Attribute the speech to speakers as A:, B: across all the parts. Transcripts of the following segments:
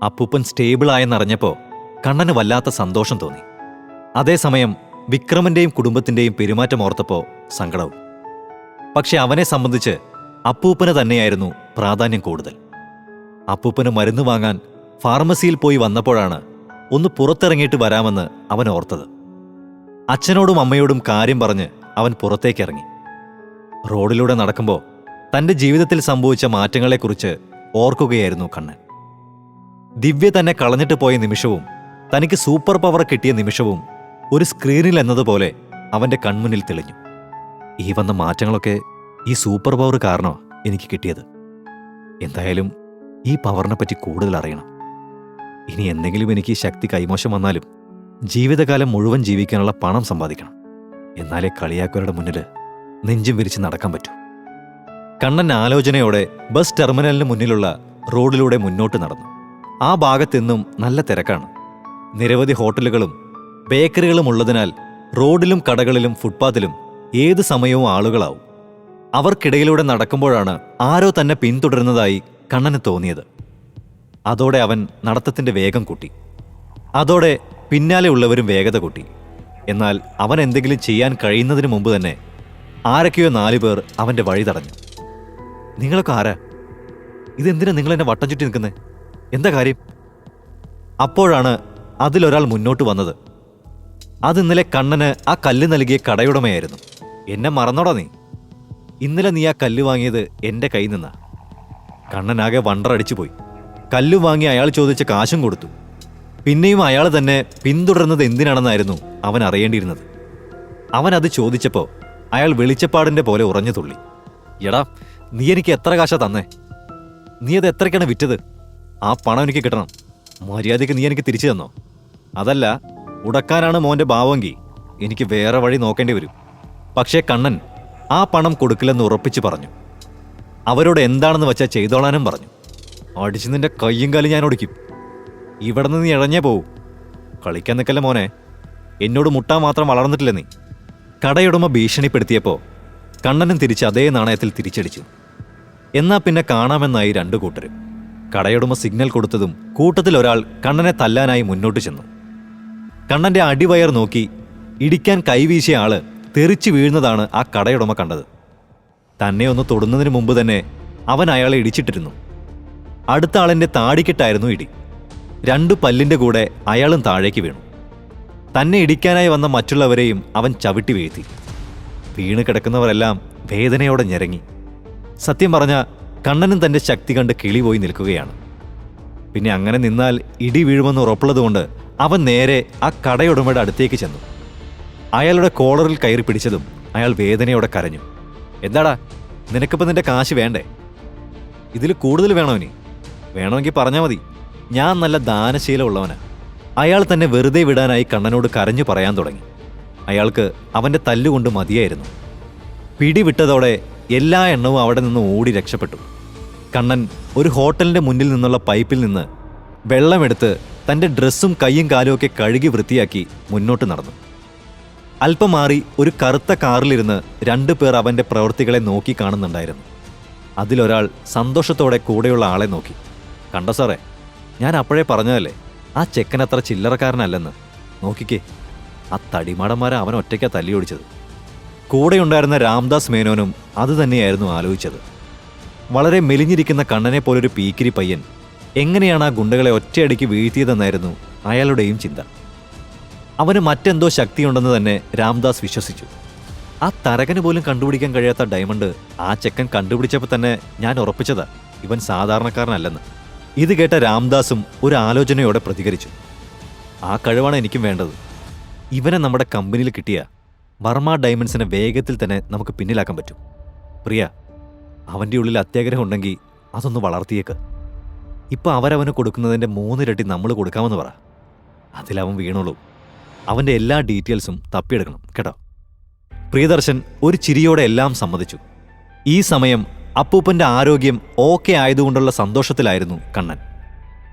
A: അപ്പൂപ്പൻ സ്റ്റേബിളായെന്നറിഞ്ഞപ്പോൾ കണ്ണന് വല്ലാത്ത സന്തോഷം തോന്നി. അതേസമയം വിക്രമന്റെയും കുടുംബത്തിന്റെയും പെരുമാറ്റം ഓർത്തപ്പോൾ സങ്കടവും. പക്ഷെ അവനെ സംബന്ധിച്ച് അപ്പൂപ്പന് തന്നെയായിരുന്നു പ്രാധാന്യം കൂടുതൽ. അപ്പൂപ്പന് മരുന്ന് വാങ്ങാൻ ഫാർമസിയിൽ പോയി വന്നപ്പോഴാണ് ഒന്ന് പുറത്തിറങ്ങിയിട്ട് വരാമെന്ന് അവൻ ഓർത്തത്. അച്ഛനോടും അമ്മയോടും കാര്യം പറഞ്ഞ് അവൻ പുറത്തേക്കിറങ്ങി. റോഡിലൂടെ നടക്കുമ്പോൾ തന്റെ ജീവിതത്തിൽ സംഭവിച്ച മാറ്റങ്ങളെക്കുറിച്ച് ഓർക്കുകയായിരുന്നു കണ്ണൻ. ദിവ്യ തന്നെ കളഞ്ഞിട്ട് പോയ നിമിഷവും തനിക്ക് സൂപ്പർ പവർ കിട്ടിയ നിമിഷവും ഒരു സ്ക്രീനിൽ എന്നതുപോലെ അവന്റെ കൺമുന്നിൽ തെളിഞ്ഞു. ഈ വന്ന മാറ്റങ്ങളൊക്കെ ഈ സൂപ്പർ പവർ കാരണമാണ് എനിക്ക് കിട്ടിയത്. എന്തായാലും ഈ പവറിനെ പറ്റി കൂടുതൽ അറിയണം. ഇനി എന്തെങ്കിലും എനിക്ക് ഈ ശക്തി കൈമോശം വന്നാലും ജീവിതകാലം മുഴുവൻ ജീവിക്കാനുള്ള പണം സമ്പാദിക്കണം. എന്നാലേ കളിയാക്കവരുടെ മുന്നിൽ നെഞ്ചും വിരിച്ച് നടക്കാൻ പറ്റൂ. കണ്ണൻ ആലോചനയോടെ ബസ് ടെർമിനലിന് മുന്നിലുള്ള റോഡിലൂടെ മുന്നോട്ട് നടന്നു. ആ ഭാഗത്തെന്നും നല്ല തിരക്കാണ്. നിരവധി ഹോട്ടലുകളും ബേക്കറികളും ഉള്ളതിനാൽ റോഡിലും കടകളിലും ഫുട്പാത്തിലും ഏത് സമയവും ആളുകളാവും. അവർക്കിടയിലൂടെ നടക്കുമ്പോഴാണ് ആരോ തന്നെ പിന്തുടരുന്നതായി കണ്ണന് തോന്നിയത്. അതോടെ അവൻ നടത്തത്തിന്റെ വേഗം കൂട്ടി. അതോടെ പിന്നാലെ ഉള്ളവരും വേഗത കൂട്ടി. എന്നാൽ അവൻ എന്തെങ്കിലും ചെയ്യാൻ കഴിയുന്നതിന് മുമ്പ് തന്നെ ആരൊക്കെയോ 4 പേർ അവന്റെ വഴി തടഞ്ഞു. നിങ്ങളൊക്കെ ആരാ? ഇതെന്തിനാ നിങ്ങളെന്നെ വട്ടം ചുറ്റി നിൽക്കുന്നേ? എന്താ കാര്യം? അപ്പോഴാണ് അതിലൊരാൾ മുന്നോട്ട് വന്നത്. അതിന്നലെ കണ്ണന് ആ കല്ല് നൽകിയ കടയുടമയായിരുന്നു. എന്നെ മറന്നോടാ നീ? ഇന്നലെ നീ ആ കല്ല് വാങ്ങിയത് എന്റെ കയ്യിൽ നിന്നാ. കണ്ണനാകെ വണ്ടറടിച്ചു പോയി. കല്ല് വാങ്ങി അയാൾ ചോദിച്ച കാശും കൊടുത്തു. പിന്നെയും അയാൾ തന്നെ പിന്തുടർന്നത് എന്തിനാണെന്നായിരുന്നു അവൻ അറിയേണ്ടിയിരുന്നത്. അവൻ അത് ചോദിച്ചപ്പോൾ അയാൾ വെളിച്ചപ്പാടിന്റെ പോലെ ഉറഞ്ഞു തുള്ളി. എടാ, നീ എനിക്ക് എത്ര കാശാ തന്നേ? നീ അത് എത്രയ്ക്കാണ് വിറ്റത്? ആ പണം എനിക്ക് കിട്ടണം. മര്യാദയ്ക്ക് നീ എനിക്ക് തിരിച്ചു തന്നോ? അതല്ല, ഉടക്കാനാണ് മോന്റെ ഭാവമെങ്കിൽ എനിക്ക് വേറെ വഴി നോക്കേണ്ടി വരും. പക്ഷേ കണ്ണൻ ആ പണം കൊടുക്കില്ലെന്ന് ഉറപ്പിച്ചു പറഞ്ഞു. അവരോട് എന്താണെന്ന് വെച്ചാൽ ചെയ്തോളാനും പറഞ്ഞു. അടിച്ച് നിന്റെ കയ്യും കാലും ഞാൻ ഒടിക്കും. ഇവിടെ നിന്ന് നീ ഇഴഞ്ഞേ പോവൂ. കളിക്കാൻ നിൽക്കല്ലേ മോനെ. എന്നോട് മുട്ടാൻ മാത്രം വളർന്നിട്ടില്ല നീ. കടയുടമ ഭീഷണിപ്പെടുത്തിയപ്പോൾ കണ്ണനും തിരിച്ച് അതേ നാണയത്തിൽ തിരിച്ചടിച്ചു. എന്നാ പിന്നെ കാണാമെന്നായി 2 കൂട്ടരും. കടയുടമ സിഗ്നൽ കൊടുത്തതും കൂട്ടത്തിൽ ഒരാൾ കണ്ണനെ തല്ലാനായി മുന്നോട്ട് ചെന്നു. കണ്ണന്റെ അടിവയർ നോക്കി ഇടിക്കാൻ കൈവീശിയ ആള് തെറിച്ചു വീഴുന്നതാണ് ആ കടയുടമ കണ്ടത്. തന്നെ ഒന്ന് തൊടുന്നതിന് മുമ്പ് തന്നെ അവൻ അയാളെ ഇടിച്ചിട്ടിരുന്നു. അടുത്ത ആളിന്റെ താടിക്കെട്ടായിരുന്നു ഇടി. 2 പല്ലിന്റെ കൂടെ അയാളും താഴേക്ക് വീണു. തന്നെ ഇടിക്കാനായി വന്ന മറ്റുള്ളവരെയും അവൻ ചവിട്ടി വീഴ്ത്തി. വീണ് കിടക്കുന്നവരെല്ലാം വേദനയോടെ ഞെരങ്ങി. സത്യം പറഞ്ഞ കണ്ണനും തന്റെ ശക്തി കണ്ട് കിളി പോയി നിൽക്കുകയാണ്. പിന്നെ അങ്ങനെ നിന്നാൽ ഇടി വീഴുമെന്ന് ഉറപ്പുള്ളതുകൊണ്ട് അവൻ നേരെ ആ കടയുടമയുടെ അടുത്തേക്ക് ചെന്നു. അയാളുടെ കോളറിൽ കയറി പിടിച്ചതും അയാൾ വേദനയോടെ കരഞ്ഞു. എന്താടാ, നിനക്കിപ്പോൾ നിന്റെ കാശ് വേണ്ടേ? ഇതിൽ കൂടുതൽ വേണോ? ഇനി വേണമെങ്കിൽ പറഞ്ഞാൽ മതി. ഞാൻ നല്ല ദാനശീലമുള്ളവനാ. അയാൾ തന്നെ വെറുതെ വിടാനായി കണ്ണനോട് കരഞ്ഞു പറയാൻ തുടങ്ങി. അയാൾക്ക് അവന്റെ തല്ലുകൊണ്ട് മതിയായിരുന്നു. പിടിവിട്ടതോടെ എല്ലാ എണ്ണവും അവിടെ നിന്ന് ഓടി രക്ഷപ്പെട്ടു. കണ്ണൻ ഒരു ഹോട്ടലിന്റെ മുന്നിൽ നിന്നുള്ള പൈപ്പിൽ നിന്ന് വെള്ളമെടുത്ത് തന്റെ ഡ്രസ്സും കൈയും കാലും ഒക്കെ കഴുകി വൃത്തിയാക്കി മുന്നോട്ട് നടന്നു. അല്പം മാറി ഒരു കറുത്ത കാറിലിരുന്ന് 2 പേർ അവന്റെ പ്രവൃത്തികളെ നോക്കി കാണുന്നുണ്ടായിരുന്നു. അതിലൊരാൾ സന്തോഷത്തോടെ കൂടെയുള്ള ആളെ നോക്കി. കണ്ടോ സാറേ, ഞാൻ അപ്പോഴേ പറഞ്ഞതല്ലേ ആ ചെക്കനത്ര ചില്ലറക്കാരനല്ലെന്ന്. നോക്കിക്കേ, ആ തടിമാടന്മാരെ അവൻ ഒറ്റയ്ക്കാ തല്ലിയൊടിച്ചത്. കൂടെയുണ്ടായിരുന്ന രാംദാസ് മേനോനും അതുതന്നെയായിരുന്നു ആലോചിച്ചത്. വളരെ മെലിഞ്ഞിരിക്കുന്ന കണ്ണനെ പോലൊരു പീക്കിരി പയ്യൻ എങ്ങനെയാണ് ആ ഗുണ്ടകളെ ഒറ്റയടിക്ക് വീഴ്ത്തിയതെന്നായിരുന്നു അയാളുടെയും ചിന്ത. അവന് മറ്റെന്തോ ശക്തിയുണ്ടെന്ന് തന്നെ രാംദാസ് വിശ്വസിച്ചു. ആ തരകന് പോലും കണ്ടുപിടിക്കാൻ കഴിയാത്ത ഡയമണ്ട് ആ ചെക്കൻ കണ്ടുപിടിച്ചപ്പോൾ തന്നെ ഞാൻ ഉറപ്പിച്ചതാ ഇവൻ സാധാരണക്കാരനല്ലെന്ന്. ഇത് കേട്ട രാംദാസും ഒരു ആലോചനയോടെ പ്രതികരിച്ചു. ആ കഴിവാണ് എനിക്കും വേണ്ടത്. ഇവനെ നമ്മുടെ കമ്പനിയിൽ കിട്ടിയ വർമ്മ ഡയമണ്ട്സിനെ വേഗത്തിൽ തന്നെ നമുക്ക് പിന്നിലാക്കാൻ പറ്റും. പ്രിയ, അവൻ്റെ ഉള്ളിൽ അത്യാഗ്രഹം ഉണ്ടെങ്കിൽ അതൊന്ന് വളർത്തിയേക്ക്. ഇപ്പം അവരവന് കൊടുക്കുന്നതിൻ്റെ 3 ഇരട്ടി നമ്മൾ കൊടുക്കാമെന്ന് പറ. അതിലവൻ വീണോളൂ. അവൻ്റെ എല്ലാ ഡീറ്റെയിൽസും തപ്പിയെടുക്കണം കേട്ടോ. പ്രിയദർശൻ ഒരു ചിരിയോടെ എല്ലാം സമ്മതിച്ചു. ഈ സമയം അപ്പൂപ്പൻ്റെ ആരോഗ്യം ഓക്കെ ആയതുകൊണ്ടുള്ള സന്തോഷത്തിലായിരുന്നു കണ്ണൻ.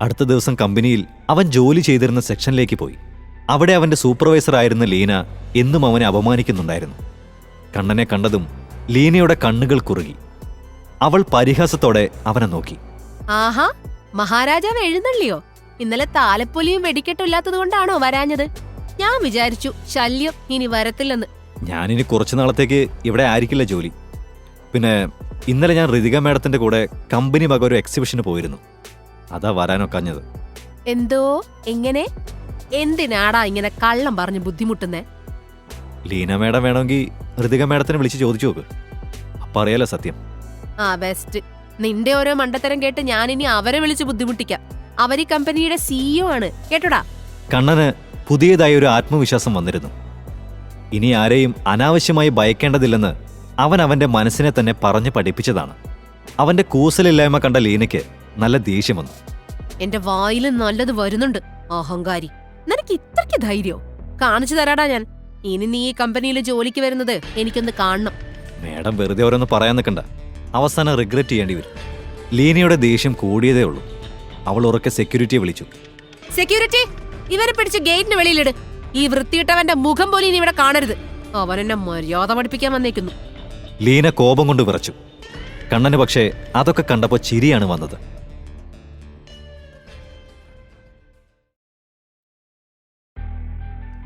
A: അടുത്ത ദിവസം കമ്പനിയിൽ അവൻ ജോലി ചെയ്തിരുന്ന സെക്ഷനിലേക്ക് പോയി. അവിടെ അവൻ്റെ സൂപ്പർവൈസറായിരുന്ന ലീന എന്നും അവനെ അപമാനിക്കുന്നുണ്ടായിരുന്നു. കണ്ണനെ കണ്ടതും ലീനയുടെ കണ്ണുകൾ കുറുകി. അവൾ പരിഹാസത്തോടെ അവനെ നോക്കി.
B: ആഹാ, മഹാരാജാവ് എഴുന്നള്ളിയോ? ഇന്നലെ താലപ്പൊലിയും വെടിക്കെട്ടും ഇല്ലാത്തത് കൊണ്ടാണോ വരാഞ്ഞത്? ഞാൻ വിചാരിച്ചു ശല്യം ഇനി വരത്തില്ലെന്ന്.
A: ഞാനിനി കുറച്ചു നാളത്തേക്ക് ഇവിടെ ആയിരിക്കില്ല ജോലി. പിന്നെ ഇന്നലെ ഞാൻ ഋതിക മേഡത്തിന്റെ കൂടെ കമ്പനി വക ഒരു എക്സിബിഷന് പോയിരുന്നു. അതാ വരാനൊക്കാഞ്ഞത്.
B: എന്തോ? എങ്ങനെ? എന്തിനാടാ ഇങ്ങനെ കള്ളം പറഞ്ഞ് ബുദ്ധിമുട്ടുന്നേ?
A: ലീന മേഡം വേണമെങ്കിൽ ഋതിക മേഡത്തിനെ വിളിച്ച് ചോദിച്ചു നോക്ക്. അപ്പൊ അറിയാലോ സത്യം.
B: ആ ബെസ്റ്റ്. നിന്റെ ഓരോ മണ്ടത്തരം കേട്ട് ഞാനിനി അവരെ വിളിച്ച് ബുദ്ധിമുട്ടിക്കാം. അവർ ഈ കമ്പനിയുടെ സിഇഒ ആണ്, കേട്ടോടാ.
A: കണ്ണന് പുതിയതായി ഒരു ആത്മവിശ്വാസം വന്നിരുന്നു. ഇനി ആരെയും അനാവശ്യമായി ഭയക്കേണ്ടതില്ലെന്ന് അവൻ അവന്റെ മനസ്സിനെ തന്നെ പറഞ്ഞു പഠിപ്പിച്ചതാണ്. അവന്റെ കൂസലില്ലായ്മ കണ്ട ലീനയ്ക്ക് നല്ല ദേഷ്യം വന്നു.
B: എന്റെ വായിൽ നല്ലത് വരുന്നുണ്ട്, അഹങ്കാരി. നിനക്ക് ഇത്രയ്ക്ക് ധൈര്യോ? കാണിച്ചു തരാടാ ഞാൻ. ഇനി നീ ഈ കമ്പനിയിൽ ജോലിക്ക് വരുന്നത് എനിക്കൊന്ന് കാണണം.
A: മേഡം വെറുതെ ഓരോന്ന് പറയാൻ നിൽക്കണ്ട. അവസാനം റിഗ്രറ്റ് ചെയ്യേണ്ടി വരും. ലീനയുടെ ദേഷ്യം കൂടിയതേ ഉള്ളൂ. അവൾ ഉറക്കെ സെക്യൂരിറ്റിയെ വിളിച്ചു.
B: സെക്യൂരിറ്റി, ഇവരെ പിടിച്ച് ഗേറ്റിന് വെളിയിലിട്. ഈ വൃത്തിയിട്ടവന്റെ മുഖം പോലും ഇനി ഇവിടെ കാണരുത്. അവൻ എന്നെ മര്യാദ പഠിപ്പിക്കാൻ വന്നേക്കുന്നു.
A: ലീന കോപം കൊണ്ട് വിറച്ചു. കണ്ണന് പക്ഷേ അതൊക്കെ കണ്ടപ്പോൾ ചിരിയാണ് വന്നത്.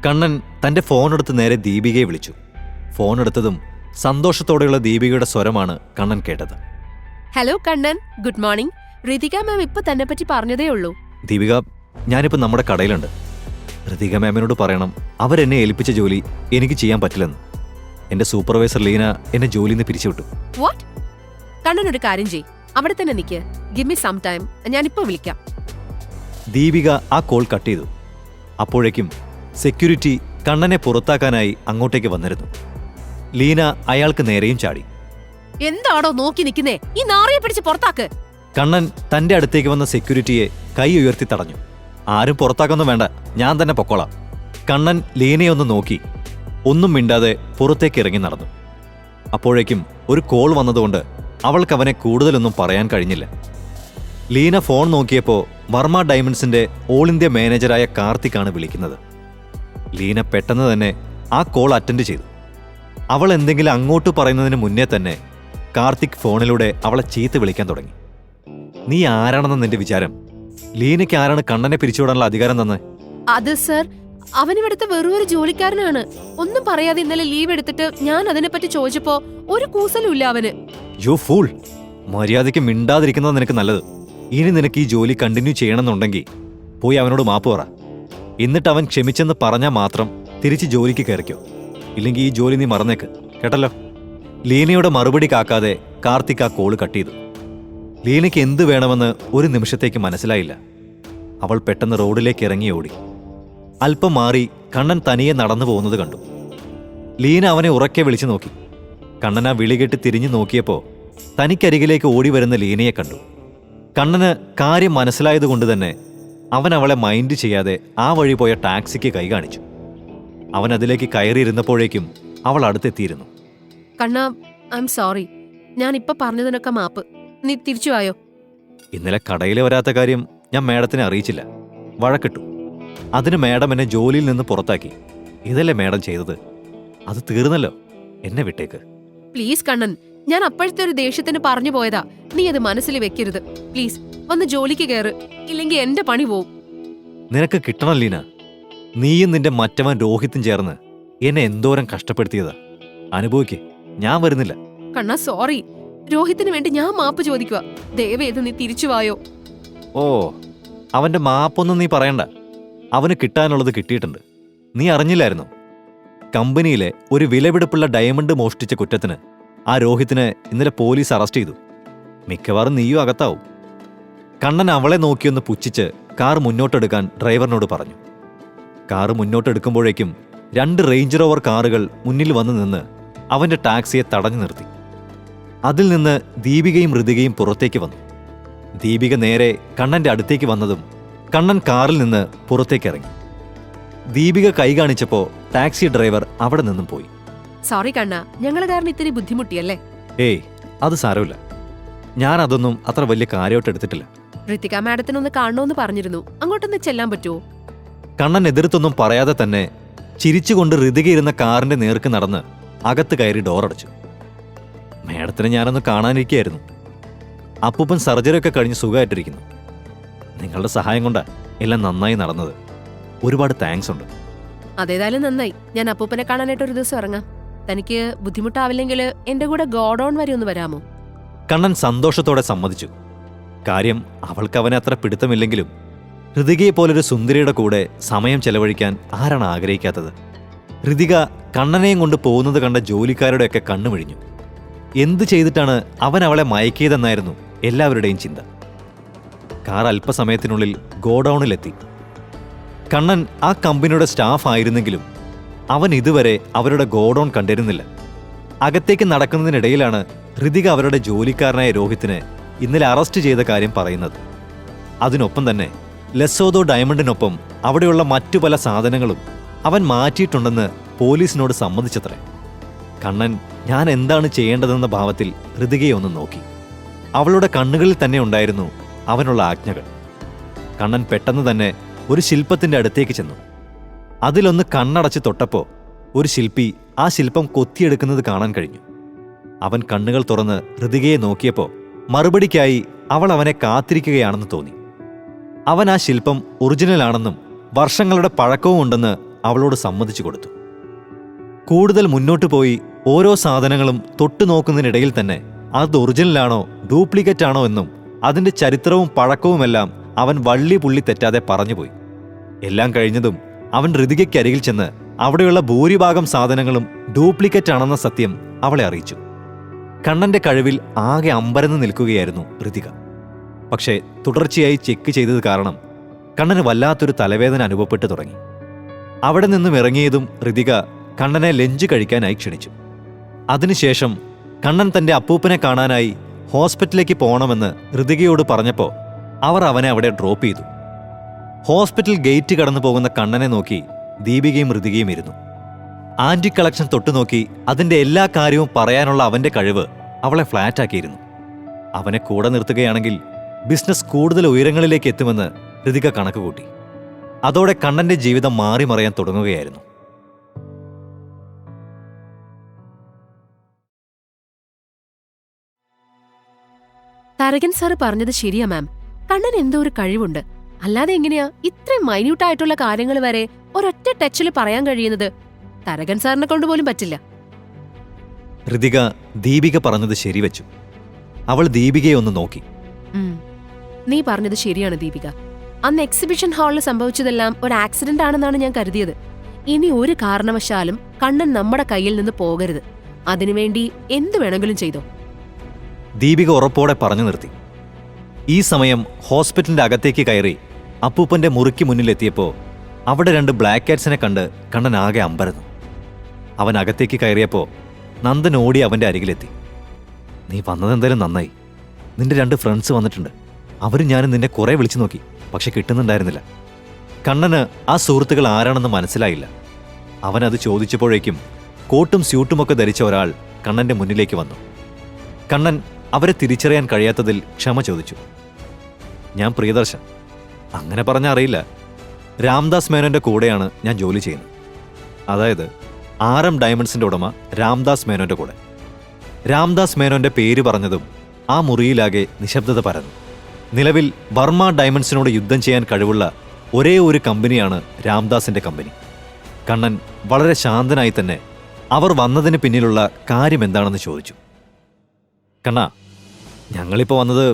A: കണ്ണൻ തന്റെ ഫോണെടുത്ത് നേരെ ദീപികയെ വിളിച്ചു. ഫോണെടുത്തതും സന്തോഷത്തോടെയുള്ള ദീപികയുടെ സ്വരമാണ് കണ്ണൻ കേട്ടത്.
B: Hello Kannan, good morning. Ritika ma'am ഇപ്പൊ തന്നെ പറ്റി പറഞ്ഞതേ ഉള്ളൂ.
A: ദീപിക, ഞാനിപ്പോൾ നമ്മുടെ കടയിലുണ്ട്. ഋതിക മാമിനോട് പറയണം അവരെന്നെ ഏൽപ്പിച്ച ജോലി എനിക്ക് ചെയ്യാൻ പറ്റില്ലെന്ന്. എന്റെ സൂപ്പർവൈസർ ലീന എന്നെ ജോലിയിൽ നിന്ന് പിരിച്ചുവിട്ടു.
B: വാട്ട്? കണ്ണൻ ഒരു കാര്യം ചെയ്, അവിടെ തന്നെ നിൽക്ക്. ഗിവ് മീ സം ടൈം, ഞാനിപ്പോ വിളിക്കാം.
A: ദീപിക ആ കോൾ കട്ട് ചെയ്തു. അപ്പോഴേക്കും സെക്യൂരിറ്റി കണ്ണനെ പുറത്താക്കാനായി അങ്ങോട്ടേക്ക് വന്നിരുന്നു. ലീന അയാൾക്ക് നേരെയും ചാടി.
B: എന്താണോ നോക്കി നിൽക്കുന്നേ? ഈ നാറിയെ പിടിച്ച് പുറത്താക്ക്.
A: കണ്ണൻ തന്റെ അടുത്തേക്ക് വന്ന സെക്യൂരിറ്റിയെ കൈ ഉയർത്തി തടഞ്ഞു. ആരും പുറത്താക്കൊന്നും വേണ്ട, ഞാൻ തന്നെ പൊക്കോളാം. കണ്ണൻ ലീനയൊന്ന് നോക്കി ഒന്നും മിണ്ടാതെ പുറത്തേക്ക് ഇറങ്ങി നടന്നു. അപ്പോഴേക്കും ഒരു കോൾ വന്നതുകൊണ്ട് അവൾക്ക് അവനെ കൂടുതലൊന്നും പറയാൻ കഴിഞ്ഞില്ല. ലീന ഫോൺ നോക്കിയപ്പോൾ വർമ്മ ഡയമണ്ട്സിന്റെ ഓൾ ഇന്ത്യ മാനേജറായ കാർത്തിക്കാണ് വിളിക്കുന്നത്. ലീന പെട്ടെന്ന് തന്നെ ആ കോൾ അറ്റൻഡ് ചെയ്തു. അവൾ എന്തെങ്കിലും അങ്ങോട്ട് പറയുന്നതിന് മുന്നേ തന്നെ കാർത്തിക് ഫോണിലൂടെ അവളെ ചീത്ത വിളിക്കാൻ തുടങ്ങി. നീ ആരാണെന്ന് നിന്റെ വിചാരം? ലീനയ്ക്ക് ആരാണ് കണ്ണനെ പിരിച്ചുവിടാനുള്ള അധികാരം തന്നെ?
B: അത് സർ, അവനിവിടുത്തെ വെറൊരു ജോലിക്കാരനാണ്. ഒന്നും പറയാതെ ഇന്നലെ ലീവ് എടുത്തിട്ട് ഞാൻ അതിനെപ്പറ്റി ചോദിച്ചപ്പോ ഒരു കൂസലും ഇല്ല അവന്.
A: You fool! മര്യാദയ്ക്ക് മിണ്ടാതിരിക്കുന്നത് നിനക്ക് നല്ലത്. ഇനി നിനക്ക് ഈ ജോലി കണ്ടിന്യൂ ചെയ്യണമെന്നുണ്ടെങ്കിൽ പോയി അവനോട് മാപ്പ് പറ. എന്നിട്ട് അവൻ ക്ഷമിച്ചെന്ന് പറഞ്ഞാൽ മാത്രം തിരിച്ച് ജോലിക്ക് കയറിക്കോ. ഇല്ലെങ്കിൽ ഈ ജോലി നീ മറന്നേക്ക്, കേട്ടല്ലോ. ലീനയുടെ മറുപടി കാക്കാതെ കാർത്തിക് ആ കോള് കട്ട് ചെയ്തു. ലീനയ്ക്ക് എന്ത് വേണമെന്ന് ഒരു നിമിഷത്തേക്ക് മനസ്സിലായില്ല. അവൾ പെട്ടെന്ന് റോഡിലേക്ക് ഇറങ്ങി ഓടി. അല്പം മാറി കണ്ണൻ തനിയെ നടന്നു പോകുന്നത് കണ്ടു. ലീന അവനെ ഉറക്കെ വിളിച്ചു നോക്കി. കണ്ണൻ ആ വിളികെട്ട് തിരിഞ്ഞു നോക്കിയപ്പോൾ തനിക്കരികിലേക്ക് ഓടി വരുന്ന ലീനയെ കണ്ടു. കണ്ണന് കാര്യം മനസ്സിലായതുകൊണ്ട് തന്നെ അവൻ അവളെ മൈൻഡ് ചെയ്യാതെ ആ വഴി പോയ ടാക്സിക്ക് കൈ കാണിച്ചു. അവൻ അതിലേക്ക് കയറിയിരുന്നപ്പോഴേക്കും അവൾ അടുത്തെത്തിയിരുന്നു.
B: കണ്ണാ, ഐ എം സോറി. ഞാൻ ഇപ്പൊ പറഞ്ഞതിനൊക്കെ മാപ്പ്. നീ തിരിച്ചു വായോ.
A: ഇന്നലെ കടയിൽ വരാത്ത കാര്യം ഞാൻ മേഡത്തിനെ അറിയിച്ചില്ല. വഴക്കിട്ടു. അതിന് മേഡം എന്നെ ജോലിയിൽ നിന്ന് പുറത്താക്കി. ഇതല്ലേ മേഡം ചെയ്തത്? അത് തീർന്നല്ലോ. എന്നെ വിട്ടേക്ക്.
B: പ്ലീസ് കണ്ണൻ, ഞാൻ അപ്പോഴത്തെ ഒരു ദേഷ്യത്തിന് പറഞ്ഞു പോയതാ. നീ അത് മനസ്സിൽ വെക്കരുത്. പ്ലീസ് വന്ന് ജോലിക്ക് കയറ്, ഇല്ലെങ്കിൽ എന്റെ പണി പോവും.
A: നിനക്ക് കിട്ടണം ലീന. നീയും നിന്റെ മറ്റവൻ രോഹിത്തും ചേർന്ന് എന്നെ എന്തോരം കഷ്ടപ്പെടുത്തിയതാ. അനുഭവിക്കേ. ഞാൻ വരുന്നില്ല.
B: കണ്ണാ സോറി. രോഹിത്തിന് വേണ്ടി ഞാൻ മാപ്പ് ചോദിക്കുക. ദയവേത് നീ തിരിച്ചു വായോ.
A: ഓ, അവന്റെ മാപ്പൊന്നും നീ പറയണ്ട. അവന് കിട്ടാനുള്ളത് കിട്ടിയിട്ടുണ്ട്. നീ അറിഞ്ഞില്ലായിരുന്നു? കമ്പനിയിലെ ഒരു വിലപിടിപ്പുള്ള ഡയമണ്ട് മോഷ്ടിച്ച കുറ്റത്തിന് ആ രോഹിത്തിനെ ഇന്നലെ പോലീസ് അറസ്റ്റ് ചെയ്തു. മിക്കവാറും നീയും അകത്താവും. കണ്ണൻ അവളെ നോക്കിയൊന്ന് പുച്ഛിച്ച് കാർ മുന്നോട്ടെടുക്കാൻ ഡ്രൈവറിനോട് പറഞ്ഞു. കാറ് മുന്നോട്ടെടുക്കുമ്പോഴേക്കും 2 റേഞ്ച് റോവർ കാറുകൾ മുന്നിൽ വന്നു നിന്ന് അവന്റെ ടാക്സിയെ തടഞ്ഞു നിർത്തി. അതിൽ നിന്ന് ദീപികയും ഋതികയും പുറത്തേക്ക് വന്നു. ദീപിക നേരെ കണ്ണന്റെ അടുത്തേക്ക് വന്നതും കണ്ണൻ കാറിൽ നിന്ന് പുറത്തേക്കിറങ്ങി. ദീപിക കൈ കാണിച്ചപ്പോൾ ടാക്സി ഡ്രൈവർ അവിടെ നിന്നും പോയി.
B: സോറി കണ്ണ, ഞങ്ങള് കാരണം ഇത്തിരി ബുദ്ധിമുട്ടിയല്ലേ?
A: ഏയ്, അത് സാരമില്ല. ഞാൻ അതൊന്നും അത്ര വലിയ കാര്യമായിട്ട് എടുത്തിട്ടില്ല.
B: ഋതിക മാഡത്തിനൊന്ന് കാണണമെന്ന് പറഞ്ഞിരുന്നു. അങ്ങോട്ടൊന്ന് ചെല്ലാൻ പറ്റുമോ?
A: കണ്ണൻ എതിർക്കൊന്നും പറയാതെ തന്നെ ചിരിച്ചുകൊണ്ട് ഋതിക ഇരുന്ന കാറിന്റെ നേർക്ക് നടന്ന് അകത്ത് കയറി ഡോറടച്ചു. മേഡത്തിനെ ഞാനൊന്ന് കാണാനിരിക്കുകയായിരുന്നു. അപ്പൂപ്പൻ സർജറി ഒക്കെ കഴിഞ്ഞ് സുഖമായിട്ടിരിക്കുന്നു. നിങ്ങളുടെ സഹായം കൊണ്ടാ എല്ലാം നന്നായി നടന്നത്. ഒരുപാട് താങ്ക്സ് ഉണ്ട്.
B: അതേതായാലും നന്നായി. ഞാൻ അപ്പൂപ്പനെ കാണാനായിട്ട് ഒരു ദിവസം ഇറങ്ങാം. തനിക്ക് ബുദ്ധിമുട്ടാവില്ലെങ്കിൽ എന്റെ കൂടെ ഗോഡൌൺ വരെ ഒന്ന് വരാമോ?
A: കണ്ണൻ സന്തോഷത്തോടെ സമ്മതിച്ചു. കാര്യം അവൾക്ക് അവനെ അത്ര പിടുത്തമില്ലെങ്കിലും ഋതികയെ പോലൊരു സുന്ദരിയുടെ കൂടെ സമയം ചെലവഴിക്കാൻ ആരാണ് ആഗ്രഹിക്കാത്തത്? ഋതിക കണ്ണനെയും കൊണ്ട് പോകുന്നത് കണ്ട ജോലിക്കാരുടെയൊക്കെ കണ്ണുമിഴിഞ്ഞു. എന്തു ചെയ്തിട്ടാണ് അവൻ അവളെ മയക്കിയതെന്നായിരുന്നു എല്ലാവരുടെയും ചിന്ത. കാർ അല്പസമയത്തിനുള്ളിൽ ഗോഡൌണിലെത്തി. കണ്ണൻ ആ കമ്പനിയുടെ സ്റ്റാഫ് ആയിരുന്നെങ്കിലും അവൻ ഇതുവരെ അവരുടെ ഗോഡൌൺ കണ്ടിരുന്നില്ല. അകത്തേക്ക് നടക്കുന്നതിനിടയിലാണ് ഋതിക അവരുടെ ജോലിക്കാരനായ രോഹിത്തിനെ ഇന്നലെ അറസ്റ്റ് ചെയ്ത കാര്യം പറയുന്നത്. അതിനൊപ്പം തന്നെ ലെസോദോ ഡയമണ്ടിനൊപ്പം അവിടെയുള്ള മറ്റു പല സാധനങ്ങളും അവൻ മാറ്റിയിട്ടുണ്ടെന്ന് പോലീസിനോട് സമ്മതിച്ചത്രേ. കണ്ണൻ ഞാൻ എന്താണ് ചെയ്യേണ്ടതെന്ന ഭാവത്തിൽ ഋതികയെ ഒന്ന് നോക്കി. അവളുടെ കണ്ണുകളിൽ തന്നെ ഉണ്ടായിരുന്നു അവനുള്ള ആജ്ഞകൾ. കണ്ണൻ പെട്ടെന്ന് തന്നെ ഒരു ശില്പത്തിന്റെ അടുത്തേക്ക് ചെന്നു. അതിലൊന്ന് കണ്ണടച്ച് തൊട്ടപ്പോൾ ഒരു ശില്പി ആ ശില്പം കൊത്തിയെടുക്കുന്നത് കാണാൻ കഴിഞ്ഞു. അവൻ കണ്ണുകൾ തുറന്ന് ഋതികയെ നോക്കിയപ്പോൾ മറുപടിക്കായി അവൾ അവനെ കാത്തിരിക്കുകയാണെന്ന് തോന്നി. അവൻ ആ ശില്പം ഒറിജിനലാണെന്നും വർഷങ്ങളുടെ പഴക്കവും ഉണ്ടെന്ന് അവളോട് സമ്മതിച്ചു കൊടുത്തു. കൂടുതൽ മുന്നോട്ടു പോയി ഓരോ സാധനങ്ങളും തൊട്ടു നോക്കുന്നതിനിടയിൽ തന്നെ അത് ഒറിജിനലാണോ ഡ്യൂപ്ലിക്കേറ്റ് ആണോ എന്നും അതിന്റെ ചരിത്രവും പഴക്കവുമെല്ലാം അവൻ വള്ളി പുള്ളി തെറ്റാതെ പറഞ്ഞുപോയി. എല്ലാം കഴിഞ്ഞതും അവൻ ഋതികയ്ക്കരികിൽ ചെന്ന് അവിടെയുള്ള ഭൂരിഭാഗം സാധനങ്ങളും ഡ്യൂപ്ലിക്കേറ്റ് ആണെന്ന സത്യം അവളെ അറിയിച്ചു. കണ്ണന്റെ കഴിവിൽ ആകെ അമ്പരന്ന് നിൽക്കുകയായിരുന്നു ഋതിക. പക്ഷേ തുടർച്ചയായി ചെക്ക് ചെയ്തത് കാരണം കണ്ണന് വല്ലാത്തൊരു തലവേദന അനുഭവപ്പെട്ടു തുടങ്ങി. അവിടെ നിന്നും ഇറങ്ങിയതും ഋതിക കണ്ണനെ ലഞ്ച് കഴിക്കാനായി ക്ഷണിച്ചു. അതിനുശേഷം കണ്ണൻ തന്റെ അപ്പൂപ്പനെ കാണാനായി ഹോസ്പിറ്റലിലേക്ക് പോകണമെന്ന് ഋതികയോട് പറഞ്ഞപ്പോൾ അവർ അവനെ അവിടെ ഡ്രോപ്പ് ചെയ്തു. ഹോസ്പിറ്റൽ ഗേറ്റ് കടന്നു പോകുന്ന കണ്ണനെ നോക്കി ദീപികയും ഋതികയും ഇരുന്നു. ആന്റി കളക്ഷൻ തൊട്ടുനോക്കി അതിന്റെ എല്ലാ കാര്യവും പറയാനുള്ള അവന്റെ കഴിവ് അവളെ ഫ്ലാറ്റാക്കിയിരുന്നു. അവനെ കൂടെ നിർത്തുകയാണെങ്കിൽ ബിസിനസ് കൂടുതൽ ഉയരങ്ങളിലേക്ക് എത്തുമെന്ന് ഋതിക കണക്കുകൂട്ടി. അതോടെ കണ്ണന്റെ ജീവിതം മാറിമറിയാൻ തുടങ്ങുകയായിരുന്നു.
B: തരകൻ സാറ് പറഞ്ഞത് ശരിയാ മാം. കണ്ണൻ എന്തോ ഒരു കഴിവുണ്ട്. അല്ലാതെ എങ്ങനെയാ ഇത്രയും മൈന്യൂട്ടായിട്ടുള്ള കാര്യങ്ങൾ വരെ ഒരൊറ്റ ടച്ചിൽ പറയാൻ കഴിയുന്നത്? തരകൻ സാറിനെ കൊണ്ടുപോലും പറ്റില്ല.
A: ഋതിക ദീപിക പറഞ്ഞത് ശരിവെച്ചു. അവൾ ദീപികയെ ഒന്ന് നോക്കി.
B: നീ പറഞ്ഞത് ശരിയാണ് ദീപിക. അന്ന് എക്സിബിഷൻ ഹാളിൽ സംഭവിച്ചതെല്ലാം ഒരു ആക്സിഡന്റ് ആണെന്നാണ് ഞാൻ കരുതിയത്. ഇനി ഒരു കാരണവശാലും കണ്ണൻ നമ്മുടെ കയ്യിൽ നിന്ന് പോകരുത്. അതിനുവേണ്ടി എന്തു വേണമെങ്കിലും ചെയ്തോ.
A: ദീപിക ഉറപ്പോടെ പറഞ്ഞു നിർത്തി. ഈ സമയം ഹോസ്പിറ്റലിന്റെ അകത്തേക്ക് കയറി അപ്പൂപ്പന്റെ മുറിക്ക് മുന്നിലെത്തിയപ്പോൾ അവിടെ 2 ബ്ലാക്ക് കാറ്റ്സിനെ കണ്ട് കണ്ണൻ ആകെ അമ്പരന്നു. അവൻ അകത്തേക്ക് കയറിയപ്പോൾ നന്ദൻ ഓടി അവന്റെ അരികിലെത്തി. നീ വന്നതെന്തായാലും നന്നായി. നിന്റെ 2 ഫ്രണ്ട്സ് വന്നിട്ടുണ്ട്. അവരും ഞാനും നിന്നെ കുറെ വിളിച്ചു നോക്കി, പക്ഷെ കിട്ടുന്നുണ്ടായിരുന്നില്ല. കണ്ണന് ആ സുഹൃത്തുക്കൾ ആരാണെന്ന് മനസ്സിലായില്ല. അവനത് ചോദിച്ചപ്പോഴേക്കും കോട്ടും സ്യൂട്ടുമൊക്കെ ധരിച്ച ഒരാൾ കണ്ണന്റെ മുന്നിലേക്ക് വന്നു. കണ്ണൻ അവരെ തിരിച്ചറിയാൻ കഴിയാത്തതിൽ ക്ഷമ ചോദിച്ചു. ഞാൻ പ്രിയദർശൻ. അങ്ങനെ പറഞ്ഞാൽ അറിയില്ല. രാംദാസ് മേനോന്റെ കൂടെയാണ് ഞാൻ ജോലി ചെയ്യുന്നത്. അതായത് RM ഡയമണ്ട്സിന്റെ ഉടമ രാംദാസ് മേനോന്റെ കൂടെ. രാംദാസ് മേനോന്റെ പേര് പറഞ്ഞതും ആ മുറിയിലാകെ നിശബ്ദത പരന്നു. നിലവിൽ ബർമ ഡയമണ്ട്സിനോട് യുദ്ധം ചെയ്യാൻ കഴിവുള്ള ഒരേ ഒരു കമ്പനിയാണ് രാംദാസിന്റെ കമ്പനി. കണ്ണൻ വളരെ ശാന്തനായി തന്നെ അവർ വന്നതിന് പിന്നിലുള്ള കാര്യം എന്താണെന്ന് ചോദിച്ചു. കണ്ണാ, ഞങ്ങളിപ്പോൾ വന്നത്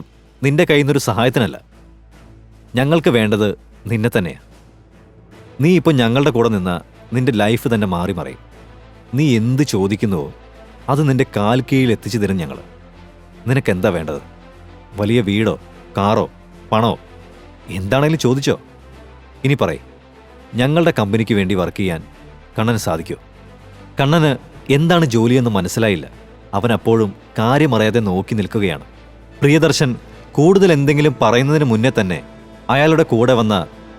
A: നിന്റെ കയ്യിൽ നിന്നൊരു സഹായത്തിനല്ല. ഞങ്ങൾക്ക് വേണ്ടത് നിന്നെ തന്നെയാണ്. നീ ഇപ്പോൾ ഞങ്ങളുടെ കൂടെ നിന്നാൽ നിന്റെ ലൈഫ് തന്നെ മാറി മറയും. നീ എന്ത് ചോദിക്കുന്നുവോ അത് നിന്റെ കാൽ കീഴിൽ എത്തിച്ചു തരും ഞങ്ങൾ. നിനക്കെന്താ വേണ്ടത്? വലിയ വീടോ കാറോ പണോ എന്താണെങ്കിലും ചോദിച്ചോ. ഇനി പറയ്, ഞങ്ങളുടെ കമ്പനിക്ക് വേണ്ടി വർക്ക് ചെയ്യാൻ കണ്ണന് സാധിക്കുമോ? കണ്ണന് എന്താണ് ജോലിയെന്ന് മനസ്സിലായില്ല. അവൻ അപ്പോഴും കാര്യമറിയാതെ നോക്കി നിൽക്കുകയാണ്. പ്രിയദർശൻ കൂടുതൽ എന്തെങ്കിലും പറയുന്നതിന് മുന്നേ തന്നെ അയാളുടെ കൂടെ വന്ന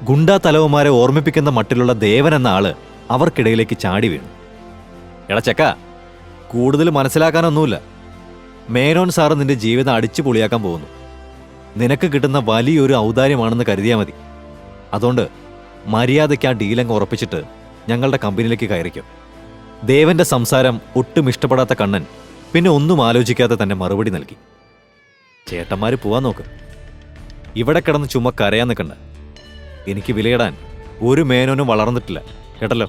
A: ഗുണ്ടാ തലവന്മാരെ ഓർമ്മിപ്പിക്കുന്ന മട്ടിലുള്ള ദേവൻ എന്ന ആള് അവർക്കിടയിലേക്ക് ചാടി വീണു. എടാ ചെക്ക, കൂടുതൽ മനസ്സിലാക്കാനൊന്നുമില്ല. മേനോൻ സാറ് നിന്റെ ജീവിതം അടിച്ചു പൊളിയാക്കാൻ പോകുന്നു. നിനക്ക് കിട്ടുന്ന വലിയൊരു ഔദാര്യമാണെന്ന് കരുതിയാൽ മതി. അതുകൊണ്ട് മര്യാദയ്ക്ക് ആ ഡീലങ്ങ് ഉറപ്പിച്ചിട്ട് ഞങ്ങളുടെ കമ്പനിയിലേക്ക് കയറിക്കും. ദേവന്റെ സംസാരം ഒട്ടും ഇഷ്ടപ്പെടാത്ത കണ്ണൻ പിന്നെ ഒന്നും ആലോചിക്കാതെ തന്നെ മറുപടി നൽകി. ചേട്ടന്മാര് പോവാൻ നോക്ക്. ഇവിടെ കിടന്ന് ചുമ്മാ കരയാൻ നിൽക്കണ്ട. എനിക്ക് വിലയിടാൻ ഒരു മേനോനും വളർന്നിട്ടില്ല, കേട്ടല്ലോ.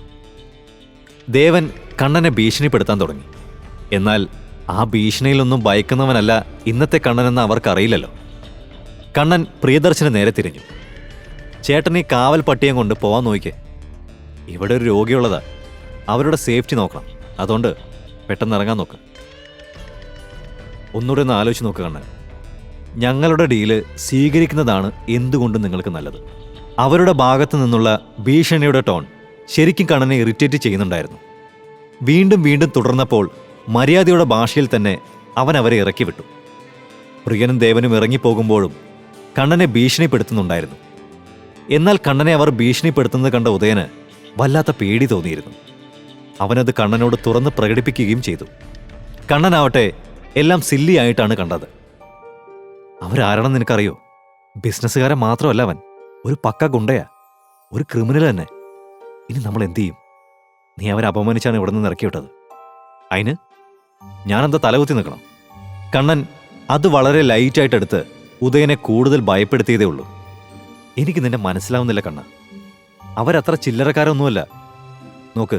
A: ദേവൻ കണ്ണനെ ഭീഷണിപ്പെടുത്താൻ തുടങ്ങി. എന്നാൽ ആ ഭീഷണിയിലൊന്നും ഭയക്കുന്നവനല്ല ഇന്നത്തെ കണ്ണനെന്ന് അവർക്കറിയില്ലല്ലോ. കണ്ണൻ പ്രിയദർശന് നേരെ തിരിഞ്ഞു. ചേട്ടൻ ഈ കാവൽ പട്ടിയം കൊണ്ട് പോവാൻ നോക്കിക്കേ. ഇവിടെ ഒരു രോഗിയുള്ളതാ, അവരുടെ സേഫ്റ്റി നോക്കണം. അതുകൊണ്ട് പെട്ടെന്ന് ഇറങ്ങാൻ നോക്ക്. ഒന്നുകൂടെ ഒന്ന് ആലോചിച്ച് നോക്ക് കണ്ണൻ. ഞങ്ങളുടെ ഡീല് സ്വീകരിക്കുന്നതാണ് എന്തുകൊണ്ടും നിങ്ങൾക്ക് നല്ലത്. അവരുടെ ഭാഗത്തു നിന്നുള്ള ഭീഷണിയുടെ ടോൺ ശരിക്കും കണ്ണനെ ഇറിറ്റേറ്റ് ചെയ്യുന്നുണ്ടായിരുന്നു. വീണ്ടും വീണ്ടും തുടർന്നപ്പോൾ മര്യാദയുടെ ഭാഷയിൽ തന്നെ അവൻ അവരെ ഇറക്കി വിട്ടു. പ്രിയനും ദേവനും ഇറങ്ങിപ്പോകുമ്പോഴും കണ്ണനെ ഭീഷണിപ്പെടുത്തുന്നുണ്ടായിരുന്നു. എന്നാൽ കണ്ണനെ അവർ ഭീഷണിപ്പെടുത്തുന്നത് കണ്ട ഉദയന് വല്ലാത്ത പേടി തോന്നിയിരുന്നു. അവനത് കണ്ണനോട് തുറന്ന് പ്രകടിപ്പിക്കുകയും ചെയ്തു. കണ്ണനാവട്ടെ എല്ലാം സില്ലി ആയിട്ടാണ് കണ്ടത്. അവരാരാണെന്ന് നിനക്കറിയോ? ബിസിനസ്സുകാരൻ മാത്രമല്ല അവൻ, ഒരു പക്ക ഗുണ്ടയാ, ഒരു ക്രിമിനൽ തന്നെ. ഇനി നമ്മൾ എന്തു ചെയ്യും? നീ അവരെ അപമാനിച്ചാണ് ഇവിടെ നിന്ന് ഇറക്കിവിട്ടത്. അതിന് ഞാനെന്താ തലകുത്തി നിൽക്കണം? കണ്ണൻ അത് വളരെ ലൈറ്റായിട്ടെടുത്ത് ഉദയനെ കൂടുതൽ ഭയപ്പെടുത്തിയതേ ഉള്ളൂ. എനിക്ക് നിന്നെ മനസ്സിലാവുന്നില്ല കണ്ണ. അവരത്ര ചില്ലറക്കാരൊന്നുമല്ല. നോക്ക്,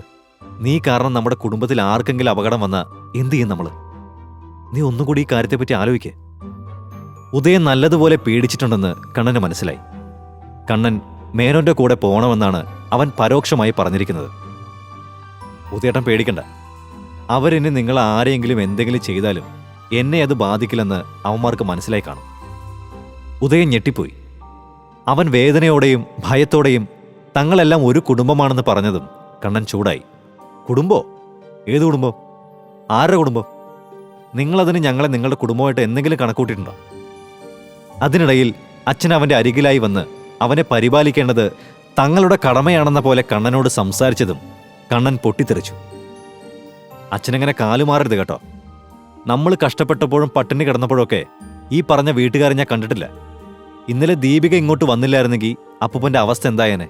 A: നീ കാരണം നമ്മുടെ കുടുംബത്തിൽ ആർക്കെങ്കിലും അപകടം വന്നാൽ എന്തു ചെയ്യും നമ്മൾ? നീ ഒന്നുകൂടി ഈ കാര്യത്തെപ്പറ്റി ആലോചിക്കേ. ഉദയൻ നല്ലതുപോലെ പേടിച്ചിട്ടുണ്ടെന്ന് കണ്ണന് മനസ്സിലായി. കണ്ണൻ മേനോന്റെ കൂടെ പോകണമെന്നാണ് അവൻ പരോക്ഷമായി പറഞ്ഞിരിക്കുന്നത്. ഉദയേട്ടൻ പേടിക്കണ്ട. അവരിനി നിങ്ങൾ ആരെയെങ്കിലും എന്തെങ്കിലും ചെയ്താലും എന്നെ അത് ബാധിക്കില്ലെന്ന് അവന്മാർക്ക് മനസ്സിലായി കാണും. ഉദയൻ ഞെട്ടിപ്പോയി. അവൻ വേദനയോടെയും ഭയത്തോടെയും തങ്ങളെല്ലാം ഒരു കുടുംബമാണെന്ന് പറഞ്ഞതും കണ്ണൻ ചൂടായി. കുടുംബോ? ഏത് കുടുംബം? ആരുടെ കുടുംബം? നിങ്ങളതിന് ഞങ്ങളെ നിങ്ങളുടെ കുടുംബമായിട്ട് എന്തെങ്കിലും കണക്കൂട്ടിയിട്ടുണ്ടോ? അതിനിടയിൽ അച്ഛൻ അവൻ്റെ അരികിലായി വന്ന് അവനെ പരിപാലിക്കേണ്ടത് തങ്ങളുടെ കടമയാണെന്ന പോലെ കണ്ണനോട് സംസാരിച്ചതും കണ്ണൻ പൊട്ടിത്തെറിച്ചു. അച്ഛനെങ്ങനെ കാലുമാറരുത് കേട്ടോ. നമ്മൾ കഷ്ടപ്പെട്ടപ്പോഴും പട്ടിണി കിടന്നപ്പോഴൊക്കെ ഈ പറഞ്ഞ വീട്ടുകാരെ ഞാൻ കണ്ടിട്ടില്ല. ഇന്നലെ ദീപിക ഇങ്ങോട്ട് വന്നില്ലായിരുന്നെങ്കിൽ അപ്പൂപ്പൻ്റെ അവസ്ഥ എന്തായേനെ?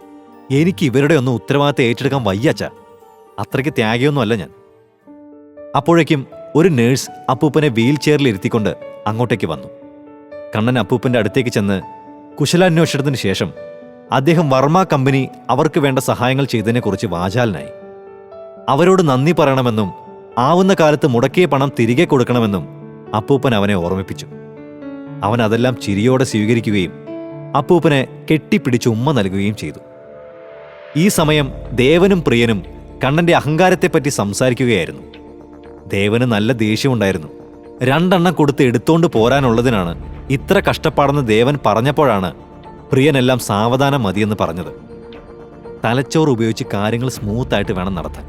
A: എനിക്ക് ഇവരുടെ ഒന്നും ഉത്തരവാദിത്തം ഏറ്റെടുക്കാൻ വയ്യച്ച. അത്രയ്ക്ക് ത്യാഗിയൊന്നുമല്ല ഞാൻ. അപ്പോഴേക്കും ഒരു നേഴ്സ് അപ്പൂപ്പനെ വീൽ ചെയറിൽ ഇരുത്തിക്കൊണ്ട് അങ്ങോട്ടേക്ക് വന്നു. കണ്ണൻ അപ്പൂപ്പൻ്റെ അടുത്തേക്ക് ചെന്ന് കുശലാന്വേഷണത്തിന് ശേഷം അദ്ദേഹം വർമ്മ കമ്പനി അവർക്ക് വേണ്ട സഹായങ്ങൾ ചെയ്തതിനെക്കുറിച്ച് വാചാലനായി. അവരോട് നന്ദി പറയണമെന്നും ആവുന്ന കാലത്ത് മുടക്കിയ പണം തിരികെ കൊടുക്കണമെന്നും അപ്പൂപ്പൻ അവനെ ഓർമ്മിപ്പിച്ചു. അവൻ അതെല്ലാം ചിരിയോടെ സ്വീകരിക്കുകയും അപ്പൂപ്പനെ കെട്ടിപ്പിടിച്ച് ഉമ്മ നൽകുകയും ചെയ്തു. ഈ സമയം ദേവനും പ്രിയനും കണ്ണന്റെ അഹങ്കാരത്തെപ്പറ്റി സംസാരിക്കുകയായിരുന്നു. ദേവന് നല്ല ദേഷ്യമുണ്ടായിരുന്നു. 2 എണ്ണം കൊടുത്ത് എടുത്തോണ്ട് പോരാനുള്ളതിനാണ് ഇത്ര കഷ്ടപ്പാടെന്ന് ദേവൻ പറഞ്ഞപ്പോഴാണ് പ്രിയനെല്ലാം സാവധാനം മതിയെന്ന് പറഞ്ഞത്. തലച്ചോറ് ഉപയോഗിച്ച് കാര്യങ്ങൾ സ്മൂത്തായിട്ട് വേണം നടത്താൻ.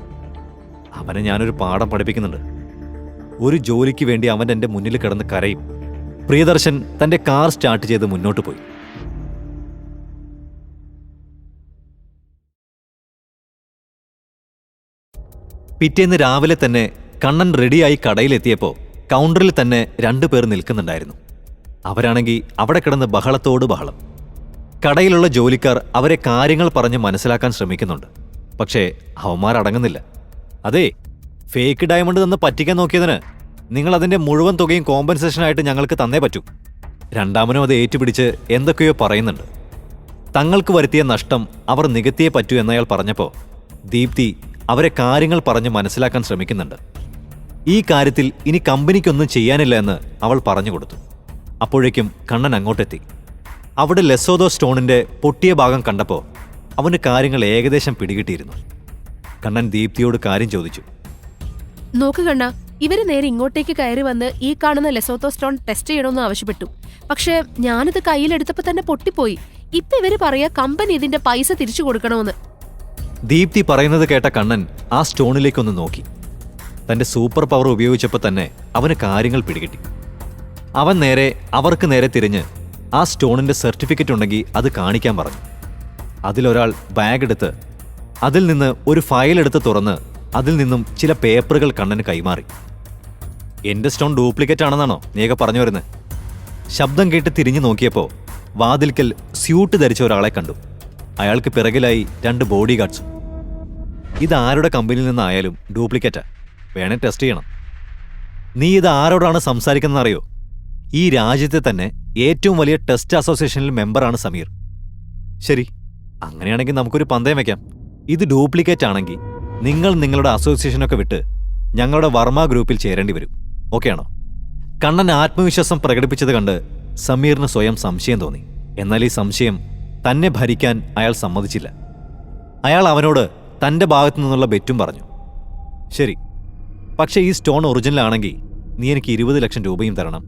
A: അവനെ ഞാനൊരു പാഠം പഠിപ്പിക്കുന്നുണ്ട്. ഒരു ജോലിക്ക് വേണ്ടി അവൻ എൻ്റെ മുന്നിൽ കിടന്ന് കരയും. പ്രിയദർശൻ തൻ്റെ കാർ സ്റ്റാർട്ട് ചെയ്ത് മുന്നോട്ട് പോയി. പിറ്റേന്ന് രാവിലെ തന്നെ കണ്ണൻ റെഡിയായി കടയിലെത്തിയപ്പോൾ കൗണ്ടറിൽ തന്നെ 2 പേർ നിൽക്കുന്നുണ്ടായിരുന്നു. അവരാണെങ്കിൽ അവിടെ കിടന്ന് ബഹളത്തോട് ബഹളം. കടയിലുള്ള ജോലിക്കാർ അവരെ കാര്യങ്ങൾ പറഞ്ഞ് മനസ്സിലാക്കാൻ ശ്രമിക്കുന്നുണ്ട്. പക്ഷേ അവന്മാരടങ്ങുന്നില്ല. അതേ, ഫേക്ക് ഡയമണ്ട് തന്ന് പറ്റിക്കാൻ നോക്കിയതിന് നിങ്ങൾ അതിൻ്റെ മുഴുവൻ തുകയും കോമ്പൻസേഷനായിട്ട് ഞങ്ങൾക്ക് തന്നേ പറ്റൂ. രണ്ടാമനും അത് ഏറ്റുപിടിച്ച് എന്തൊക്കെയോ പറയുന്നുണ്ട്. തങ്ങൾക്ക് വരുത്തിയ നഷ്ടം അവർ നികത്തിയേ പറ്റൂ എന്നയാൾ പറഞ്ഞപ്പോൾ ദീപ്തി അവരെ കാര്യങ്ങൾ പറഞ്ഞ് മനസ്സിലാക്കാൻ ശ്രമിക്കുന്നുണ്ട്. ഈ കാര്യത്തിൽ ഇനി കമ്പനിക്കൊന്നും ചെയ്യാനില്ല എന്ന് അവൾ പറഞ്ഞു കൊടുത്തു. അപ്പോഴേക്കും കണ്ണൻ അങ്ങോട്ടെത്തി. അവിടെ ലെസോദോ സ്റ്റോണിന്റെ പൊട്ടിയ ഭാഗം കണ്ടപ്പോൾ അവന് കാര്യങ്ങൾ ഏകദേശം പിടികിട്ടിയിരുന്നു. കണ്ണൻ ദീപ്തിയോട് കാര്യം ചോദിച്ചു.
B: നോക്ക് കണ്ണ, ഇവര് നേരെ ഇങ്ങോട്ടേക്ക് കയറി വന്ന് ഈ കാണുന്ന ലെസോത്തോ സ്റ്റോൺ ടെസ്റ്റ് ചെയ്യണമെന്ന് ആവശ്യപ്പെട്ടു. പക്ഷെ ഞാനിത് കയ്യിലെടുത്തപ്പോ തന്നെ പൊട്ടിപ്പോയി. ഇപ്പൊ ഇവര് പറയാ കമ്പനി ഇതിന്റെ പൈസ തിരിച്ചു കൊടുക്കണമെന്ന്.
A: ദീപ്തി പറയുന്നത് കേട്ട കണ്ണൻ ആ സ്റ്റോണിലേക്കൊന്ന് നോക്കി. തന്റെ സൂപ്പർ പവർ ഉപയോഗിച്ചപ്പോൾ തന്നെ അവന് കാര്യങ്ങൾ പിടികിട്ടി. അവൻ അവർക്ക് നേരെ തിരിഞ്ഞ് ആ സ്റ്റോണിന്റെ സർട്ടിഫിക്കറ്റ് ഉണ്ടെങ്കിൽ അത് കാണിക്കാൻ പറഞ്ഞു. അതിലൊരാൾ ബാഗ് എടുത്ത് അതിൽ നിന്ന് ഒരു ഫയൽ എടുത്ത് തുറന്ന് അതിൽ നിന്നും ചില പേപ്പറുകൾ കണ്ണന് കൈമാറി. എന്റെ സ്റ്റോൺ ഡ്യൂപ്ലിക്കേറ്റ് ആണെന്നാണോ നീയൊക്കെ പറഞ്ഞു വരുന്നത്? ശബ്ദം കേട്ട് തിരിഞ്ഞു നോക്കിയപ്പോൾ വാതിൽക്കൽ സ്യൂട്ട് ധരിച്ച ഒരാളെ കണ്ടു. അയാൾക്ക് പിറകിലായി 2 ബോഡി ഗാർഡ്സും. ഇതാരുടെ കമ്പനിയിൽ നിന്നായാലും ഡ്യൂപ്ലിക്കേറ്റാ, വേണേ ടെസ്റ്റ് ചെയ്യണം. നീ ഇത് ആരോടാണ് സംസാരിക്കുന്നതെന്നറിയോ? ഈ രാജ്യത്തെ തന്നെ ഏറ്റവും വലിയ ടെസ്റ്റ് അസോസിയേഷനിൽ മെമ്പറാണ് സമീർ. ശരി, അങ്ങനെയാണെങ്കിൽ നമുക്കൊരു പന്തയം വയ്ക്കാം. ഇത് ഡ്യൂപ്ലിക്കേറ്റ് ആണെങ്കിൽ നിങ്ങൾ നിങ്ങളുടെ അസോസിയേഷനൊക്കെ വിട്ട് ഞങ്ങളുടെ വർമ്മ ഗ്രൂപ്പിൽ ചേരേണ്ടി വരും. ഓക്കെ ആണോ? കണ്ണൻ ആത്മവിശ്വാസം പ്രകടിപ്പിച്ചത് കണ്ട് സമീറിന് സ്വയം സംശയം തോന്നി. എന്നാൽ ഈ സംശയം തന്നെ ഭരിക്കാൻ അയാൾ സമ്മതിച്ചില്ല. അയാൾ അവനോട് തന്റെ ഭാഗത്തു നിന്നുള്ള ബെറ്റും പറഞ്ഞു. ശരി, പക്ഷേ ഈ സ്റ്റോൺ ഒറിജിനൽ ആണെങ്കിൽ നീ എനിക്ക് 20 ലക്ഷം രൂപയും തരണം.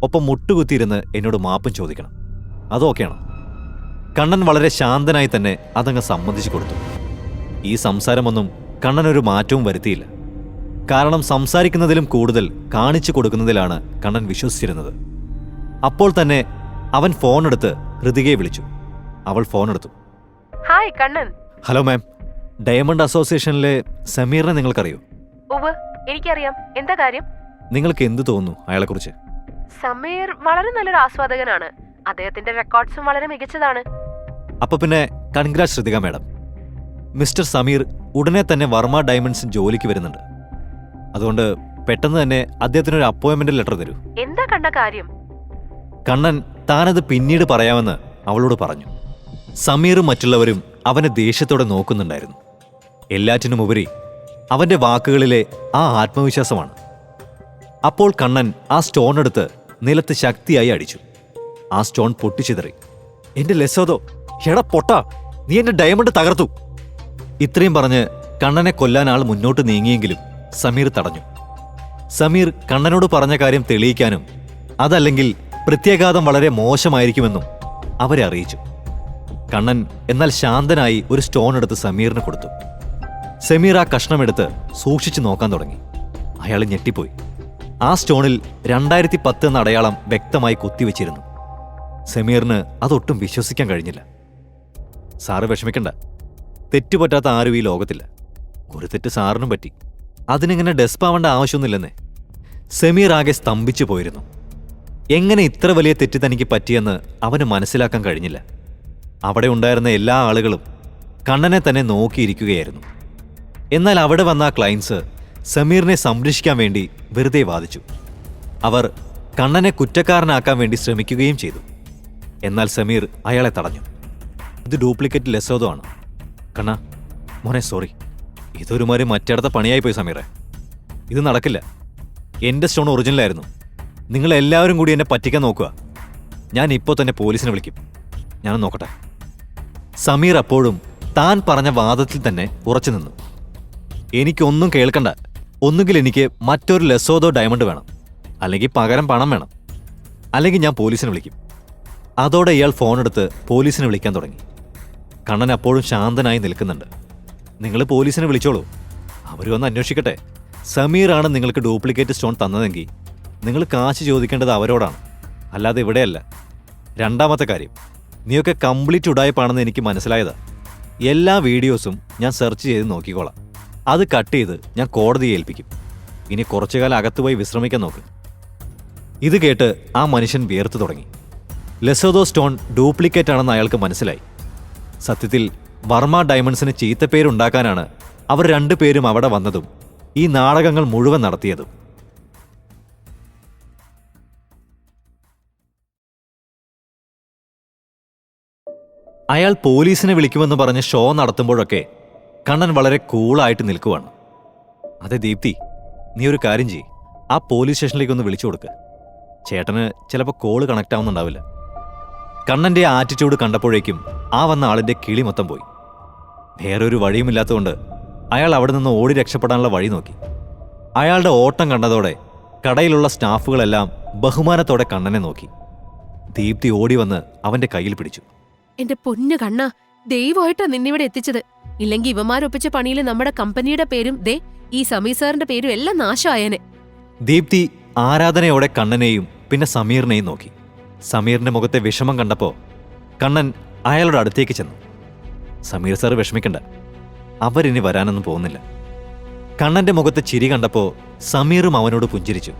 A: ഒപ്പം മുട്ടുകുത്തിയിരുന്ന് എന്നോട് മാപ്പും ചോദിക്കണം. അതൊക്കെയാണോ? കണ്ണൻ വളരെ ശാന്തനായി തന്നെ അതങ്ങ് സമ്മതിച്ചു കൊടുത്തു. ഈ സംസാരമൊന്നും കണ്ണനൊരു മാറ്റവും വരുത്തിയില്ല. കാരണം സംസാരിക്കുന്നതിലും കൂടുതൽ കാണിച്ചു കൊടുക്കുന്നതിലാണ് കണ്ണൻ വിശ്വസിച്ചിരുന്നത്. അപ്പോൾ തന്നെ അവൻ ഫോണെടുത്ത് ഹൃതികയെ വിളിച്ചു. അവൾ ഫോണെടുത്തു.
B: Hi Kannan.
A: Hello ma'am, diamond അസോസിയേഷനിലെ സമീറിനെ നിങ്ങൾക്കറിയോ?
B: ഉവ്വ്, എനിക്കറിയാം. എന്താ കാര്യം?
A: നിങ്ങൾക്ക് എന്തു തോന്നുന്നു അയാളെക്കുറിച്ച്?
B: സമീർ വളരെ നല്ലൊരു ആസ്വാദകനാണ്. അദ്ദേഹത്തിന്റെ റെക്കോർഡ്സും വളരെ മികച്ചതാണ്.
A: അപ്പൊ പിന്നെ congrats Shruthika madam. Mister Sameer ഉടനെ തന്നെ വർമ്മ ഡയമണ്ട്സിൽ ജോലിക്ക് വരുന്നുണ്ട്. അതുകൊണ്ട് പെട്ടെന്ന് തന്നെ അദ്ദേഹത്തിനൊരു അപ്പോയിന്റ്മെന്റ് ലെറ്റർ തരൂ.
B: എന്താ കണ്ട കാര്യം?
A: കണ്ണൻ താനത് പിന്നീട് പറയാമെന്ന് അവളോട് പറഞ്ഞു. സമീറും മറ്റുള്ളവരും അവനെ ദേഷ്യത്തോടെ നോക്കുന്നുണ്ടായിരുന്നു. എല്ലാറ്റിനുമുപരി അവന്റെ വാക്കുകളിലെ ആ ആത്മവിശ്വാസമാണ്. അപ്പോൾ കണ്ണൻ ആ സ്റ്റോൺ എടുത്ത് നിലത്ത് ശക്തിയായി അടിച്ചു. ആ സ്റ്റോൺ പൊട്ടിച്ചിതറി. എന്റെ ലെസോദോ, എടാ പൊട്ടാ, നീ എന്റെ ഡയമണ്ട് തകർത്തു. ഇത്രയും പറഞ്ഞ് കണ്ണനെ കൊല്ലാൻ ആൾ മുന്നോട്ട് നീങ്ങിയെങ്കിലും സമീർ തടഞ്ഞു. സമീർ കണ്ണനോട് പറഞ്ഞ കാര്യം തെളിയിക്കാനും അതല്ലെങ്കിൽ പ്രത്യാഘാതം വളരെ മോശമായിരിക്കുമെന്നും അവരെ അറിയിച്ചു. കണ്ണൻ എന്നാൽ ശാന്തനായി ഒരു സ്റ്റോൺ എടുത്ത് സമീറിന് കൊടുത്തു. സമീർ ആ കഷ്ണമെടുത്ത് സൂക്ഷിച്ചു നോക്കാൻ തുടങ്ങി. അയാൾ ഞെട്ടിപ്പോയി. ആ സ്റ്റോണിൽ 2010 എന്ന അടയാളം വ്യക്തമായി കുത്തിവെച്ചിരുന്നു. സമീറിന് അതൊട്ടും വിശ്വസിക്കാൻ കഴിഞ്ഞില്ല. സാറ് വിഷമിക്കണ്ട, തെറ്റുപറ്റാത്ത ആരും ഈ ലോകത്തില്ല. ഒരു തെറ്റ് സാറിനും പറ്റി, അതിനിങ്ങനെ ഡെസ്പാവേണ്ട ആവശ്യമൊന്നുമില്ലെന്നേ. സമീർ ആകെ സ്തംഭിച്ചു പോയിരുന്നു. എങ്ങനെ ഇത്ര വലിയ തെറ്റ് തനിക്ക് പറ്റിയെന്ന് അവന് മനസ്സിലാക്കാൻ കഴിഞ്ഞില്ല. അവിടെ ഉണ്ടായിരുന്ന എല്ലാ ആളുകളും കണ്ണനെ തന്നെ നോക്കിയിരിക്കുകയായിരുന്നു. എന്നാൽ അവിടെ വന്ന ആ ക്ലയൻസ് സമീറിനെ സംരക്ഷിക്കാൻ വേണ്ടി വെറുതെ വാദിച്ചു. അവർ കണ്ണനെ കുറ്റക്കാരനാക്കാൻ വേണ്ടി ശ്രമിക്കുകയും ചെയ്തു. എന്നാൽ സമീർ അയാളെ തടഞ്ഞു. ഇത് ഡ്യൂപ്ലിക്കേറ്റ് ലെസോദോ ആണ്. കണ്ണ മോനെ, സോറി, ഇതൊരുമാതിരി മറ്റേടത്ത പണിയായിപ്പോയി സമീറെ. ഇത് നടക്കില്ല. എൻ്റെ സ്റ്റോൺ ഒറിജിനലായിരുന്നു. നിങ്ങളെല്ലാവരും കൂടി എന്നെ പറ്റിക്കാൻ നോക്കുക. ഞാൻ ഇപ്പോൾ തന്നെ പോലീസിനെ വിളിക്കും. ഞാൻ നോക്കട്ടെ. സമീർ അപ്പോഴും താൻ പറഞ്ഞ വാദത്തിൽ തന്നെ ഉറച്ചു നിന്നു. എനിക്കൊന്നും കേൾക്കണ്ട. ഒന്നുകിൽ എനിക്ക് മറ്റൊരു ലെസോദോ ഡയമണ്ട് വേണം, അല്ലെങ്കിൽ പകരം പണം വേണം, അല്ലെങ്കിൽ ഞാൻ പോലീസിനെ വിളിക്കും. അതോടെ ഇയാൾ ഫോണെടുത്ത് പോലീസിനെ വിളിക്കാൻ തുടങ്ങി. കണ്ണൻ അപ്പോഴും ശാന്തനായി നിൽക്കുന്നുണ്ട്. നിങ്ങൾ പോലീസിനെ വിളിച്ചോളൂ, അവർ വന്ന് അന്വേഷിക്കട്ടെ. സമീറാണ് നിങ്ങൾക്ക് ഡ്യൂപ്ലിക്കേറ്റ് സ്റ്റോൺ തന്നതെങ്കിൽ നിങ്ങൾ കാശ് ചോദിക്കേണ്ടത് അവരോടാണ്, അല്ലാതെ ഇവിടെയല്ല. രണ്ടാമത്തെ കാര്യം, നീയൊക്കെ കംപ്ലീറ്റ് ഉടായ്പാണെന്ന് എനിക്ക് മനസ്സിലായതാ. എല്ലാ വീഡിയോസും ഞാൻ സെർച്ച് ചെയ്ത് നോക്കിക്കോളാം. അത് കട്ട് ചെയ്ത് ഞാൻ കോടതിയെ ഏൽപ്പിക്കും. ഇനി കുറച്ചുകാലം അകത്തുപോയി വിശ്രമിക്കാൻ നോക്ക്. ഇത് കേട്ട് ആ മനുഷ്യൻ വിയർത്തു തുടങ്ങി. ലെസോദോ സ്റ്റോൺ ഡ്യൂപ്ലിക്കേറ്റ് ആണെന്ന് അയാൾക്ക് മനസ്സിലായി. സത്യത്തിൽ വർമ്മ ഡയമണ്ട്സിന് ചീത്തപ്പേരുണ്ടാക്കാനാണ് അവർ രണ്ടുപേരും അവിടെ വന്നതും ഈ നാടകങ്ങൾ മുഴുവൻ നടത്തിയതും. അയാൾ പോലീസിനെ വിളിക്കുമെന്ന് പറഞ്ഞ് ഷോ നടത്തുമ്പോഴൊക്കെ കണ്ണൻ വളരെ കൂളായിട്ട് നിൽക്കുവാണ്. അതെ ദീപ്തി, നീ ഒരു കാര്യം ചെയ്യ്, ആ പോലീസ് സ്റ്റേഷനിലേക്കൊന്ന് വിളിച്ചു കൊടുക്ക്. ചേട്ടന് ചിലപ്പോൾ കോള് കണക്റ്റ് ആവുന്നുണ്ടാവില്ല. കണ്ണൻ്റെ ആറ്റിറ്റ്യൂഡ് കണ്ടപ്പോഴേക്കും ആ വന്ന ആളിൻ്റെ കിളി മൊത്തം പോയി. വേറൊരു വഴിയുമില്ലാത്തതുകൊണ്ട് അയാൾ അവിടെ നിന്ന് ഓടി രക്ഷപ്പെടാനുള്ള വഴി നോക്കി. അയാളുടെ ഓട്ടം കണ്ടതോടെ കടയിലുള്ള സ്റ്റാഫുകളെല്ലാം ബഹുമാനത്തോടെ കണ്ണനെ നോക്കി. ദീപ്തി ഓടി വന്ന് അവന്റെ കയ്യിൽ പിടിച്ചു.
B: എന്റെ പൊന്നു കണ്ണ, ദൈവമായിട്ടാ നിന്നിവിടെ എത്തിച്ചത്. ഇല്ലെങ്കിൽ ഇവന്മാരൊപ്പിച്ച പണിയിൽ നമ്മുടെ കമ്പനിയുടെ പേരും ഈ സമീർ സാറിന്റെ പേരും എല്ലാം നാശമായേനെ.
A: ദീപ്തി ആരാധനയോടെ കണ്ണനെയും പിന്നെ സമീറിനെയും നോക്കി. സമീറിന്റെ മുഖത്തെ വിഷമം കണ്ടപ്പോ കണ്ണൻ അയാളുടെ അടുത്തേക്ക് ചെന്നു. സമീർ സാർ വിഷമിക്കണ്ട, അവരിനി വരാനൊന്നും പോകുന്നില്ല. കണ്ണന്റെ മുഖത്തെ ചിരി കണ്ടപ്പോ സമീറും അവനോട് പുഞ്ചിരിച്ചു.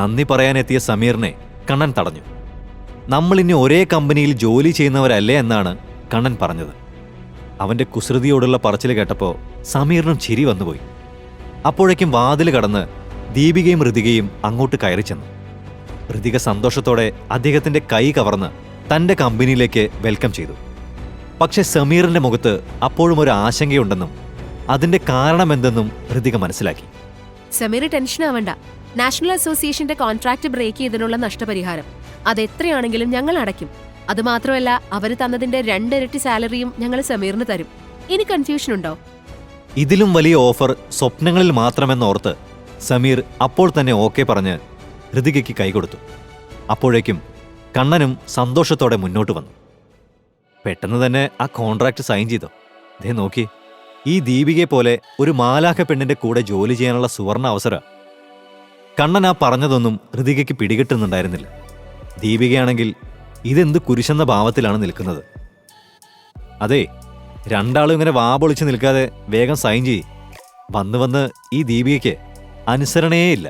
A: നന്ദി പറയാനെത്തിയ സമീറിനെ കണ്ണൻ തടഞ്ഞു. നമ്മളിനി ഒരേ കമ്പനിയിൽ ജോലി ചെയ്യുന്നവരല്ലേ എന്നാണ് കണ്ണൻ പറഞ്ഞത്. അവന്റെ കുസൃതിയോടുള്ള പറച്ചിൽ കേട്ടപ്പോ സമീറിനും ചിരി വന്നുപോയി. അപ്പോഴേക്കും വാതിൽ കടന്ന് ദീപികയും ഋതികയും അങ്ങോട്ട് കയറി ചെന്നു. ഋതിക സന്തോഷത്തോടെ അദ്ദേഹത്തിന്റെ കൈ കവർന്ന് തന്റെ കമ്പനിയിലേക്ക് വെൽക്കം ചെയ്തു. പക്ഷെ സമീറിന്റെ മുഖത്ത് അപ്പോഴും ഒരു ആശങ്കയുണ്ടെന്നും അതിന്റെ കാരണമെന്തെന്നും ഋതിക മനസ്സിലാക്കി.
B: സമീർ ടെൻഷൻ ആവണ്ട. നാഷണൽ അസോസിയേഷന്റെ കോൺട്രാക്ട് ബ്രേക്ക് ചെയ്തതിനുള്ള നഷ്ടപരിഹാരം അതെത്രയാണെങ്കിലും ഞങ്ങൾ അടയ്ക്കും. അതുമാത്രമല്ല, അവര് തന്നതിന്റെ 2 ഇരട്ടി സാലറിയും ഞങ്ങൾ സമീറിന് തരും. ഇനി കൺഫ്യൂഷൻ ഉണ്ടോ?
A: ഇതിലും വലിയ ഓഫർ സ്വപ്നങ്ങളിൽ മാത്രമെന്നോർത്ത് സമീർ അപ്പോൾ തന്നെ ഓക്കെ പറഞ്ഞ് ഋതികയ്ക്ക് കൈകൊടുത്തു. അപ്പോഴേക്കും കണ്ണനും സന്തോഷത്തോടെ മുന്നോട്ട് വന്നു. പെട്ടെന്ന് തന്നെ ആ കോൺട്രാക്ട് സൈൻ ചെയ്തോ. ദേ നോക്കി, ഈ ദീപികയെ പോലെ ഒരു മാലാഖ പെണ്ണിന്റെ കൂടെ ജോലി ചെയ്യാനുള്ള സുവർണ അവസര. കണ്ണൻ ആ പറഞ്ഞതൊന്നും ഋതികയ്ക്ക് പിടികിട്ടുന്നുണ്ടായിരുന്നില്ല. ദീപികയാണെങ്കിൽ ഇതെന്ത് കുരിശെന്ന ഭാവത്തിലാണ് നിൽക്കുന്നത്. അതെ, രണ്ടാളും ഇങ്ങനെ വാപൊളിച്ച് നിൽക്കാതെ വേഗം സൈൻ ചെയ്യ്. വന്ന് ഈ ദീപികയ്ക്ക് അനുസരണയേയില്ല.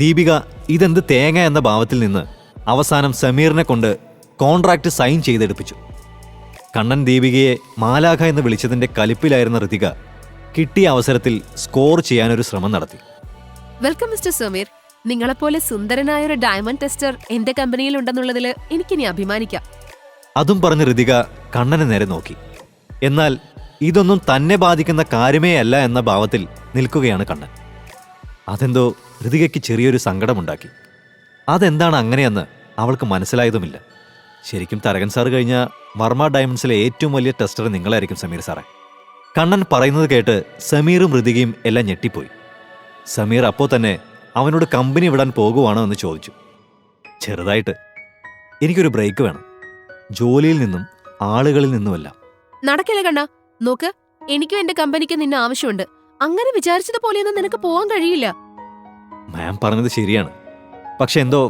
A: ദീപിക ഇതെന്ത് തേങ്ങ എന്ന ഭാവത്തിൽ നിന്ന് അവസാനം സമീറിനെ കൊണ്ട് കോൺട്രാക്ട് സൈൻ ചെയ്തെടുപ്പിച്ചു. കണ്ണൻ ദീപികയെ മാലാഖ എന്ന് വിളിച്ചതിന്റെ കലിപ്പിലായിരുന്ന ഋതിക കിട്ടിയ അവസരത്തിൽ സ്കോർ ചെയ്യാനൊരു ശ്രമം നടത്തി.
B: Welcome mister Sameer. നിങ്ങളെപ്പോലെ സുന്ദരനായ ഒരു ഡയമണ്ട് ടെസ്റ്റർ എന്റെ കമ്പനിയിൽ ഉണ്ടെന്നുള്ളതിൽ എനിക്കിനി അഭിമാനിക്കാം.
A: അതും പറഞ്ഞ് ഋതിക കണ്ണനെ നേരെ നോക്കി. എന്നാൽ ഇതൊന്നും തന്നെ ബാധിക്കുന്ന കാര്യമേ അല്ല എന്ന ഭാവത്തിൽ നിൽക്കുകയാണ് കണ്ണൻ. അതെന്തോ ഋതികയ്ക്ക് ചെറിയൊരു സങ്കടമുണ്ടാക്കി. അതെന്താണ് അങ്ങനെയെന്ന് അവൾക്ക് മനസ്സിലായതുമില്ല. ശരിക്കും തരകൻ സാർ കഴിഞ്ഞ വർമ്മ ഡയമണ്ട്സിലെ ഏറ്റവും വലിയ ടെസ്റ്റർ നിങ്ങളായിരിക്കും സമീർ സാറേ. കണ്ണൻ പറയുന്നത് കേട്ട് സമീറും ഋതികയും എല്ലാം ഞെട്ടിപ്പോയി. സമീർ അപ്പോൾ തന്നെ അവനോട് കമ്പനി വിടാൻ പോകുവാണോ എന്ന് ചോദിച്ചു. ചെറുതായിട്ട്. എനിക്കൊരു ബ്രേക്ക് വേണം, ജോലിയിൽ നിന്നും ആളുകളിൽ നിന്നുമല്ല.
B: നടക്കില്ല കണ്ണ. നോക്ക്, എനിക്കും എന്റെ കമ്പനിക്ക് നിന്നെ ആവശ്യമുണ്ട്. അങ്ങനെ വിചാരിച്ചതുപോലെയൊന്നും നിനക്ക് പോകാൻ കഴിയില്ല.
A: മാം പറഞ്ഞത് ശരിയാണ്. പക്ഷെ എന്തോ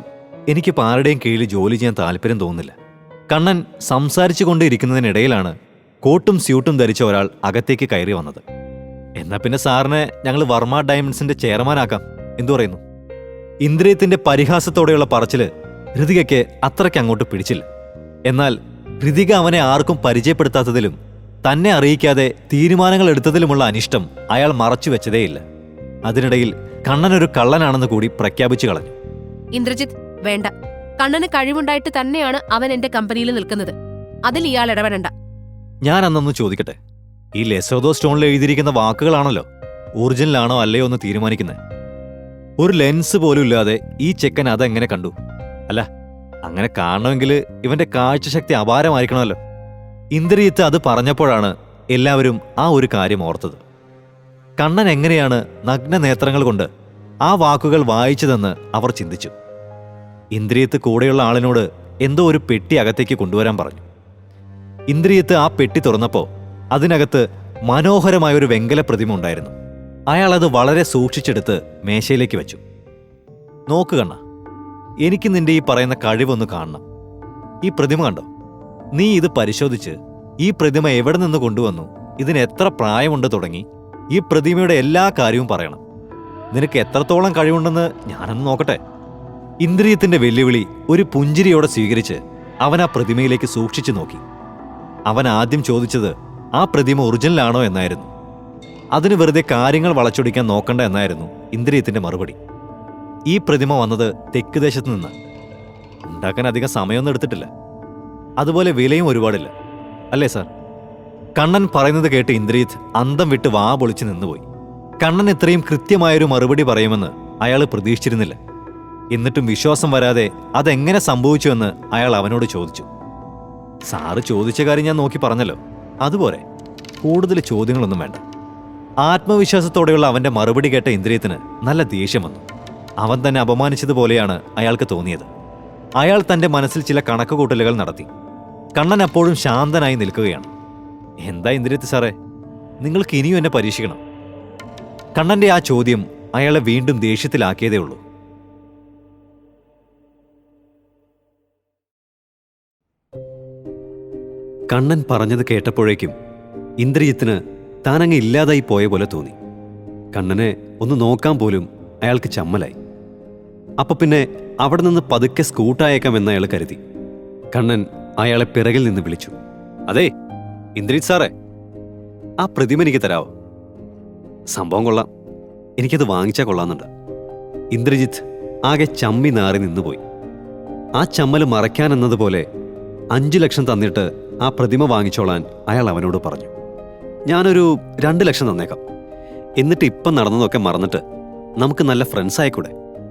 A: എനിക്ക് ആരുടെയും കീഴിൽ ജോലി ചെയ്യാൻ താല്പര്യം തോന്നുന്നില്ല. കണ്ണൻ സംസാരിച്ചു കൊണ്ടിരിക്കുന്നതിനിടയിലാണ് കോട്ടും സ്യൂട്ടും ധരിച്ച ഒരാൾ അകത്തേക്ക് കയറി വന്നത്. എന്നാ പിന്നെ സാറിനെ ഞങ്ങൾ വർമ്മ ഡയമണ്ട്സിന്റെ ചെയർമാനാക്കാം, എന്തു പറയുന്നു? ഇന്ദ്രിയത്തിന്റെ പരിഹാസത്തോടെയുള്ള പറച്ചില് ഋതികയ്ക്ക് അത്രയ്ക്ക് അങ്ങോട്ട് പിടിച്ചില്ല. എന്നാൽ ഋതിക അവനെ ആർക്കും പരിചയപ്പെടുത്താത്തതിലും തന്നെ അറിയിക്കാതെ തീരുമാനങ്ങൾ എടുത്തതിലുമുള്ള അനിഷ്ടം അയാൾ മറച്ചുവെച്ചതേയില്ല. അതിനിടയിൽ കണ്ണനൊരു കള്ളനാണെന്ന് കൂടി പ്രഖ്യാപിച്ചു കളഞ്ഞു.
B: ഇന്ദ്രജിത്ത്, വേണ്ട. കണ്ണന് കഴിവുണ്ടായിട്ട് തന്നെയാണ് അവൻ എന്റെ കമ്പനിയിൽ നിൽക്കുന്നത്. അതിൽ ഇയാൾ ഇടപെടണ്ട.
A: ഞാൻ അന്നൊന്ന് ചോദിക്കട്ടെ, ഈ ലെസോദോ സ്റ്റോണിൽ എഴുതിയിരിക്കുന്ന വാക്കുകളാണല്ലോ ഒറിജിനലാണോ അല്ലയോ എന്ന് തീരുമാനിക്കുന്നത്. ഒരു ലെൻസ് പോലും ഇല്ലാതെ ഈ ചെക്കൻ അതെങ്ങനെ കണ്ടു? അല്ല, അങ്ങനെ കാണണമെങ്കിൽ ഇവന്റെ കാഴ്ചശക്തി അപാരമായിരിക്കണമല്ലോ. ഇന്ദ്രിയത്ത് അത് പറഞ്ഞപ്പോഴാണ് എല്ലാവരും ആ ഒരു കാര്യം ഓർത്തത്. കണ്ണൻ എങ്ങനെയാണ് നഗ്ന നേത്രങ്ങൾ കൊണ്ട് ആ വാക്കുകൾ വായിച്ചതെന്ന് അവർ ചിന്തിച്ചു. ഇന്ദ്രിയത്ത് കൂടെയുള്ള ആളിനോട് എന്തോ ഒരു പെട്ടി അകത്തേക്ക് കൊണ്ടുവരാൻ പറഞ്ഞു. ഇന്ദ്രിയത്ത് ആ പെട്ടി തുറന്നപ്പോൾ അതിനകത്ത് മനോഹരമായൊരു വെങ്കല പ്രതിമ ഉണ്ടായിരുന്നു. അയാൾ അത് വളരെ സൂക്ഷിച്ചെടുത്ത് മേശയിലേക്ക് വെച്ചു. നോക്ക് കണ്ണ, എനിക്ക് നിന്റെ ഈ പറയുന്ന കഴിവൊന്ന് കാണണം. ഈ പ്രതിമ കണ്ടോ? നീ ഇത് പരിശോധിച്ച് ഈ പ്രതിമ എവിടെ നിന്ന് കൊണ്ടുവന്നു, ഇതിന് എത്ര പ്രായമുണ്ട് തുടങ്ങി ഈ പ്രതിമയുടെ എല്ലാ കാര്യവും പറയണം. നിനക്ക് എത്രത്തോളം കഴിവുണ്ടെന്ന് ഞാനൊന്ന് നോക്കട്ടെ. ഇന്ദ്രിയത്തിന്റെ വെല്ലുവിളി ഒരു പുഞ്ചിരിയോടെ സ്വീകരിച്ച് അവൻ ആ പ്രതിമയിലേക്ക് സൂക്ഷിച്ചു നോക്കി. അവൻ ആദ്യം ചോദിച്ചത് ആ പ്രതിമ ഒറിജിനലാണോ എന്നായിരുന്നു. അതിന് വെറുതെ കാര്യങ്ങൾ വളച്ചൊടിക്കാൻ നോക്കണ്ട എന്നായിരുന്നു ഇന്ദ്രിയത്തിന്റെ മറുപടി. ഈ പ്രതിമ വന്നത് തെക്ക് ദേശത്ത് നിന്ന്. ഉണ്ടാക്കാൻ അധികം സമയമൊന്നും എടുത്തിട്ടില്ല. അതുപോലെ വിലയും ഒരുപാടില്ല, അല്ലേ സാർ? കണ്ണൻ പറയുന്നത് കേട്ട് ഇന്ദ്രിയത്ത് അന്തം വിട്ട് വാ പൊളിച്ച് നിന്നുപോയി. കണ്ണൻ ഇത്രയും കൃത്യമായൊരു മറുപടി പറയുമെന്ന് അയാൾ പ്രതീക്ഷിച്ചിരുന്നില്ല. എന്നിട്ടും വിശ്വാസം വരാതെ അതെങ്ങനെ സംഭവിച്ചുവെന്ന് അയാൾ അവനോട് ചോദിച്ചു. സാറ് ചോദിച്ച കാര്യം ഞാൻ നോക്കി പറഞ്ഞല്ലോ, അതുപോലെ കൂടുതൽ ചോദ്യങ്ങളൊന്നും വേണ്ട. ആത്മവിശ്വാസത്തോടെയുള്ള അവന്റെ മറുപടി കേട്ട ഇന്ദ്രിയത്തിന് നല്ല ദേഷ്യം വന്നു. അവൻ തന്നെ അപമാനിച്ചതുപോലെയാണ് അയാൾക്ക് തോന്നിയത്. അയാൾ തന്റെ മനസ്സിൽ ചില കണക്കുകൂട്ടലുകൾ നടത്തി. കണ്ണൻ അപ്പോഴും ശാന്തനായി നിൽക്കുകയാണ്. എന്താ ഇന്ദ്രിയത്ത് സാറേ, നിങ്ങൾക്ക് ഇനിയും എന്നെ പരീക്ഷിക്കണം? കണ്ണന്റെ ആ ചോദ്യം അയാളെ വീണ്ടും ദേഷ്യത്തിലാക്കിയതേ ഉള്ളൂ.
C: കണ്ണൻ പറഞ്ഞത് കേട്ടപ്പോഴേക്കും ഇന്ദ്രിയത്തിന് താനങ്ങ് ഇല്ലാതായി പോയ പോലെ തോന്നി. കണ്ണനെ ഒന്ന് നോക്കാൻ പോലും അയാൾക്ക് ചമ്മലായി. അപ്പൊ പിന്നെ അവിടെ നിന്ന് പതുക്കെ സ്കൂട്ടായേക്കാമെന്ന് അയാൾ കരുതി. കണ്ണൻ അയാളെ പിറകിൽ നിന്ന് വിളിച്ചു. അതെ ഇന്ദ്രിത് സാറേ, ആ പ്രതിമ എനിക്ക് തരാവോ? സംഭവം കൊള്ളാം, എനിക്കത് വാങ്ങിച്ചാൽ കൊള്ളാമെന്നുണ്ട്. ഇന്ദ്രജിത്ത് ആകെ ചമ്മി നാറി നിന്നുപോയി. ആ ചമ്മൽ മറയ്ക്കാനെന്നതുപോലെ 5 ലക്ഷം തന്നിട്ട് ആ പ്രതിമ വാങ്ങിച്ചോളാൻ അയാൾ അവനോട് പറഞ്ഞു. ഞാനൊരു 2 ലക്ഷം തന്നേക്കാം. എന്നിട്ട് ഇപ്പം നടന്നതൊക്കെ മറന്നിട്ട് നമുക്ക് നല്ല ഫ്രണ്ട്സ് ആയിക്കൂടെ?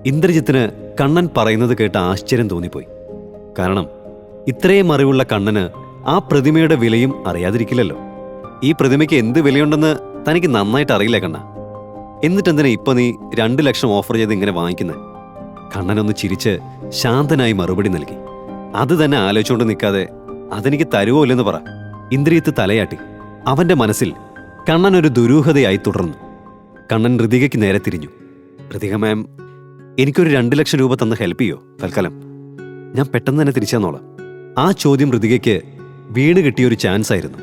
C: ഇന്ദ്രജിത്തിന് കണ്ണൻ പറയുന്നത് കേട്ട് ആശ്ചര്യം തോന്നിപ്പോയി. കാരണം ഇത്രയും അറിവുള്ള കണ്ണന് ആ പ്രതിമയുടെ വിലയും അറിയാതിരിക്കില്ലല്ലോ. ഈ പ്രതിമയ്ക്ക് എന്ത് വിലയുണ്ടെന്ന് തനിക്ക് നന്നായിട്ട് അറിയില്ല കണ്ണ. എന്നിട്ടെന്തിനാ ഇപ്പൊ നീ 2 ലക്ഷം ഓഫർ ചെയ്ത് ഇങ്ങനെ വാങ്ങിക്കുന്നത്? കണ്ണനൊന്ന് ചിരിച്ച് ശാന്തനായി മറുപടി നൽകി. അത് തന്നെ ആലോചിച്ചുകൊണ്ട് നിൽക്കാതെ അതെനിക്ക് തരുവോ ഇല്ലെന്ന് പറ. ഇന്ദ്രിയത്ത് തലയാട്ടി. അവന്റെ മനസ്സിൽ കണ്ണൻ ഒരു ദുരൂഹതയായി തുടർന്നു. കണ്ണൻ ഋതികയ്ക്ക് നേരെ തിരിഞ്ഞു. ഋതിക മാം, എനിക്കൊരു 2 ലക്ഷം രൂപ തന്ന് ഹെൽപ്പ് ചെയ്യോ തൽക്കാലം? ഞാൻ പെട്ടെന്ന് തന്നെ തിരിച്ചു തന്നോളാം. ആ ചോദ്യം ഋതികയ്ക്ക് വീണ് കിട്ടിയൊരു ചാൻസ് ആയിരുന്നു.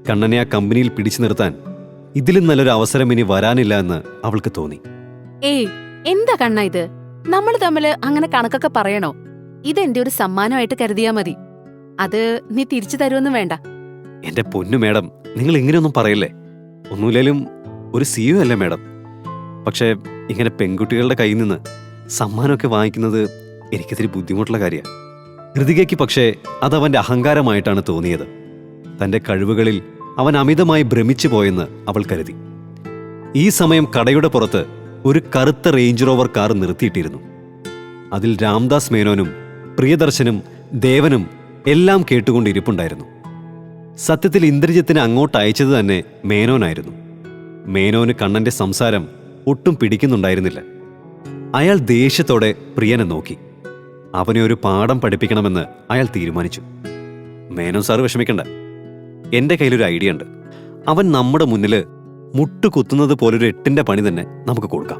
C: കണ്ണനെ ആ കമ്പനിയിൽ പിടിച്ചു നിർത്താൻ ഇതിലും നല്ലൊരു അവസരം ഇനി വരാനില്ല എന്ന് അവൾക്ക് തോന്നി.
D: ഏയ്, എന്താ കണ്ണ ഇത്? നമ്മൾ തമ്മില് അങ്ങനെ കണക്കൊക്കെ പറയണോ? ഇതെന്റെ ഒരു സമ്മാനമായിട്ട് കരുതിയാ മതി. അത് നീ തിരിച്ചു തരുമെന്നും വേണ്ട.
C: എന്റെ പൊന്നു മേഡം, നിങ്ങൾ ഇങ്ങനെയൊന്നും പറയല്ലേ. ഒന്നുമില്ലേലും ഒരു CEO അല്ലേ മേഡം. പക്ഷേ ഇങ്ങനെ പെൺകുട്ടികളുടെ കയ്യിൽ നിന്ന് സമ്മാനമൊക്കെ വാങ്ങിക്കുന്നത് എനിക്കിത്തിരി ബുദ്ധിമുട്ടുള്ള കാര്യമാണ്. ഋതികയ്ക്ക് പക്ഷേ അതവന്റെ അഹങ്കാരമായിട്ടാണ് തോന്നിയത്. തന്റെ കഴിവുകളിൽ അവൻ അമിതമായി ഭ്രമിച്ചു പോയെന്ന് അവൾ കരുതി. ഈ സമയം കടയുടെ പുറത്ത് ഒരു കറുത്ത റേഞ്ച് റോവർ കാർ നിർത്തിയിട്ടിരുന്നു. അതിൽ രാംദാസ് മേനോനും പ്രിയദർശനും ദേവനും എല്ലാം കേട്ടുകൊണ്ടിരിപ്പുണ്ടായിരുന്നു. സത്യത്തിൽ ഇന്ദ്രജിത്തിനെ അങ്ങോട്ട് അയച്ചത് തന്നെ മേനോനായിരുന്നു. മേനോന് കണ്ണന്റെ സംസാരം ഒട്ടും പിടിക്കുന്നുണ്ടായിരുന്നില്ല. അയാൾ ദേഷ്യത്തോടെ പ്രിയനെ നോക്കി. അവനെ ഒരു പാഠം പഠിപ്പിക്കണമെന്ന് അയാൾ തീരുമാനിച്ചു. മേനോൻ സാറ് വിഷമിക്കണ്ട, എന്റെ കയ്യിലൊരു ഐഡിയ ഉണ്ട്. അവൻ നമ്മുടെ മുന്നിൽ മുട്ടുകുത്തുന്നത് പോലൊരു 8ന്റെ പണി തന്നെ നമുക്ക് കൊടുക്കാം.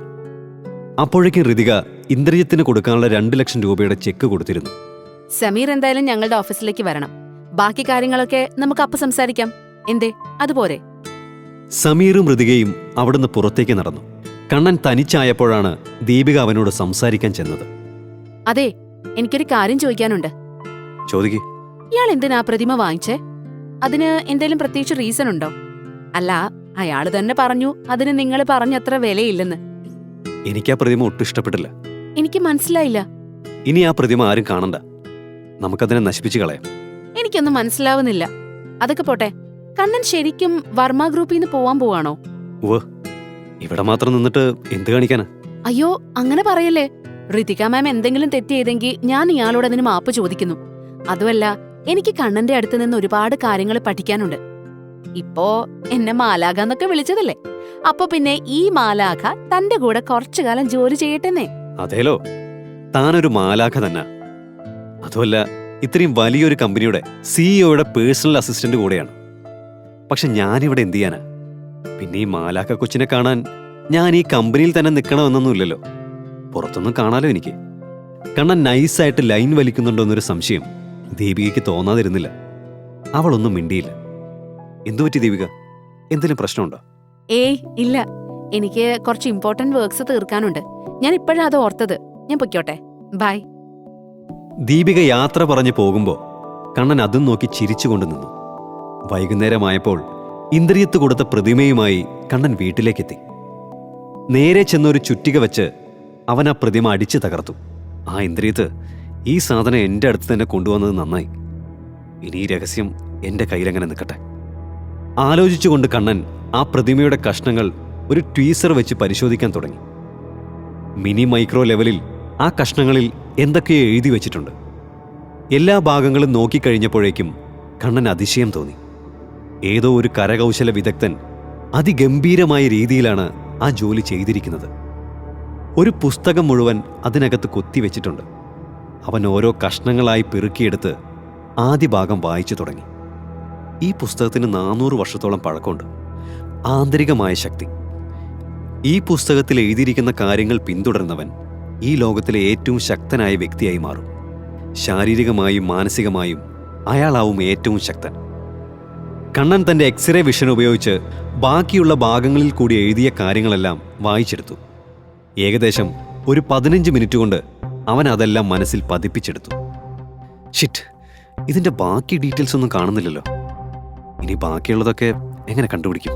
C: അപ്പോഴേക്കും ഋതിക ഇന്ദ്രജിത്തിന് കൊടുക്കാനുള്ള 2 ലക്ഷം രൂപയുടെ ചെക്ക് കൊടുത്തിരുന്നു.
D: സമീർ എന്തായാലും ഞങ്ങളുടെ ഓഫീസിലേക്ക് വരണം. ബാക്കി കാര്യങ്ങളൊക്കെ നമുക്ക് അപ്പൊ സംസാരിക്കാം. എന്തേ, അതുപോരെ?
C: സമീറും ഋതികയും അവിടുന്ന് പുറത്തേക്ക് നടന്നു. കണ്ണൻ തനിച്ചായപ്പോഴാണ് ദീപിക അവനോട് സംസാരിക്കാൻ ചെന്നത്.
D: അതെ, എനിക്കൊരു കാര്യം ചോദിക്കാനുണ്ട്.
C: ചോദിക്ക്.
D: ഇയാൾ എന്തിനാ പ്രതിമ വാങ്ങിച്ചേ? അതിന് എന്തേലും പ്രത്യേകിച്ച് റീസൺ ഉണ്ടോ? അല്ല, അയാള് തന്നെ പറഞ്ഞു അതിന് നിങ്ങൾ പറഞ്ഞത്ര വിലയില്ലെന്ന്.
C: എനിക്ക് ആ പ്രതിമ ഒട്ടും ഇഷ്ടപ്പെട്ടില്ല.
D: എനിക്ക് മനസ്സിലായില്ല.
C: ഇനി ആ പ്രതിമ ആരും കാണണ്ട. നമുക്കതിനെ നശിപ്പിച്ചു കളയാം.
D: എനിക്കൊന്നും മനസ്സിലാവുന്നില്ല. അതൊക്കെ പോട്ടെ, കണ്ണൻ ശരിക്കും വർമ്മ ഗ്രൂപ്പിൽ നിന്ന് പോവാൻ പോവാണോ?
C: ഇവിടെ മാത്രം നിന്നിട്ട് എന്ത് കാണിക്കാനാ?
D: അയ്യോ, അങ്ങനെ പറയല്ലേ. ഋതിക മാം എന്തെങ്കിലും തെറ്റ് ചെയ്തെങ്കിൽ ഞാൻ ഇയാളോട് അതിന് മാപ്പ് ചോദിക്കുന്നു. അതുമല്ല, എനിക്ക് കണ്ണന്റെ അടുത്ത് നിന്ന് ഒരുപാട് കാര്യങ്ങൾ പഠിക്കാനുണ്ട്. ഇപ്പോ എന്നെ മാലാഖ എന്നൊക്കെ വിളിച്ചതല്ലേ, അപ്പൊ പിന്നെ ഈ മാലാഖ തന്റെ കൂടെ കുറച്ചു കാലം ജോലി ചെയ്യട്ടെന്നേ.
C: അതേലോ, താനൊരു മാലാഖ തന്നെ. അതുമല്ല, ഇത്രയും വലിയൊരു കമ്പനിയുടെ സിഇഒയുടെ പേഴ്സണൽ അസിസ്റ്റന്റ് കൂടെയാണ്. പക്ഷെ ഞാനിവിടെ എന്ത് ചെയ്യാനാ? പിന്നെ ഈ മാലാഖ കൊച്ചിനെ കാണാൻ ഞാൻ ഈ കമ്പനിയിൽ തന്നെ നിൽക്കണമെന്നൊന്നുമില്ലല്ലോ. പുറത്തൊന്നും കാണാലോ എനിക്ക്. കണ്ണൻ നൈസായിട്ട് ലൈൻ വലിക്കുന്നുണ്ടോന്നൊരു സംശയം ദീപികയ്ക്ക് തോന്നാതിരുന്നില്ല. അവളൊന്നും മിണ്ടിയില്ല. എന്തുപറ്റി ദീപിക? എന്തെങ്കിലും പ്രശ്നമുണ്ടോ?
D: ഏയ് ഇല്ല, എനിക്ക് കുറച്ച് ഇമ്പോർട്ടന്റ് വർക്ക്സ് തീർക്കാനുണ്ട്. ഞാൻ ഇപ്പോഴാ അത് ഓർത്തത്. ഞാൻ പൊയ്ക്കോട്ടെ, ബൈ.
C: ദീപിക യാത്ര പറഞ്ഞു പോകുമ്പോ കണ്ണൻ അതും നോക്കി ചിരിച്ചുകൊണ്ട് നിന്നു. വൈകുന്നേരമായപ്പോൾ ഇന്ദ്രിയത്ത് കൊടുത്ത പ്രതിമയുമായി കണ്ണൻ വീട്ടിലേക്കെത്തി. നേരെ ചെന്നൊരു ചുറ്റിക വെച്ച് അവൻ ആ പ്രതിമ അടിച്ചു തകർത്തു. ആ ഇന്ദ്രിയത്ത് ഈ സാധനം എന്റെ അടുത്ത് തന്നെ കൊണ്ടുവന്നത് നന്നായി. ഇനി ഈ രഹസ്യം എന്റെ കയ്യിലെങ്ങനെ നിൽക്കട്ടെ. ആലോചിച്ചുകൊണ്ട് കണ്ണൻ ആ പ്രതിമയുടെ കഷ്ണങ്ങൾ ഒരു ട്വീസർ വെച്ച് പരിശോധിക്കാൻ തുടങ്ങി. മിനി മൈക്രോ ലെവലിൽ ആ കഷ്ണങ്ങളിൽ എന്തൊക്കെയോ എഴുതി വെച്ചിട്ടുണ്ട്. എല്ലാ ഭാഗങ്ങളും നോക്കിക്കഴിഞ്ഞപ്പോഴേക്കും കണ്ണൻ അതിശയം തോന്നി. ഏതോ ഒരു കരകൗശല വിദഗ്ധൻ അതിഗംഭീരമായ രീതിയിലാണ് ആ ജോലി ചെയ്തിരിക്കുന്നത്. ഒരു പുസ്തകം മുഴുവൻ അതിനകത്ത് കൊത്തിവെച്ചിട്ടുണ്ട്. അവൻ ഓരോ കഷ്ണങ്ങളായി പെറുക്കിയെടുത്ത് ആദ്യ ഭാഗം വായിച്ചു തുടങ്ങി. ഈ പുസ്തകത്തിന് 400 വർഷത്തോളം പഴക്കമുണ്ട്. ആന്തരികമായ ശക്തി. ഈ പുസ്തകത്തിൽ എഴുതിയിരിക്കുന്ന കാര്യങ്ങൾ പിന്തുടരുന്നവൻ ഈ ലോകത്തിലെ ഏറ്റവും ശക്തനായ വ്യക്തിയായി മാറും. ശാരീരികമായും മാനസികമായും അയാളാവും ഏറ്റവും ശക്തൻ. കണ്ണൻ തന്റെ എക്സ്റേ വിഷൻ ഉപയോഗിച്ച് ബാക്കിയുള്ള ഭാഗങ്ങളിൽ കൂടി എഴുതിയ കാര്യങ്ങളെല്ലാം വായിച്ചെടുത്തു. ഏകദേശം ഒരു 15 മിനിറ്റ് കൊണ്ട് അവൻ അതെല്ലാം മനസ്സിൽ പതിപ്പിച്ചെടുത്തു. ഷിറ്റ്, ഇതിന്റെ ബാക്കി ഡീറ്റെയിൽസ് ഒന്നും കാണുന്നില്ലല്ലോ. ഇനി ബാക്കിയുള്ളതൊക്കെ എങ്ങനെ കണ്ടുപിടിക്കും?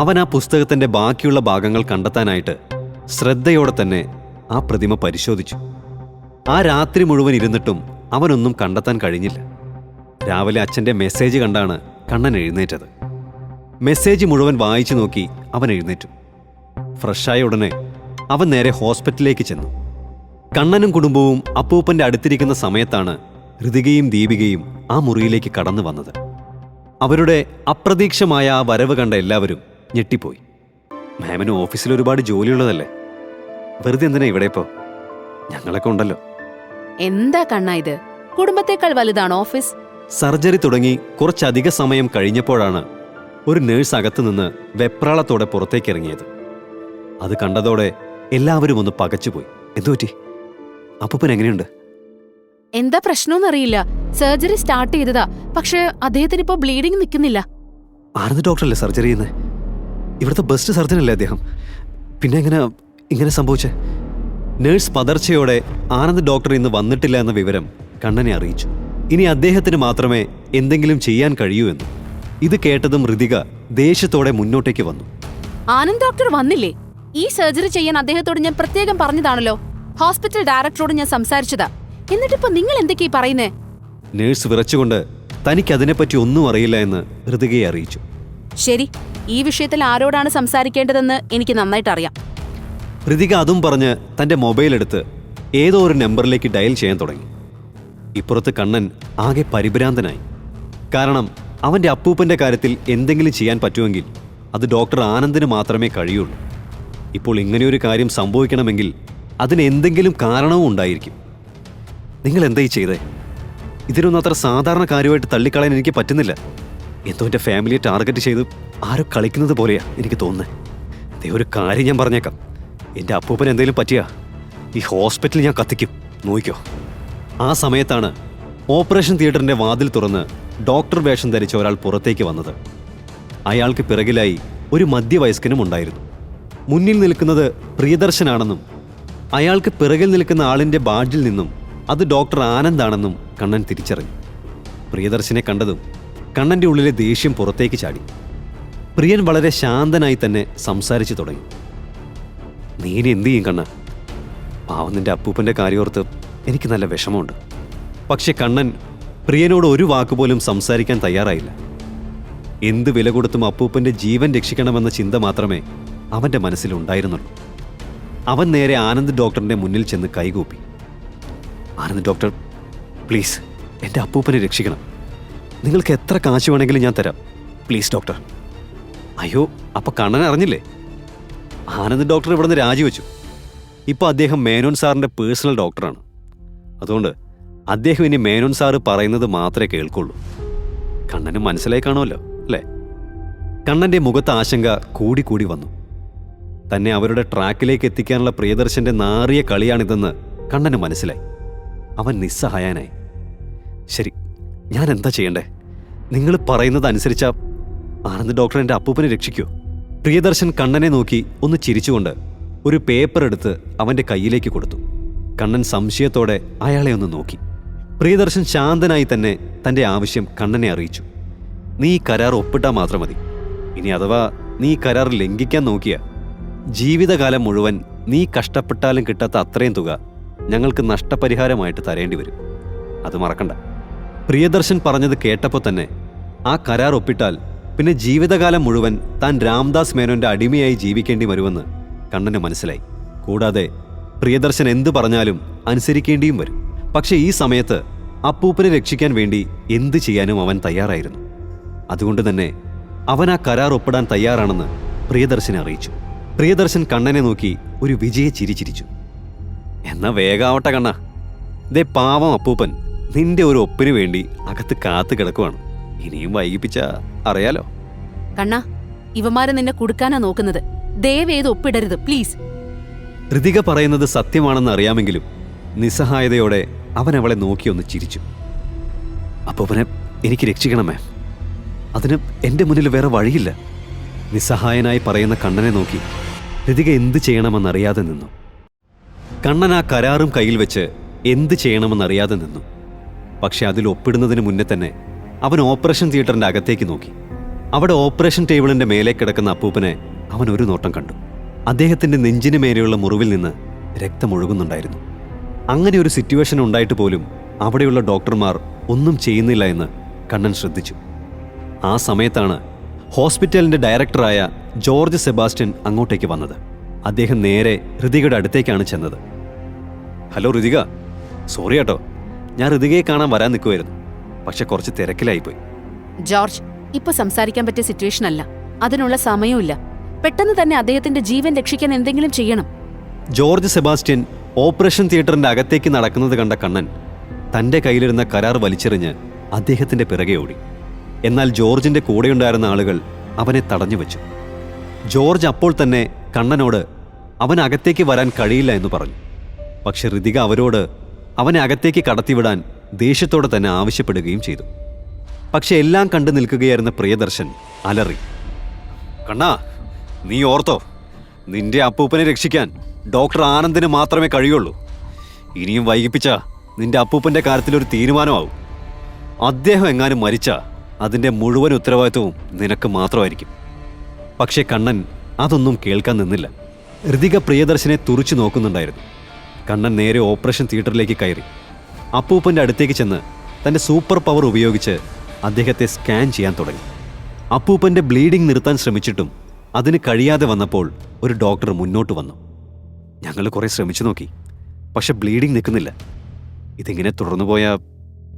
C: അവൻ ആ പുസ്തകത്തിന്റെ ബാക്കിയുള്ള ഭാഗങ്ങൾ കണ്ടെത്താനായിട്ട് ശ്രദ്ധയോടെ തന്നെ ആ പ്രതിമ പരിശോധിച്ചു. ആ രാത്രി മുഴുവൻ ഇരുന്നിട്ടും അവനൊന്നും കണ്ടെത്താൻ കഴിഞ്ഞില്ല. രാവിലെ അച്ഛൻ്റെ മെസ്സേജ് കണ്ടാണ് കണ്ണൻ എഴുന്നേറ്റത്. മെസ്സേജ് മുഴുവൻ വായിച്ചു നോക്കി അവൻ എഴുന്നേറ്റു. ഫ്രഷായ ഉടനെ അവൻ നേരെ ഹോസ്പിറ്റലിലേക്ക് ചെന്നു. കണ്ണനും കുടുംബവും അപ്പൂപ്പൻ്റെ അടുത്തിരിക്കുന്ന സമയത്താണ് ഋതികയും ദീപികയും ആ മുറിയിലേക്ക് കടന്നു വന്നത്. അവരുടെ അപ്രതീക്ഷമായ ആ വരവ് കണ്ട എല്ലാവരും ഞെട്ടിപ്പോയി. മാമിന് ഓഫീസിൽ ഒരുപാട് ജോലിയുള്ളതല്ലേ, വെറുതെ എന്തിനാ ഇവിടെ ഇപ്പോൾ? ഞങ്ങളൊക്കെ ഉണ്ടല്ലോ.
D: എന്താ കണ്ണാ ഇത്? കുടുംബത്തേക്കാൾ വലുതാണോ ഓഫീസ്?
C: സർജറി തുടങ്ങി കുറച്ചധിക സമയം കഴിഞ്ഞപ്പോഴാണ് ഒരു നേഴ്സ് അകത്തുനിന്ന് വെപ്രാളത്തോടെ പുറത്തേക്കിറങ്ങിയത്. അത് കണ്ടതോടെ എല്ലാവരും ഒന്ന് പകച്ചുപോയി. എന്തുപറ്റി? അപ്പൂപ്പൻ എങ്ങനെയുണ്ട്?
D: എന്താ പ്രശ്നമെന്നറിയില്ല. സർജറി സ്റ്റാർട്ട് ചെയ്തതാ, പക്ഷെ അദ്ദേഹത്തിന് ഇപ്പോ ബ്ലീഡിംഗ് നിൽക്കുന്നില്ല.
C: ആനന്ദ് ഡോക്ടറല്ലേ സർജറി ചെയ്യുന്നത്? ഇവിടുത്തെ ബെസ്റ്റ് സർജൻ അല്ലേ അദ്ദേഹം? പിന്നെ ഇങ്ങനെ സംഭവിച്ചേ? നേഴ്സ് പതർച്ചയോടെ ആനന്ദ് ഡോക്ടർ ഇന്ന് വന്നിട്ടില്ല എന്ന വിവരം കണ്ണനെ അറിയിച്ചു. ഇനി അദ്ദേഹത്തിന് മാത്രമേ എന്തെങ്കിലും ചെയ്യാൻ കഴിയൂ എന്ന്. ഇത് കേട്ടതും ഋതിക ദേഷ്യത്തോടെ മുന്നോട്ടേക്ക് വന്നു.
D: ആനന്ദ് ഡോക്ടർ വന്നില്ലേ? ഈ സർജറി ചെയ്യാൻ അദ്ദേഹത്തോട് ഞാൻ പ്രത്യേകം പറഞ്ഞതാണല്ലോ. ഹോസ്പിറ്റൽ ഡയറക്ടറോട് ഞാൻ സംസാരിച്ചതാ. എന്നിട്ടിപ്പോ നിങ്ങൾ എന്തൊക്കെയാ പറയുന്നേ?
C: നേഴ്സ് വിറച്ചുകൊണ്ട് തനിക്ക് അതിനെപ്പറ്റി ഒന്നും അറിയില്ല എന്ന് ഋതികയെ അറിയിച്ചു.
D: ശരി, ഈ വിഷയത്തിൽ ആരോടാണ് സംസാരിക്കേണ്ടതെന്ന് എനിക്ക് നന്നായിട്ട് അറിയാം.
C: ഋതിക അതും പറഞ്ഞ് തന്റെ മൊബൈൽ എടുത്ത് ഏതോ ഒരു നമ്പറിലേക്ക് ഡയൽ ചെയ്യാൻ തുടങ്ങി. ഇപ്പുറത്ത് കണ്ണൻ ആകെ പരിഭ്രാന്തനായി. കാരണം അവന്റെ അപ്പൂപ്പന്റെ കാര്യത്തിൽ എന്തെങ്കിലും ചെയ്യാൻ പറ്റുമെങ്കിൽ അത് ഡോക്ടർ ആനന്ദിന് മാത്രമേ കഴിയുള്ളൂ. ഇപ്പോൾ ഇങ്ങനെയൊരു കാര്യം സംഭവിക്കണമെങ്കിൽ അതിന് എന്തെങ്കിലും കാരണവും ഉണ്ടായിരിക്കും. നിങ്ങൾ എന്തായി ചെയ്തേ? ഇതിനൊന്നും അത്ര സാധാരണ കാര്യമായിട്ട് തള്ളിക്കളയാൻ എനിക്ക് പറ്റുന്നില്ല. എന്തോ എൻ്റെ ഫാമിലിയെ ടാർഗറ്റ് ചെയ്ത് ആരോ കളിക്കുന്നത് പോലെയാ എനിക്ക് തോന്നുന്നത്. ഒരു കാര്യം ഞാൻ പറഞ്ഞേക്കാം, എൻ്റെ അപ്പൂപ്പൻ എന്തെങ്കിലും പറ്റിയാ ഈ ഹോസ്പിറ്റലിൽ ഞാൻ കത്തിക്കും, നോക്കിക്കോ. ആ സമയത്താണ് ഓപ്പറേഷൻ തിയേറ്ററിൻ്റെ വാതിൽ തുറന്ന് ഡോക്ടർ വേഷം ധരിച്ച ഒരാൾ പുറത്തേക്ക് വന്നത്. അയാൾക്ക് പിറകിലായി ഒരു മധ്യവയസ്കനും ഉണ്ടായിരുന്നു. മുന്നിൽ നിൽക്കുന്നത് പ്രിയദർശനാണെന്നും അയാൾക്ക് പിറകിൽ നിൽക്കുന്ന ആളിൻ്റെ ബാഡ്ജിൽ നിന്നും അത് ഡോക്ടർ ആനന്ദാണെന്നും കണ്ണൻ തിരിച്ചറിഞ്ഞു. പ്രിയദർശനെ കണ്ടതും കണ്ണൻ്റെ ഉള്ളിലെ ദേഷ്യം പുറത്തേക്ക് ചാടി. പ്രിയൻ വളരെ ശാന്തനായി തന്നെ സംസാരിച്ചു തുടങ്ങി. നീ ഇനി എന്തു ചെയ്യും കണ്ണ? പാവം നിന്റെ അപ്പൂപ്പൻ്റെ കാര്യോർത്ത് എനിക്ക് നല്ല വിഷമമുണ്ട്. പക്ഷെ കണ്ണൻ പ്രിയനോട് ഒരു വാക്കുപോലും സംസാരിക്കാൻ തയ്യാറായില്ല. എന്ത് വില കൊടുത്തും അപ്പൂപ്പൻ്റെ ജീവൻ രക്ഷിക്കണമെന്ന ചിന്ത മാത്രമേ അവൻ്റെ മനസ്സിലുണ്ടായിരുന്നുള്ളൂ. അവൻ നേരെ ആനന്ദ് ഡോക്ടറിൻ്റെ മുന്നിൽ ചെന്ന് കൈകൂപ്പി. ആനന്ദ് ഡോക്ടർ, പ്ലീസ് എൻ്റെ അപ്പൂപ്പനെ രക്ഷിക്കണം. നിങ്ങൾക്ക് എത്ര കാശ് വേണമെങ്കിലും ഞാൻ തരാം, പ്ലീസ് ഡോക്ടർ. അയ്യോ, അപ്പോൾ കണ്ണൻ അറിഞ്ഞില്ലേ? ആനന്ദ് ഡോക്ടർ ഇവിടുന്ന് രാജിവെച്ചു. ഇപ്പോൾ അദ്ദേഹം മേനോൻ സാറിൻ്റെ പേഴ്സണൽ ഡോക്ടറാണ്. അതുകൊണ്ട് അദ്ദേഹം ഇനി മേനോൻ സാറ് പറയുന്നത് മാത്രമേ കേൾക്കുള്ളൂ. കണ്ണന് മനസ്സിലായി കാണുമല്ലോ അല്ലേ? കണ്ണൻ്റെ മുഖത്ത് ആശങ്ക കൂടി വന്നു. തന്നെ അവരുടെ ട്രാക്കിലേക്ക് എത്തിക്കാനുള്ള പ്രിയദർശൻ്റെ നാറിയ കളിയാണിതെന്ന് കണ്ണന് മനസ്സിലായി. അവൻ നിസ്സഹായനായി. ശരി, ഞാൻ എന്താ ചെയ്യണ്ടേ? നിങ്ങൾ പറയുന്നത് അനുസരിച്ച ആനന്ദ് ഡോക്ടർ എൻ്റെ അപ്പൂപ്പനെ രക്ഷിക്കൂ. പ്രിയദർശൻ കണ്ണനെ നോക്കി ഒന്ന് ചിരിച്ചുകൊണ്ട് ഒരു പേപ്പർ എടുത്ത് അവൻ്റെ കയ്യിലേക്ക് കൊടുത്തു. കണ്ണൻ സംശയത്തോടെ അയാളെ ഒന്ന് നോക്കി. പ്രിയദർശൻ ശാന്തനായി തന്നെ തൻ്റെ ആവശ്യം കണ്ണനെ അറിയിച്ചു. നീ ഈ കരാർ ഒപ്പിട്ടാൽ മാത്രം മതി. ഇനി അഥവാ നീ ഈ കരാർ ലംഘിക്കാൻ നോക്കിയ ജീവിതകാലം മുഴുവൻ നീ കഷ്ടപ്പെട്ടാലും കിട്ടാത്ത അത്രയും തുക ഞങ്ങൾക്ക് നഷ്ടപരിഹാരമായിട്ട് തരേണ്ടി വരും. അത് മറക്കണ്ട. പ്രിയദർശൻ പറഞ്ഞത് കേട്ടപ്പോൾ തന്നെ ആ കരാർ ഒപ്പിട്ടാൽ പിന്നെ ജീവിതകാലം മുഴുവൻ താൻ രാംദാസ് മേനോന്റെ അടിമയായി ജീവിക്കേണ്ടി വരുമെന്ന് കണ്ണന് മനസ്സിലായി. കൂടാതെ പ്രിയദർശൻ എന്തു പറഞ്ഞാലും അനുസരിക്കേണ്ടിയും വരും. പക്ഷെ ഈ സമയത്ത് അപ്പൂപ്പനെ രക്ഷിക്കാൻ വേണ്ടി എന്ത് ചെയ്യാനും അവൻ തയ്യാറായിരുന്നു. അതുകൊണ്ട് തന്നെ അവൻ ആ കരാർ ഒപ്പിടാൻ തയ്യാറാണെന്ന് പ്രിയദർശനെ അറിയിച്ചു. പ്രിയദർശൻ കണ്ണനെ നോക്കി ഒരു വിജയ ചിരി ചിരിച്ചു. എന്നാ വേഗാവട്ടെ കണ്ണ, ദേ പാവം അപ്പൂപ്പൻ നിന്റെ ഒരു ഒപ്പിന് വേണ്ടി അകത്ത് കാത്തു കിടക്കുവാണ്. ഇനിയും വൈകിപ്പിച്ച അറിയാലോ.
D: കണ്ണ, ഇവന്മാരെ നിന്നെ കൊടുക്കാനാ നോക്കുന്നത്. ദയവേത് ഒപ്പിടരുത് പ്ലീസ്.
C: ഋതിക പറയുന്നത് സത്യമാണെന്ന് അറിയാമെങ്കിലും നിസ്സഹായതയോടെ അവൻ അവളെ നോക്കിയൊന്ന് ചിരിച്ചു. അപ്പൂപ്പനെ എനിക്ക് രക്ഷിക്കണമേ, അതിന് എൻ്റെ മുന്നിൽ വേറെ വഴിയില്ല. നിസ്സഹായനായി പറയുന്ന കണ്ണനെ നോക്കി ഋതിക എന്ത് ചെയ്യണമെന്നറിയാതെ നിന്നു. കണ്ണൻ ആ കരാറും കയ്യിൽ വെച്ച് എന്ത് ചെയ്യണമെന്നറിയാതെ നിന്നു. പക്ഷെ അതിൽ ഒപ്പിടുന്നതിന് മുന്നേ തന്നെ അവൻ ഓപ്പറേഷൻ തിയേറ്ററിൻ്റെ അകത്തേക്ക് നോക്കി. അവിടെ ഓപ്പറേഷൻ ടേബിളിൻ്റെ മേലെ കിടക്കുന്ന അപ്പൂപ്പനെ അവൻ ഒരു നോട്ടം കണ്ടു. അദ്ദേഹത്തിൻ്റെ നെഞ്ചിന് മേലെയുള്ള മുറിവിൽ നിന്ന് രക്തമൊഴുകുന്നുണ്ടായിരുന്നു. അങ്ങനെ ഒരു സിറ്റുവേഷൻ ഉണ്ടായിട്ട് പോലും അവിടെയുള്ള ഡോക്ടർമാർ ഒന്നും ചെയ്യുന്നില്ല എന്ന് കണ്ണൻ ശ്രദ്ധിച്ചു. ആ സമയത്താണ് ഹോസ്പിറ്റലിൻ്റെ ഡയറക്ടറായ ജോർജ് സെബാസ്റ്റ്യൻ അങ്ങോട്ടേക്ക് വന്നത്. അദ്ദേഹം നേരെ ഋതികയുടെ അടുത്തേക്കാണ് ചെന്നത്. ഹലോ ഋതിക, സോറി കേട്ടോ, ഞാൻ ഋതികയെ കാണാൻ വരാൻ നിൽക്കുമായിരുന്നു. പക്ഷെ കുറച്ച് തിരക്കിലായിപ്പോയി.
D: ജോർജ്, ഇപ്പൊ സംസാരിക്കാൻ പറ്റിയ സിറ്റുവേഷൻ അല്ല, അതിനുള്ള സമയമില്ല. പെട്ടെന്ന് തന്നെ അദ്ദേഹത്തിന്റെ ജീവൻ രക്ഷിക്കാൻ എന്തെങ്കിലും ചെയ്യണം.
C: ജോർജ് സെബാസ്റ്റ്യൻ ഓപ്പറേഷൻ തിയേറ്ററിന്റെ അകത്തേക്ക് നടക്കുന്നത് കണ്ട കണ്ണൻ തന്റെ കയ്യിലിരുന്ന കരാർ വലിച്ചെറിഞ്ഞ് അദ്ദേഹത്തിന്റെ പിറകെ ഓടി. എന്നാൽ ജോർജിന്റെ കൂടെയുണ്ടായിരുന്ന ആളുകൾ അവനെ തടഞ്ഞു വെച്ചു. ജോർജ് അപ്പോൾ തന്നെ കണ്ണനോട് അവൻ അകത്തേക്ക് വരാൻ കഴിയില്ല എന്ന് പറഞ്ഞു. പക്ഷെ ഋതിക അവരോട് അവനെ അകത്തേക്ക് കടത്തിവിടാൻ ദേഷ്യത്തോടെ തന്നെ ആവശ്യപ്പെടുകയും ചെയ്തു. പക്ഷെ എല്ലാം കണ്ടു നിൽക്കുകയായിരുന്ന പ്രിയദർശൻ അലറി, കണ്ണാ, നീ ഓർത്തോ, നിന്റെ അപ്പൂപ്പനെ രക്ഷിക്കാൻ ഡോക്ടർ ആനന്ദിന് മാത്രമേ കഴിയുള്ളൂ. ഇനിയും വൈകിപ്പിച്ചാ നിന്റെ അപ്പൂപ്പന്റെ കാര്യത്തിലൊരു തീരുമാനമാവും. അദ്ദേഹം എങ്ങാനും മരിച്ചാ അതിൻ്റെ മുഴുവൻ ഉത്തരവാദിത്വവും നിനക്ക് മാത്രമായിരിക്കും. പക്ഷേ കണ്ണൻ അതൊന്നും കേൾക്കാൻ നിന്നില്ല. ഋതിക പ്രിയദർശനെ തുറിച്ചു നോക്കുന്നുണ്ടായിരുന്നു. കണ്ണൻ നേരെ ഓപ്പറേഷൻ തിയേറ്ററിലേക്ക് കയറി അപ്പൂപ്പൻ്റെ അടുത്തേക്ക് ചെന്ന് തൻ്റെ സൂപ്പർ പവർ ഉപയോഗിച്ച് അദ്ദേഹത്തെ സ്കാൻ ചെയ്യാൻ തുടങ്ങി. അപ്പൂപ്പൻ്റെ ബ്ലീഡിംഗ് നിർത്താൻ ശ്രമിച്ചിട്ടും അതിന് കഴിയാതെ വന്നപ്പോൾ ഒരു ഡോക്ടർ മുന്നോട്ട് വന്നു. ഞങ്ങൾ കുറേ ശ്രമിച്ചു നോക്കി, പക്ഷെ ബ്ലീഡിംഗ് നിൽക്കുന്നില്ല. ഇതിങ്ങനെ തുടർന്നു പോയാൽ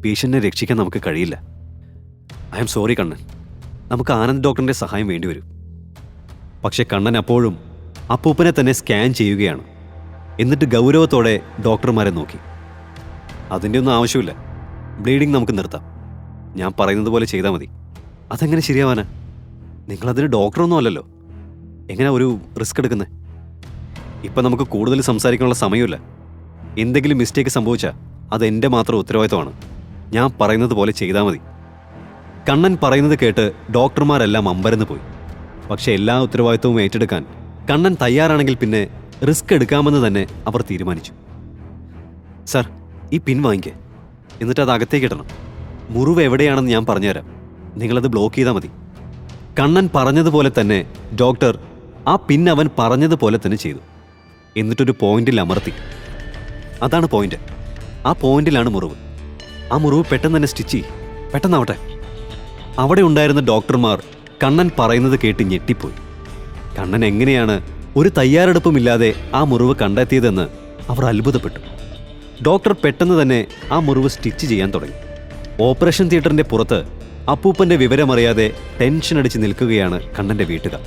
C: പേഷ്യൻറ്റിനെ രക്ഷിക്കാൻ നമുക്ക് കഴിയില്ല. ഐ ആം സോറി കണ്ണൻ, നമുക്ക് ആനന്ദ് ഡോക്ടറിൻ്റെ സഹായം വേണ്ടിവരും. പക്ഷെ കണ്ണൻ അപ്പോഴും അപ്പൂപ്പനെ തന്നെ സ്കാൻ ചെയ്യുകയാണ്. എന്നിട്ട് ഗൗരവത്തോടെ ഡോക്ടർമാരെ നോക്കി. അതിൻ്റെ ഒന്നും ആവശ്യമില്ല, ബ്ലീഡിംഗ് നമുക്ക് നിർത്താം. ഞാൻ പറയുന്നത് പോലെ ചെയ്താൽ മതി. അതെങ്ങനെ ശരിയാവാനാ? നിങ്ങളതിന് ഡോക്ടറൊന്നും അല്ലല്ലോ. എങ്ങനെ ഒരു റിസ്ക് എടുക്കുന്നത്? ഇപ്പം നമുക്ക് കൂടുതൽ സംസാരിക്കാനുള്ള സമയമില്ല. എന്തെങ്കിലും മിസ്റ്റേക്ക് സംഭവിച്ചാൽ അത് എൻ്റെ മാത്രം ഉത്തരവാദിത്തമാണ്. ഞാൻ പറയുന്നത് പോലെ ചെയ്താൽ മതി. കണ്ണൻ പറയുന്നത് കേട്ട് ഡോക്ടർമാരെല്ലാം അമ്പരന്ന് പോയി. പക്ഷെ എല്ലാ ഉത്തരവാദിത്തവും ഏറ്റെടുക്കാൻ കണ്ണൻ തയ്യാറാണെങ്കിൽ പിന്നെ റിസ്ക് എടുക്കാമെന്ന് തന്നെ അവർ തീരുമാനിച്ചു. സാർ, ഈ പിൻ വാങ്ങിക്കേ, എന്നിട്ട് അത് അകത്തേക്ക് ഇടണം. മുറിവ് എവിടെയാണെന്ന് ഞാൻ പറഞ്ഞുതരാം, നിങ്ങളത് ബ്ലോക്ക് ചെയ്താൽ മതി. കണ്ണൻ പറഞ്ഞതുപോലെ തന്നെ ഡോക്ടർ ആ പിൻ അവൻ പറഞ്ഞതുപോലെ തന്നെ ചെയ്തു. എന്നിട്ടൊരു പോയിന്റിൽ അമർത്തി. അതാണ് പോയിന്റ്. ആ പോയിന്റിലാണ് മുറിവ്. ആ മുറിവ് പെട്ടെന്ന് തന്നെ സ്റ്റിച്ച് ചെയ്യും, പെട്ടെന്നാവട്ടെ. അവിടെ ഉണ്ടായിരുന്ന ഡോക്ടർമാർ കണ്ണൻ പറയുന്നത് കേട്ട് ഞെട്ടിപ്പോയി. കണ്ണൻ എങ്ങനെയാണ് ഒരു തയ്യാറെടുപ്പുമില്ലാതെ ആ മുറിവ് കണ്ടെത്തിയതെന്ന് അവർ അത്ഭുതപ്പെട്ടു. ഡോക്ടർ പെട്ടെന്ന് തന്നെ ആ മുറിവ് സ്റ്റിച്ച് ചെയ്യാൻ തുടങ്ങി. ഓപ്പറേഷൻ തിയേറ്ററിന്റെ പുറത്ത് അപ്പൂപ്പന്റെ വിവരമറിയാതെ ടെൻഷൻ അടിച്ച് നിൽക്കുകയാണ് കണ്ണന്റെ വീട്ടുകാർ.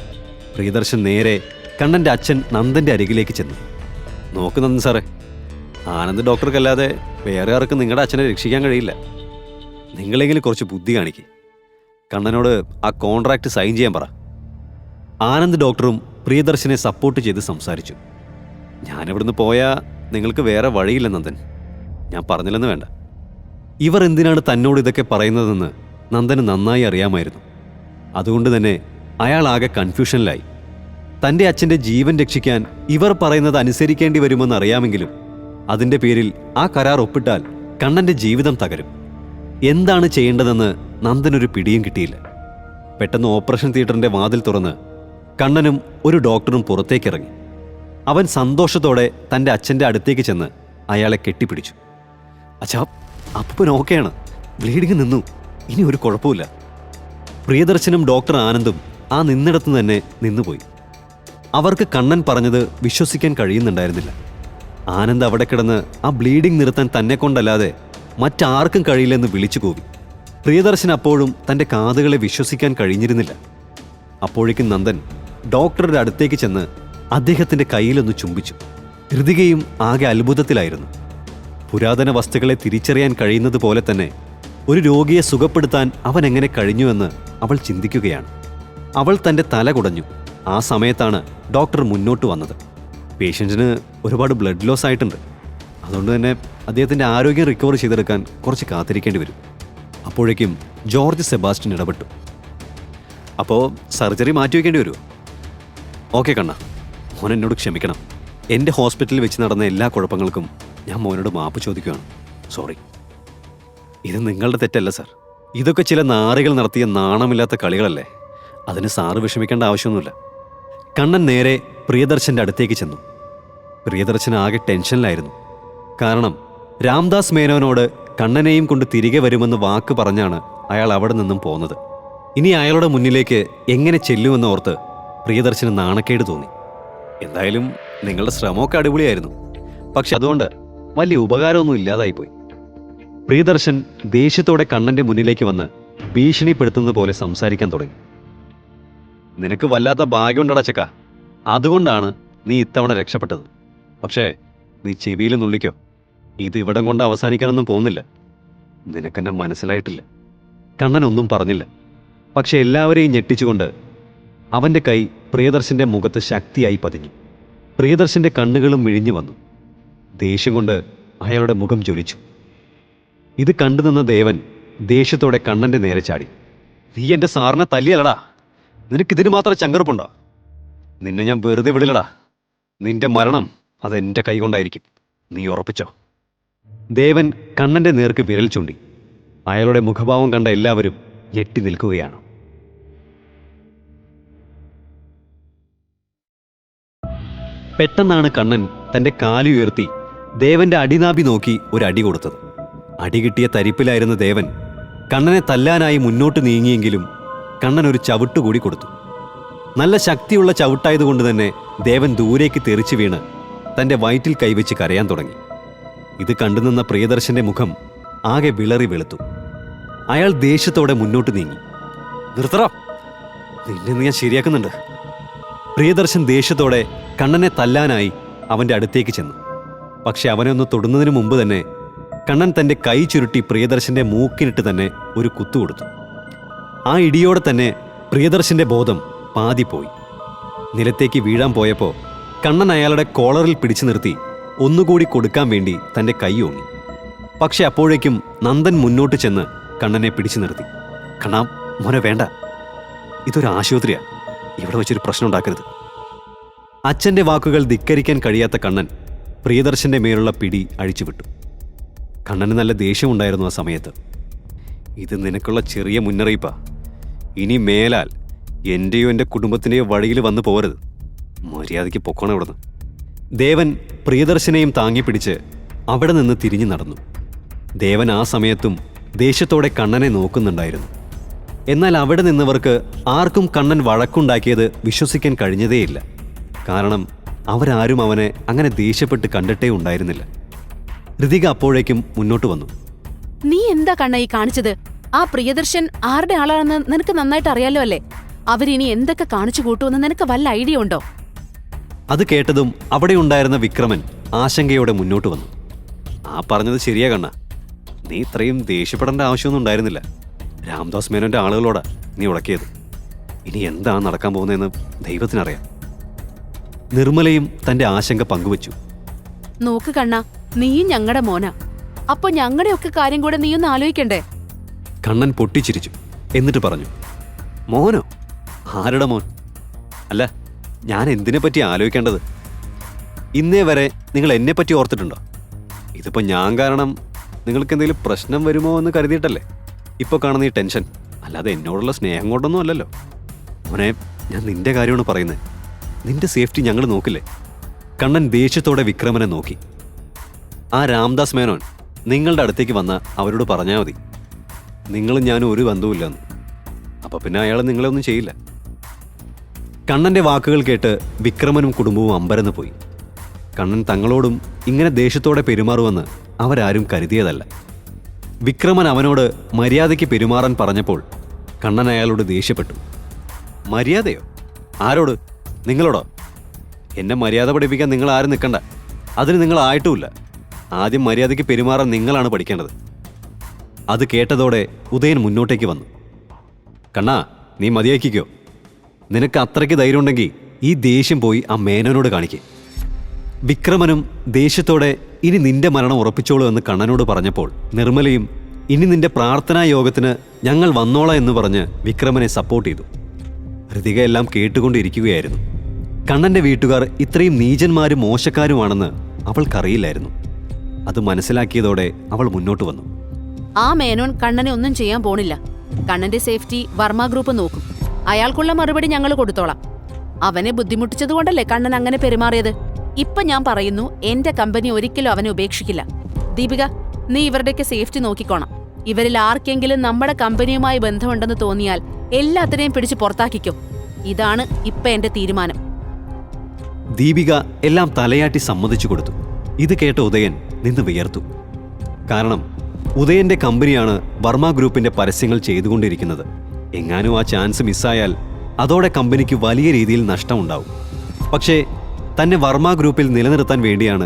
C: പ്രിയദർശൻ നേരെ കണ്ണന്റെ അച്ഛൻ നന്ദന്റെ അരികിലേക്ക് ചെന്നു. നോക്ക് നന്ദൻ സാറേ, ആനന്ദ് ഡോക്ടർക്കല്ലാതെ വേറെ ആർക്കും നിങ്ങളുടെ അച്ഛനെ രക്ഷിക്കാൻ കഴിയില്ല. നിങ്ങളെങ്കിലും കുറച്ച് ബുദ്ധി കാണിക്കുക. കണ്ണനോട് ആ കോൺട്രാക്ട് സൈൻ ചെയ്യാൻ പറ. ആനന്ദ് ഡോക്ടറും പ്രിയദർശനെ സപ്പോർട്ട് ചെയ്ത് സംസാരിച്ചു. ഞാനിവിടുന്ന് പോയാൽ നിങ്ങൾക്ക് വേറെ വഴിയില്ല നന്ദൻ, ഞാൻ പറഞ്ഞില്ലെന്ന് വേണ്ട. ഇവർ എന്തിനാണ് തന്നോട് ഇതൊക്കെ പറയുന്നതെന്ന് നന്ദന് നന്നായി അറിയാമായിരുന്നു. അതുകൊണ്ട് തന്നെ അയാൾ ആകെ കൺഫ്യൂഷനിലായി. തൻ്റെ അച്ഛൻ്റെ ജീവൻ രക്ഷിക്കാൻ ഇവർ പറയുന്നത് അനുസരിക്കേണ്ടി വരുമെന്ന് അറിയാമെങ്കിലും അതിൻ്റെ പേരിൽ ആ കരാർ ഒപ്പിട്ടാൽ കണ്ണൻ്റെ ജീവിതം തകരും. എന്താണ് ചെയ്യേണ്ടതെന്ന് നന്ദനൊരു പിടിയും കിട്ടിയില്ല. പെട്ടെന്ന് ഓപ്പറേഷൻ തിയേറ്ററിൻ്റെ വാതിൽ തുറന്ന് കണ്ണനും ഒരു ഡോക്ടറും പുറത്തേക്കിറങ്ങി. അവൻ സന്തോഷത്തോടെ തൻ്റെ അച്ഛൻ്റെ അടുത്തേക്ക് ചെന്ന് അയാളെ കെട്ടിപ്പിടിച്ചു. അച്ഛാ, അപ്പൻ ഓക്കെയാണ്, ബ്ലീഡിങ് നിന്നു, ഇനി ഒരു കുഴപ്പമില്ല. പ്രിയദർശനും ഡോക്ടർ ആനന്ദും ആ നിന്നിടത്ത് തന്നെ നിന്നുപോയി. അവർക്ക് കണ്ണൻ പറഞ്ഞത് വിശ്വസിക്കാൻ കഴിയുന്നുണ്ടായിരുന്നില്ല. ആനന്ദ് അവിടെ കിടന്ന് ആ ബ്ലീഡിംഗ് നിർത്താൻ തന്നെ കൊണ്ടല്ലാതെ മറ്റാർക്കും കഴിയില്ലെന്ന് വിളിച്ചു കൂവി. പ്രിയദർശൻ അപ്പോഴും തൻ്റെ കാതുകളെ വിശ്വസിക്കാൻ കഴിഞ്ഞിരുന്നില്ല. അപ്പോഴേക്കും നന്ദൻ ഡോക്ടറുടെ അടുത്തേക്ക് ചെന്ന് അദ്ദേഹത്തിൻ്റെ കയ്യിലൊന്ന് ചുംബിച്ചു. ഋതികയും ആകെ അത്ഭുതത്തിലായിരുന്നു. പുരാതന വസ്തുക്കളെ തിരിച്ചറിയാൻ കഴിയുന്നത് പോലെ തന്നെ ഒരു രോഗിയെ സുഖപ്പെടുത്താൻ അവൻ എങ്ങനെ കഴിഞ്ഞുവെന്ന് അവൾ ചിന്തിക്കുകയാണ്. അവൾ തൻ്റെ തല കുടഞ്ഞു. ആ സമയത്താണ് ഡോക്ടർ മുന്നോട്ട് വന്നത്. പേഷ്യൻറ്റിന് ഒരുപാട് ബ്ലഡ് ലോസ് ആയിട്ടുണ്ട്. അതുകൊണ്ട് തന്നെ അദ്ദേഹത്തിൻ്റെ ആരോഗ്യം റിക്കവർ ചെയ്തെടുക്കാൻ കുറച്ച് കാത്തിരിക്കേണ്ടി വരും. അപ്പോഴേക്കും ജോർജ് സെബാസ്റ്റ്യൻ ഇടപെട്ടു. അപ്പോൾ സർജറി മാറ്റിവെക്കേണ്ടി വരുമോ? ഓക്കെ കണ്ണ, മോൻ എന്നോട് ക്ഷമിക്കണം. എൻ്റെ ഹോസ്പിറ്റലിൽ വെച്ച് നടന്ന എല്ലാ കുഴപ്പങ്ങൾക്കും ഞാൻ മോനോട് മാപ്പ് ചോദിക്കുകയാണ്. സോറി. ഇത് നിങ്ങളുടെ തെറ്റല്ല സാർ. ഇതൊക്കെ ചില നാറികൾ നടത്തിയ നാണമില്ലാത്ത കളികളല്ലേ. അതിന് സാറ് വിഷമിക്കേണ്ട ആവശ്യമൊന്നുമില്ല. കണ്ണൻ നേരെ പ്രിയദർശൻ്റെ അടുത്തേക്ക് ചെന്നു. പ്രിയദർശൻ ആകെ ടെൻഷനിലായിരുന്നു. കാരണം രാംദാസ് മേനോനോട് കണ്ണനെയും കൊണ്ട് തിരികെ വരുമെന്ന് വാക്ക് പറഞ്ഞാണ് അയാൾ അവിടെ നിന്നും പോന്നത്. ഇനി അയാളുടെ മുന്നിലേക്ക് എങ്ങനെ ചെല്ലുമെന്ന് ഓർത്ത് പ്രിയദർശന് നാണക്കേട് തോന്നി. എന്തായാലും നിങ്ങളുടെ ശ്രമമൊക്കെ അടിപൊളിയായിരുന്നു, പക്ഷെ അതുകൊണ്ട് വലിയ ഉപകാരമൊന്നും ഇല്ലാതായിപ്പോയി. പ്രിയദർശൻ ദേഷ്യത്തോടെ കണ്ണന്റെ മുന്നിലേക്ക് വന്ന് ഭീഷണിപ്പെടുത്തുന്നത് പോലെ സംസാരിക്കാൻ തുടങ്ങി. നിനക്ക് വല്ലാത്ത ഭാഗ്യമുണ്ടടാ ചക്ക, അതുകൊണ്ടാണ് നീ ഇത്തവണ രക്ഷപ്പെട്ടത്. പക്ഷേ നീ ചെവിയിൽ നുള്ളിക്കോ, ഇത് ഇവിടം കൊണ്ട് അവസാനിക്കാനൊന്നും പോകുന്നില്ല. നിനക്കെന്നെ മനസ്സിലായിട്ടില്ല. കണ്ണനൊന്നും പറഞ്ഞില്ല. പക്ഷെ എല്ലാവരെയും ഞെട്ടിച്ചുകൊണ്ട് അവൻ്റെ കൈ പ്രിയദർശന്റെ മുഖത്ത് ശക്തിയായി പതിഞ്ഞു. പ്രിയദർശന്റെ കണ്ണുകളും മിഴിഞ്ഞു വന്നു. ദേഷ്യം കൊണ്ട് അയാളുടെ മുഖം ജ്വലിച്ചു. ഇത് കണ്ടുനിന്ന ദേവൻ ദേഷ്യത്തോടെ കണ്ണന്റെ നേരെ ചാടി. നീ എൻ്റെ സാറിനെ തല്ലിയല്ലടാ, നിനക്കിതിന് മാത്രം ചങ്കറുപ്പുണ്ടോ? നിന്നെ ഞാൻ വെറുതെ വിടില്ലടാ. നിന്റെ മരണം അതെൻ്റെ കൈ കൊണ്ടായിരിക്കും, നീ ഉറപ്പിച്ചോ. ദേവൻ കണ്ണന്റെ നേർക്ക് വിരൽ ചൂണ്ടി. അയാളുടെ മുഖഭാവം കണ്ട എല്ലാവരും ഞെട്ടി നിൽക്കുകയാണ്. പെട്ടെന്നാണ് കണ്ണൻ തൻ്റെ കാലി ഉയർത്തി ദേവന്റെ അടിനാഭി നോക്കി ഒരു അടി കൊടുത്തത്. അടി കിട്ടിയ തരിപ്പിലായിരുന്ന ദേവൻ കണ്ണനെ തല്ലാനായി മുന്നോട്ട് നീങ്ങിയെങ്കിലും കണ്ണൻ ഒരു ചവിട്ടുകൂടി കൊടുത്തു. നല്ല ശക്തിയുള്ള ചവിട്ടായതുകൊണ്ട് തന്നെ ദേവൻ ദൂരേക്ക് തെറിച്ചു വീണ് തൻ്റെ വയറ്റിൽ കൈവച്ച് കരയാൻ തുടങ്ങി. ഇത് കണ്ടുനിന്ന പ്രിയദർശന്റെ മുഖം ആകെ വിളറി വെളുത്തു. അയാൾ ദേഷ്യത്തോടെ മുന്നോട്ട് നീങ്ങി. നിർത്തറ, നിന്നെ ഞാൻ ശരിയാക്കുന്നുണ്ട്. പ്രിയദർശൻ ദേഷ്യത്തോടെ കണ്ണനെ തല്ലാനായി അവൻ്റെ അടുത്തേക്ക് ചെന്നു. പക്ഷെ അവനെ ഒന്ന് തൊടുന്നതിന് മുമ്പ് തന്നെ കണ്ണൻ തൻ്റെ കൈ ചുരുട്ടി പ്രിയദർശന്റെ മൂക്കിനിട്ട് തന്നെ ഒരു കുത്തുകൊടുത്തു. ആ ഇടിയോടെ തന്നെ പ്രിയദർശന്റെ ബോധം പാതിപ്പോയി. നിലത്തേക്ക് വീഴാൻ പോയപ്പോൾ കണ്ണൻ അയാളുടെ കോളറിൽ പിടിച്ചു നിർത്തി ഒന്നുകൂടി കൊടുക്കാൻ വേണ്ടി തൻ്റെ കൈ ഓങ്ങി. പക്ഷെ അപ്പോഴേക്കും നന്ദൻ മുന്നോട്ട് ചെന്ന് കണ്ണനെ പിടിച്ചു നിർത്തി. കണ്ണാ മോനെ, വേണ്ട, ഇതൊരു ആശുപത്രിയാ, ഇവിടെ വെച്ചൊരു പ്രശ്നം ഉണ്ടാക്കരുത്. അച്ഛൻ്റെ വാക്കുകൾ ധിക്കരിക്കാൻ കഴിയാത്ത കണ്ണൻ പ്രിയദർശന്റെ മേലുള്ള പിടി അഴിച്ചുവിട്ടു. കണ്ണന് നല്ല ദേഷ്യമുണ്ടായിരുന്നു ആ സമയത്ത്. ഇത് നിനക്കുള്ള ചെറിയ മുന്നറിയിപ്പാ. ഇനി മേലാൽ എൻ്റെയോ എൻ്റെ കുടുംബത്തിൻ്റെയോ വഴിയിൽ വന്നു പോരുത്. മര്യാദയ്ക്ക് പൊക്കോണം ഇവിടുന്ന്. ദേവൻ പ്രിയദർശനെയും താങ്ങിപ്പിടിച്ച് അവിടെ നിന്ന് തിരിഞ്ഞു നടന്നു. ദേവൻ ആ സമയത്തും ദേഷ്യത്തോടെ കണ്ണനെ നോക്കുന്നുണ്ടായിരുന്നു. എന്നാൽ അവിടെ നിന്നവർക്ക് ആർക്കും കണ്ണൻ വഴക്കുണ്ടാക്കിയത് വിശ്വസിക്കാൻ കഴിഞ്ഞതേയില്ല. കാരണം അവരാരും അവനെ അങ്ങനെ ദേഷ്യപ്പെട്ട് കണ്ടിട്ടേ ഉണ്ടായിരുന്നില്ല. ഋതിക അപ്പോഴേക്കും മുന്നോട്ട് വന്നു.
D: നീ എന്താ കണ്ണ ഈ കാണിച്ചത്? ആ പ്രിയദർശൻ ആരുടെ ആളാണെന്ന് നിനക്ക് നന്നായിട്ട് അറിയാലോ അല്ലേ? അവരിനി എന്തൊക്കെ കാണിച്ചു കൂട്ടുമെന്ന് നിനക്ക് വല്ല ഐഡിയ ഉണ്ടോ?
C: അത് കേട്ടതും അവിടെ ഉണ്ടായിരുന്ന വിക്രമൻ ആശങ്കയോടെ മുന്നോട്ട് വന്നു. ആ പറഞ്ഞത് ശരിയാ കണ്ണ, നീ ഇത്രയും ദേഷ്യപ്പെടേണ്ട ആവശ്യമൊന്നും ഉണ്ടായിരുന്നില്ല. രാംദാസ് മേനോന്റെ ആളുകളോടാ നീ ഉടക്കിയത്. ഇനി എന്താ നടക്കാൻ പോകുന്നതെന്ന് ദൈവത്തിനറിയാം. നിർമ്മലയും തന്റെ ആശങ്ക പങ്കുവച്ചു.
D: നോക്ക് കണ്ണ, നീയും ഞങ്ങളുടെ മോനാ. അപ്പൊ ഞങ്ങളുടെയൊക്കെ കാര്യം കൂടെ നീയൊന്ന് ആലോചിക്കണ്ടേ?
C: കണ്ണൻ പൊട്ടിച്ചിരിച്ചു. എന്നിട്ട് പറഞ്ഞു, മോനോ? ആരുടെ മോൻ? അല്ല, ഞാൻ എന്തിനെ പറ്റി ആലോചിക്കേണ്ടത്? ഇന്നേ വരെ നിങ്ങൾ എന്നെപ്പറ്റി ഓർത്തിട്ടുണ്ടോ? ഇതിപ്പോൾ ഞാൻ കാരണം നിങ്ങൾക്ക് എന്തെങ്കിലും പ്രശ്നം വരുമോ എന്ന് കരുതിയിട്ടല്ലേ ഇപ്പോൾ കാണുന്ന ഈ ടെൻഷൻ, അല്ലാതെ എന്നോടുള്ള സ്നേഹം കൊണ്ടൊന്നും അല്ലല്ലോ. മോനെ, ഞാൻ നിന്റെ കാര്യമാണ് പറയുന്നത്. നിന്റെ സേഫ്റ്റി ഞങ്ങൾ നോക്കില്ലേ? കണ്ണൻ ദേഷ്യത്തോടെ വിക്രമനെ നോക്കി. ആ രാംദാസ് മേനോൻ നിങ്ങളുടെ അടുത്തേക്ക് വന്ന അവരോട് പറഞ്ഞാൽ മതി, നിങ്ങളും ഞാനും ഒരു ബന്ധവുമില്ലെന്ന്. അപ്പം പിന്നെ അയാൾ നിങ്ങളെ ഒന്നും ചെയ്യില്ല. കണ്ണൻ്റെ വാക്കുകൾ കേട്ട് വിക്രമനും കുടുംബവും അമ്പരന്ന് പോയി. കണ്ണൻ തങ്ങളോടും ഇങ്ങനെ ദേഷ്യത്തോടെ പെരുമാറുമെന്ന് അവരാരും കരുതിയതല്ല. വിക്രമൻ അവനോട് മര്യാദയ്ക്ക് പെരുമാറാൻ പറഞ്ഞപ്പോൾ കണ്ണൻ അയാളോട് ദേഷ്യപ്പെട്ടു. മര്യാദയോ? ആരോട്? നിങ്ങളോടോ? എന്നെ മര്യാദ പഠിപ്പിക്കാൻ നിങ്ങൾ ആരും നിൽക്കണ്ട. അതിന് നിങ്ങളായിട്ടുമില്ല. ആദ്യം മര്യാദയ്ക്ക് പെരുമാറാൻ നിങ്ങളാണ് പഠിക്കേണ്ടത്. അത് കേട്ടതോടെ ഉദയൻ മുന്നോട്ടേക്ക് വന്നു. കണ്ണാ, നീ മതിയാക്കിക്കോ. നിനക്ക് അത്രയ്ക്ക് ധൈര്യം ഉണ്ടെങ്കിൽ ഈ ദേഷ്യം പോയി ആ മേനോനോട് കാണിക്കേ. വിക്രമനും ദേഷ്യത്തോടെ ഇനി നിന്റെ മരണം ഉറപ്പിച്ചോളൂ എന്ന് കണ്ണനോട് പറഞ്ഞപ്പോൾ നിർമ്മലയും ഇനി നിന്റെ പ്രാർത്ഥനാ യോഗത്തിന് ഞങ്ങൾ വന്നോളാം എന്ന് പറഞ്ഞ് വിക്രമനെ സപ്പോർട്ട് ചെയ്തു. ഹൃതിക എല്ലാം കേട്ടുകൊണ്ടിരിക്കുകയായിരുന്നു. കണ്ണന്റെ വീട്ടുകാർ ഇത്രയും നീചന്മാരും മോശക്കാരുമാണെന്ന് അവൾക്കറിയില്ലായിരുന്നു. അത് മനസ്സിലാക്കിയതോടെ അവൾ മുന്നോട്ട് വന്നു.
D: ആ മേനോൻ കണ്ണനെ ഒന്നും ചെയ്യാൻ പോണില്ല. കണ്ണന്റെ സേഫ്റ്റി വർമ്മ ഗ്രൂപ്പ് നോക്കും. അയാൾക്കുള്ള മറുപടി ഞങ്ങൾ കൊടുത്തോളാം. അവനെ ബുദ്ധിമുട്ടിച്ചതുകൊണ്ടല്ലേ കണ്ണൻ അങ്ങനെ പെരുമാറിയത്. ഇപ്പൊ ഞാൻ പറയുന്നു, എന്റെ കമ്പനി ഒരിക്കലും അവനെ ഉപേക്ഷിക്കില്ല. ദീപിക, നീ ഇവരുടെയൊക്കെ സേഫ്റ്റി നോക്കിക്കോണം. ഇവരിൽ ആർക്കെങ്കിലും നമ്മുടെ കമ്പനിയുമായി ബന്ധമുണ്ടെന്ന് തോന്നിയാൽ എല്ലാത്തിനെയും പിടിച്ച് പുറത്താക്കിക്കും. ഇതാണ് ഇപ്പൊ എന്റെ തീരുമാനം.
C: ദീപിക എല്ലാം തലയാട്ടി സമ്മതിച്ചു കൊടുത്തു. ഇത് കേട്ട ഉദയൻ നിന്ന് വിയർത്തു. കാരണം ഉദയന്റെ കമ്പനിയാണ് വർമ്മ ഗ്രൂപ്പിന്റെ പരസ്യങ്ങൾ ചെയ്തുകൊണ്ടിരിക്കുന്നത്. എങ്ങാനും ആ ചാൻസ് മിസ്സായാൽ അതോടെ കമ്പനിക്ക് വലിയ രീതിയിൽ നഷ്ടമുണ്ടാവും. പക്ഷേ തന്നെ വർമ്മ ഗ്രൂപ്പിൽ നിലനിർത്താൻ വേണ്ടിയാണ്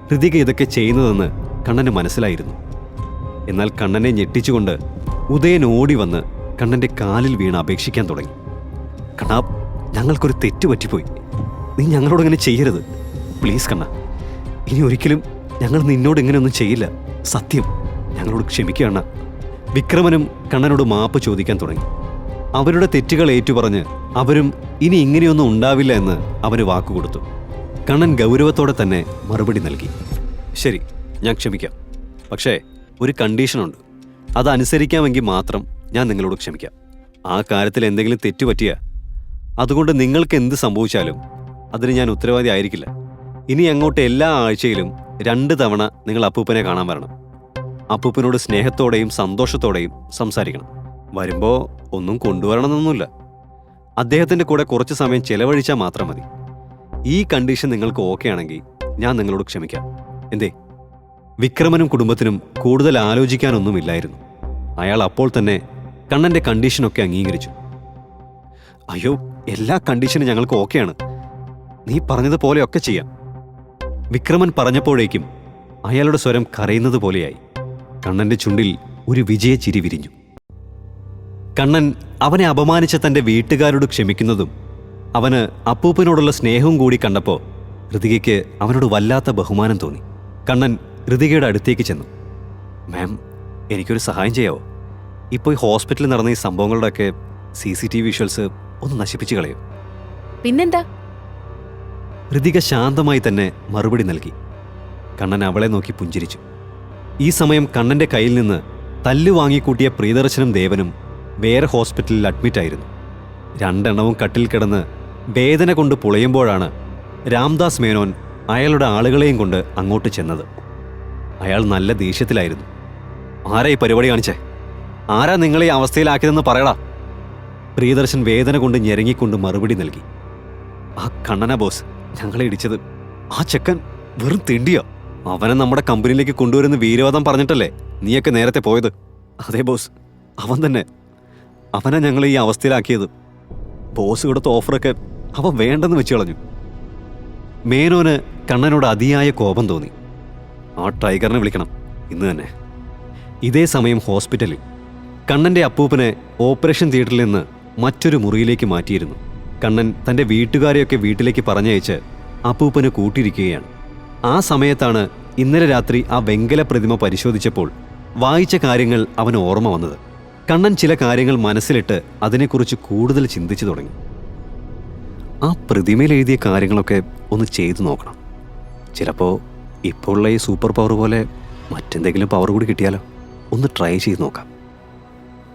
C: ഹൃതിക ഇതൊക്കെ ചെയ്യുന്നതെന്ന് കണ്ണന് മനസ്സിലായിരുന്നു. എന്നാൽ കണ്ണനെ ഞെട്ടിച്ചുകൊണ്ട് ഉദയൻ ഓടി വന്ന് കണ്ണന്റെ കാലിൽ വീണ് അപേക്ഷിക്കാൻ തുടങ്ങി. കണ്ണാ, ഞങ്ങൾക്കൊരു തെറ്റ് പറ്റിപ്പോയി. നീ ഞങ്ങളോടങ്ങനെ ചെയ്യരുത്. പ്ലീസ് കണ്ണ, ഇനി ഒരിക്കലും ഞങ്ങൾ നിന്നോട് ഇങ്ങനെയൊന്നും ചെയ്യില്ല. സത്യം, ഞങ്ങളോട് ക്ഷമിക്കുക അണ്ണ. വിക്രമനും കണ്ണനോട് മാപ്പ് ചോദിക്കാൻ തുടങ്ങി. അവരുടെ തെറ്റുകൾ ഏറ്റുപറഞ്ഞ് അവരും ഇനി ഇങ്ങനെയൊന്നും ഉണ്ടാവില്ല എന്ന് അവന് വാക്കുകൊടുത്തു. കണ്ണൻ ഗൗരവത്തോടെ തന്നെ മറുപടി നൽകി. ശരി, ഞാൻ ക്ഷമിക്കാം. പക്ഷേ ഒരു കണ്ടീഷനുണ്ട്. അതനുസരിക്കാമെങ്കിൽ മാത്രം ഞാൻ നിങ്ങളോട് ക്ഷമിക്കാം. ആ കാര്യത്തിൽ എന്തെങ്കിലും തെറ്റുപറ്റിയ അതുകൊണ്ട് നിങ്ങൾക്ക് എന്ത് സംഭവിച്ചാലും അതിന് ഞാൻ ഉത്തരവാദി ആയിരിക്കില്ല. ഇനി അങ്ങോട്ട് എല്ലാ ആഴ്ചയിലും 2 തവണ നിങ്ങൾ അപ്പൂപ്പനെ കാണാൻ വരണം. അപ്പൂപ്പനോട് സ്നേഹത്തോടെയും സന്തോഷത്തോടെയും സംസാരിക്കണം. വരുമ്പോൾ ഒന്നും കൊണ്ടുവരണമെന്നൊന്നുമില്ല. അദ്ദേഹത്തിൻ്റെ കൂടെ കുറച്ച് സമയം ചെലവഴിച്ചാൽ മാത്രം മതി. ഈ കണ്ടീഷൻ നിങ്ങൾക്ക് ഓക്കെ ആണെങ്കിൽ ഞാൻ നിങ്ങളോട് ക്ഷമിക്കാം. എന്തേ? വിക്രമനും കുടുംബത്തിനും കൂടുതൽ ആലോചിക്കാനൊന്നുമില്ലായിരുന്നു. അയാൾ അപ്പോൾ തന്നെ കണ്ണൻ്റെ കണ്ടീഷനൊക്കെ അംഗീകരിച്ചു. അയ്യോ, എല്ലാ കണ്ടീഷനും ഞങ്ങൾക്ക് ഓക്കെയാണ്. നീ പറഞ്ഞതുപോലെയൊക്കെ ചെയ്യാം. വിക്രമൻ പറഞ്ഞപ്പോഴേക്കും അയാളുടെ സ്വരം കരയുന്നത് പോലെയായി. കണ്ണന്റെ ചുണ്ടിൽ ഒരു വിജയച്ചിരി വിരിഞ്ഞു. കണ്ണൻ അവനെ അപമാനിച്ച തൻ്റെ വീട്ടുകാരോട് ക്ഷമിക്കുന്നതും അവന് അപ്പൂപ്പനോടുള്ള സ്നേഹവും കൂടി കണ്ടപ്പോൾ ഋതികയ്ക്ക് അവനോട് വല്ലാത്ത ബഹുമാനം തോന്നി. കണ്ണൻ ഋതികയുടെ അടുത്തേക്ക് ചെന്നു. മാം, എനിക്കൊരു സഹായം ചെയ്യാവോ? ഇപ്പോൾ ഈ ഹോസ്പിറ്റലിൽ നടന്ന ഈ സംഭവങ്ങളുടെയൊക്കെ CCTV വിഷ്വൽസ് ഒന്ന് നശിപ്പിച്ച് കളയോ?
D: പിന്നെന്താ?
C: ഋതിക ശാന്തമായി തന്നെ മറുപടി നൽകി. കണ്ണൻ അവളെ നോക്കി പുഞ്ചിരിച്ചു. ഈ സമയം കണ്ണന്റെ കയ്യിൽ നിന്ന് തല്ലു വാങ്ങിക്കൂട്ടിയ പ്രിയദർശനും ദേവനും വേറെ ഹോസ്പിറ്റലിൽ അഡ്മിറ്റായിരുന്നു. 2 എണ്ണവും കട്ടിൽ കിടന്ന് വേദന കൊണ്ട് പുളയുമ്പോഴാണ് രാംദാസ് മേനോൻ അയാളുടെ ആളുകളെയും കൊണ്ട് അങ്ങോട്ട് ചെന്നത്. അയാൾ നല്ല ദേഷ്യത്തിലായിരുന്നു. ആരാ ഈ പരിപാടി കാണിച്ചേ? ആരാ നിങ്ങളെ ഈ അവസ്ഥയിലാക്കിയതെന്ന് പറയടാ. പ്രിയദർശൻ വേദന കൊണ്ട് ഞെരങ്ങിക്കൊണ്ട് മറുപടി നൽകി. ആ കണ്ണന ബോസ് ഞങ്ങളെ ഇടിച്ചത്. ആ ചെക്കൻ വെറും തെണ്ടിയോ? അവനെ നമ്മുടെ കമ്പനിയിലേക്ക് കൊണ്ടുവരുന്ന വീരവാദം പറഞ്ഞിട്ടല്ലേ നീയൊക്കെ നേരത്തെ പോയത്? അതെ ബോസ്, അവൻ തന്നെ. അവനെ ഞങ്ങളെ ഈ അവസ്ഥയിലാക്കിയത്. ബോസ് കൊടുത്ത ഓഫറൊക്കെ അവൻ വേണ്ടെന്ന് വെച്ച് കളഞ്ഞു. മേനോന് കണ്ണനോട് അതിയായ കോപം തോന്നി. ആ ടൈഗറിനെ വിളിക്കണം ഇന്ന് തന്നെ. ഇതേ സമയം ഹോസ്പിറ്റലിൽ കണ്ണന്റെ അപ്പൂപ്പനെ ഓപ്പറേഷൻ തിയേറ്ററിൽ നിന്ന് മറ്റൊരു മുറിയിലേക്ക് മാറ്റിയിരുന്നു. കണ്ണൻ തൻ്റെ വീട്ടുകാരെയൊക്കെ വീട്ടിലേക്ക് പറഞ്ഞയച്ച് അപ്പൂപ്പന് കൂട്ടിയിരിക്കുകയാണ്. ആ സമയത്താണ് ഇന്നലെ രാത്രി ആ വെങ്കല പ്രതിമ പരിശോധിച്ചപ്പോൾ വായിച്ച കാര്യങ്ങൾ അവന് ഓർമ്മ വന്നത്. കണ്ണൻ ചില കാര്യങ്ങൾ മനസ്സിലിട്ട് അതിനെക്കുറിച്ച് കൂടുതൽ ചിന്തിച്ചു തുടങ്ങി. ആ പ്രതിമയിൽ എഴുതിയ കാര്യങ്ങളൊക്കെ ഒന്ന് ചെയ്തു നോക്കണം. ചിലപ്പോൾ ഇപ്പോൾ ഉള്ള ഈ സൂപ്പർ പവർ പോലെ മറ്റെന്തെങ്കിലും പവർ കൂടി കിട്ടിയാലോ? ഒന്ന് ട്രൈ ചെയ്ത് നോക്കാം.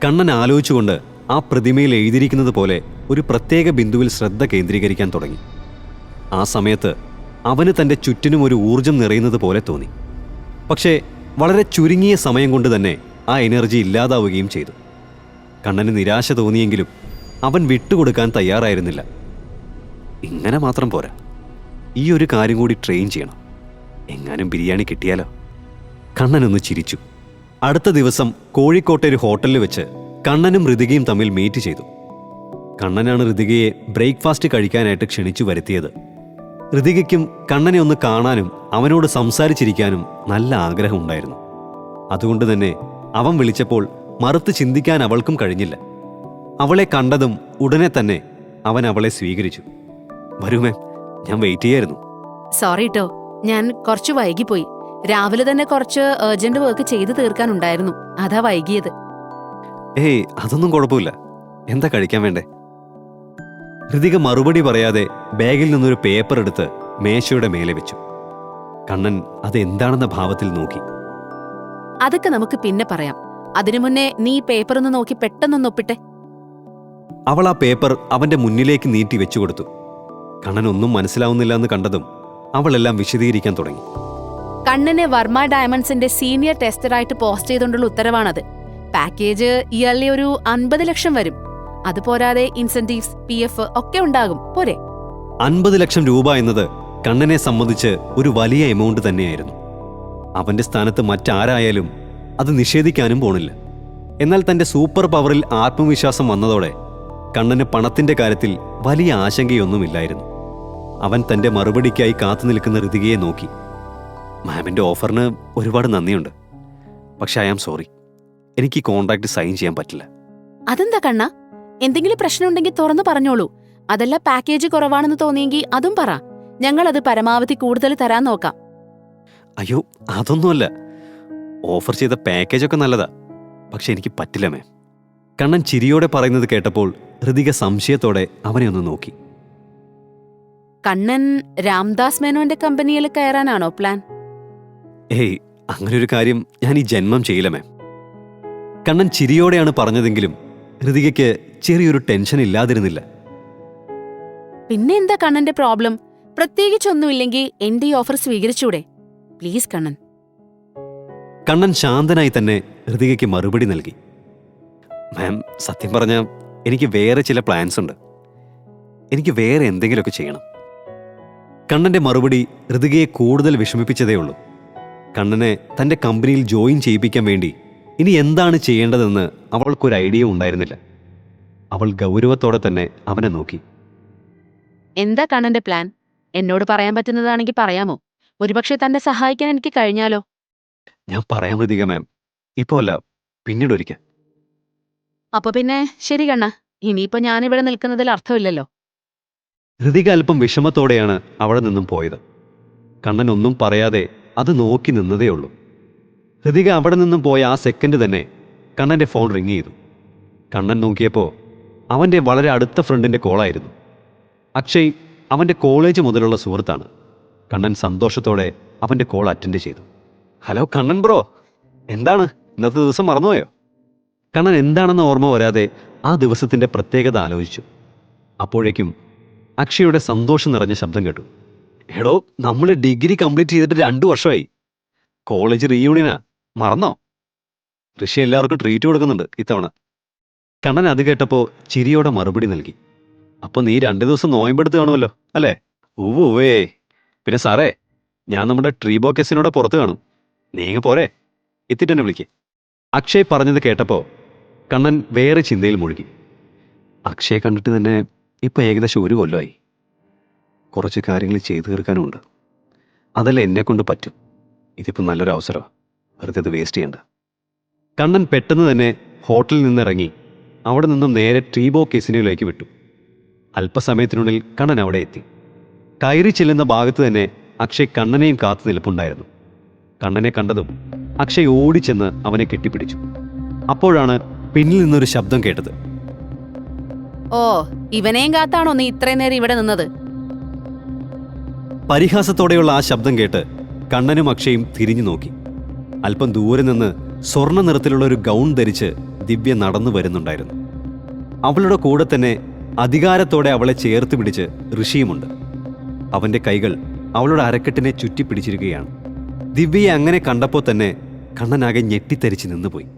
C: കണ്ണൻ ആലോചിച്ചുകൊണ്ട് ആ പ്രതിമയിൽ എഴുതിയിരിക്കുന്നത് പോലെ ഒരു പ്രത്യേക ബിന്ദുവിൽ ശ്രദ്ധ കേന്ദ്രീകരിക്കാൻ തുടങ്ങി. ആ സമയത്ത് അവന് തൻ്റെ ചുറ്റിനും ഒരു ഊർജം നിറയുന്നത് പോലെ തോന്നി. പക്ഷേ വളരെ ചുരുങ്ങിയ സമയം കൊണ്ട് തന്നെ ആ എനർജി ഇല്ലാതാവുകയും ചെയ്തു. കണ്ണന് നിരാശ തോന്നിയെങ്കിലും അവൻ വിട്ടുകൊടുക്കാൻ തയ്യാറായിരുന്നില്ല. ഇങ്ങനെ മാത്രം പോരാ, ഈ ഒരു കാര്യം കൂടി ട്രെയിൻ ചെയ്യണം. എങ്ങാനും ബിരിയാണി കിട്ടിയാലോ? കണ്ണനൊന്ന് ചിരിച്ചു. അടുത്ത ദിവസം കോഴിക്കോട്ടെ ഒരു ഹോട്ടലിൽ വെച്ച് കണ്ണനും ഋതികയും തമ്മിൽ മീറ്റ് ചെയ്തു. കണ്ണനാണ് ഋതികയെ ബ്രേക്ക്ഫാസ്റ്റ് കഴിക്കാനായിട്ട് ക്ഷണിച്ചു വരുത്തിയത്. ഋതികയ്ക്കും കണ്ണനെ ഒന്ന് കാണാനും അവനോട് സംസാരിച്ചിരിക്കാനും നല്ല ആഗ്രഹമുണ്ടായിരുന്നു. അതുകൊണ്ട് തന്നെ അവൻ വിളിച്ചപ്പോൾ മറുത്ത് ചിന്തിക്കാൻ അവൾക്കും കഴിഞ്ഞില്ല. അവളെ കണ്ടതും ഉടനെ തന്നെ അവൻ അവളെ സ്വീകരിച്ചു. വരൂ മാം, ഞാൻ വെയിറ്റ് ചെയ്യായിരുന്നു.
D: സോറി ട്ടോ, ഞാൻ കുറച്ച് വൈകിപ്പോയി. രാവിലെ തന്നെ കുറച്ച് അർജന്റ് വർക്ക് ചെയ്ത് തീർക്കാനുണ്ടായിരുന്നു, അതാ വൈകിയത്.
C: ഏയ്, അതൊന്നും കുഴപ്പമില്ല. എന്താ കഴിക്കാൻ വേണ്ടേ? ഋതിക മറുപടി പറയാതെ ബാഗിൽ നിന്നൊരു പേപ്പർ എടുത്ത് മേശയുടെ മേലെ വെച്ചു. കണ്ണൻ അതെന്താണെന്ന ഭാവത്തിൽ നോക്കി.
D: അതൊക്കെ നമുക്ക് പിന്നെ പറയാം. അതിനു മുന്നേ നീ പേപ്പർ ഒന്ന് നോക്കി പെട്ടെന്നൊന്ന് ഒപ്പിട്ടെ.
C: അവൾ ആ പേപ്പർ അവന്റെ മുന്നിലേക്ക് നീട്ടി വെച്ചുകൊടുത്തു. കണ്ണൻ ഒന്നും മനസ്സിലാവുന്നില്ല എന്ന് കണ്ടതും അവളെല്ലാം വിശദീകരിക്കാൻ തുടങ്ങി.
D: കണ്ണനെ വർമ്മ ഡയമണ്ട്സിന്റെ സീനിയർ ടെസ്റ്ററായിട്ട് പോസ്റ്റ് ചെയ്തുകൊണ്ടുള്ള ഉത്തരവാണത്. പാക്കേജ് ഇയർലി ഒരു 50 ലക്ഷം വരും. അതുപോരാതെ ഇൻസെന്റീവ്സ്, PF ഒക്കെ ഉണ്ടാകും. പോരെ?
C: 50 ലക്ഷം രൂപ എന്നത് കണ്ണനെ സംബന്ധിച്ച് ഒരു വലിയ എമൗണ്ട് തന്നെയായിരുന്നു. അവന്റെ സ്ഥാനത്ത് മറ്റാരായാലും അത് നിഷേധിക്കാനും പോണില്ല. എന്നാൽ തന്റെ സൂപ്പർ പവറിൽ ആത്മവിശ്വാസം വന്നതോടെ കണ്ണന് പണത്തിന്റെ കാര്യത്തിൽ വലിയ ആശങ്കയൊന്നുമില്ലായിരുന്നു. അവൻ തന്റെ മറുപടിക്കായി കാത്തുനിൽക്കുന്ന ഋതികയെ നോക്കി. മാമിന്റെ ഓഫറിന് ഒരുപാട് നന്ദിയുണ്ട്, പക്ഷെ ഐ ആം സോറി, എനിക്ക് ഈ കോൺട്രാക്ട് സൈൻ ചെയ്യാൻ പറ്റില്ല.
D: അതെന്താ കണ്ണ? എന്തെങ്കിലും പ്രശ്നമുണ്ടെങ്കിൽ തുറന്നു പറഞ്ഞോളൂ. അതല്ല പാക്കേജ് കുറവാണെന്ന് തോന്നിയെങ്കിൽ അതും പറ. ഞങ്ങളത് പരമാവധി കൂടുതൽ തരാൻ നോക്കാം.
C: അയ്യോ, അതൊന്നുമല്ല. ഓഫർ ചെയ്ത പാക്കേജൊക്കെ നല്ലതാ, പക്ഷെ എനിക്ക് പറ്റില്ല മാം. കണ്ണൻ ചിരിയോടെ പറയുന്നത് കേട്ടപ്പോൾ ഋതിക സംശയത്തോടെ അവനെ ഒന്ന് നോക്കി.
D: കണ്ണൻ രാംദാസ് മേനോന്റെ കമ്പനിയിൽ കയറാനാണോ പ്ലാൻ?
C: ഏയ്, അങ്ങനൊരു കാര്യം ഞാൻ ഈ ജന്മം ചെയ്യില്ല മാം. കണ്ണൻ ചിരിയോടെയാണ് പറഞ്ഞതെങ്കിലും ഋതികയ്ക്ക് ചെറിയൊരു ടെൻഷൻ ഇല്ലാതിരുന്നില്ല.
D: പിന്നെ എന്താ കണ്ണന്റെ പ്രോബ്ലം? പ്രത്യേകിച്ചൊന്നുമില്ലെങ്കിൽ എന്റെ ഈ ഓഫർ സ്വീകരിച്ചൂടെ? പ്ലീസ് കണ്ണൻ.
C: കണ്ണൻ ശാന്തനായി തന്നെ ഋതികയ്ക്ക് മറുപടി നൽകി. മാം, സത്യം പറഞ്ഞാൽ എനിക്ക് വേറെ ചില പ്ലാൻസ് ഉണ്ട്. എനിക്ക് വേറെ എന്തെങ്കിലുമൊക്കെ ചെയ്യണം. കണ്ണന്റെ മറുപടി ഋതികയെ കൂടുതൽ വിഷമിപ്പിച്ചതേ ഉള്ളൂ. കണ്ണനെ തന്റെ കമ്പനിയിൽ ജോയിൻ ചെയ്യിപ്പിക്കാൻ വേണ്ടി ഇനി എന്താണ് ചെയ്യേണ്ടതെന്ന് അവൾക്കൊരു ഐഡിയ ഉണ്ടായിരുന്നില്ല. അവൾ ഗൗരവത്തോടെ തന്നെ അവനെ നോക്കി.
D: എന്താ കണ്ണന്റെ പ്ലാൻ? എന്നോട് പറയാൻ പറ്റുന്നതാണെങ്കിൽ പറയാമോ? ഒരുപക്ഷെ തന്നെ സഹായിക്കാൻ എനിക്ക് കഴിഞ്ഞാലോ?
C: ഞാൻ പറയാൻ ഋതിക മാം, ഇപ്പോൾ അല്ല, പിന്നീട് ഒരിക്കൽ.
D: അപ്പൊ പിന്നെ ശരി കണ്ണ, ഇനിയിപ്പോ ഞാനിവിടെ നിൽക്കുന്നതിൽ അർത്ഥമില്ലല്ലോ.
C: ഋതിക അല്പം വിഷമത്തോടെയാണ് അവിടെ നിന്നും പോയത്. കണ്ണൻ ഒന്നും പറയാതെ അത് നോക്കി നിന്നതേ ഉള്ളൂ. ഋതിക അവിടെ നിന്നും പോയ ആ സെക്കൻഡ് തന്നെ കണ്ണന്റെ ഫോൺ റിങ് ചെയ്തു. കണ്ണൻ നോക്കിയപ്പോൾ അവൻ്റെ വളരെ അടുത്ത ഫ്രണ്ടിൻ്റെ കോളായിരുന്നു. അക്ഷയ് അവൻ്റെ കോളേജ് മുതലുള്ള സുഹൃത്താണ്. കണ്ണൻ സന്തോഷത്തോടെ അവൻ്റെ കോൾ അറ്റൻഡ് ചെയ്തു. ഹലോ കണ്ണൻ ബ്രോ, എന്താണ് ഇന്നത്തെ ദിവസം മറന്നുപോയോ? കണ്ണൻ എന്താണെന്ന് ഓർമ്മ വരാതെ ആ ദിവസത്തിൻ്റെ പ്രത്യേകത ആലോചിച്ചു. അപ്പോഴേക്കും അക്ഷയുടെ സന്തോഷം നിറഞ്ഞ ശബ്ദം കേട്ടു. എടോ, നമ്മൾ ഡിഗ്രി കംപ്ലീറ്റ് ചെയ്തിട്ട് 2 വർഷമായി. കോളേജ് റീയൂണിയനാ, മറന്നോ? ഋഷി എല്ലാവർക്കും ട്രീറ്റ് കൊടുക്കുന്നുണ്ട് ഇത്തവണ. കണ്ണൻ അത് കേട്ടപ്പോൾ ചിരിയോടെ മറുപടി നൽകി. അപ്പൊ നീ 2 ദിവസം നോയമ്പെടുത്ത് കാണുമല്ലോ അല്ലേ? ഉവ്വേ. പിന്നെ സാറേ, ഞാൻ നമ്മുടെ ട്രീബോ കെസിനോടെ പുറത്ത് കാണും. നീങ്ങ പോരെ, എത്തിട്ടെന്നെ വിളിക്ക്. അക്ഷയ് പറഞ്ഞത് കേട്ടപ്പോൾ കണ്ണൻ വേറെ ചിന്തയിൽ മുഴുകി. അക്ഷയെ കണ്ടിട്ട് തന്നെ ഇപ്പൊ ഏകദേശം 1 കൊല്ലമായി. കുറച്ച് കാര്യങ്ങൾ ചെയ്തു തീർക്കാനുമുണ്ട്. അതല്ല എന്നെ കൊണ്ട് പറ്റും. ഇതിപ്പോൾ നല്ലൊരു അവസരമാണ്, വെറുതെ അത് വേസ്റ്റ് ചെയ്യണ്ട. കണ്ണൻ പെട്ടെന്ന് തന്നെ ഹോട്ടലിൽ നിന്നിറങ്ങി അവിടെ നിന്നും നേരെ ട്രീബോ കെസിനോയിലേക്ക് വിട്ടു. അല്പസമയത്തിനുള്ളിൽ കണ്ണൻ അവിടെ എത്തി. കയറി ചെല്ലുന്ന ഭാഗത്ത് തന്നെ അക്ഷയ് കണ്ണനെയും കാത്തു നിൽപ്പുണ്ടായിരുന്നു. കണ്ണനെ കണ്ടതും അക്ഷയ് ഓടിച്ചെന്ന് അവനെ കെട്ടിപ്പിടിച്ചു. അപ്പോഴാണ് പിന്നിൽ നിന്നൊരു ശബ്ദം കേട്ടത്.
D: ഓ, ഇവനെയും കാത്താണോ നീ ഇത്രയും നേരം ഇവിടെ നിന്നത്?
C: പരിഹാസത്തോടെയുള്ള ആ ശബ്ദം കേട്ട് കണ്ണനും അക്ഷയും തിരിഞ്ഞു നോക്കി. അല്പം ദൂരെ നിന്ന് സ്വർണ്ണ നിറത്തിലുള്ള ഒരു ഗൗൺ ധരിച്ച് ദിവ്യ നടന്നു വരുന്നുണ്ടായിരുന്നു. അവളുടെ കൂടെ തന്നെ അധികാരത്തോടെ അവളെ ചേർത്ത് പിടിച്ച് ഋഷിയുമുണ്ട്. അവന്റെ കൈകൾ അവളുടെ അരക്കെട്ടിനെ ചുറ്റിപ്പിടിച്ചിരിക്കുകയാണ്. ദിവ്യയെ അങ്ങനെ കണ്ടപ്പോൾ തന്നെ കണ്ണനാകെ ഞെട്ടിത്തരിച്ച് നിന്നുപോയി.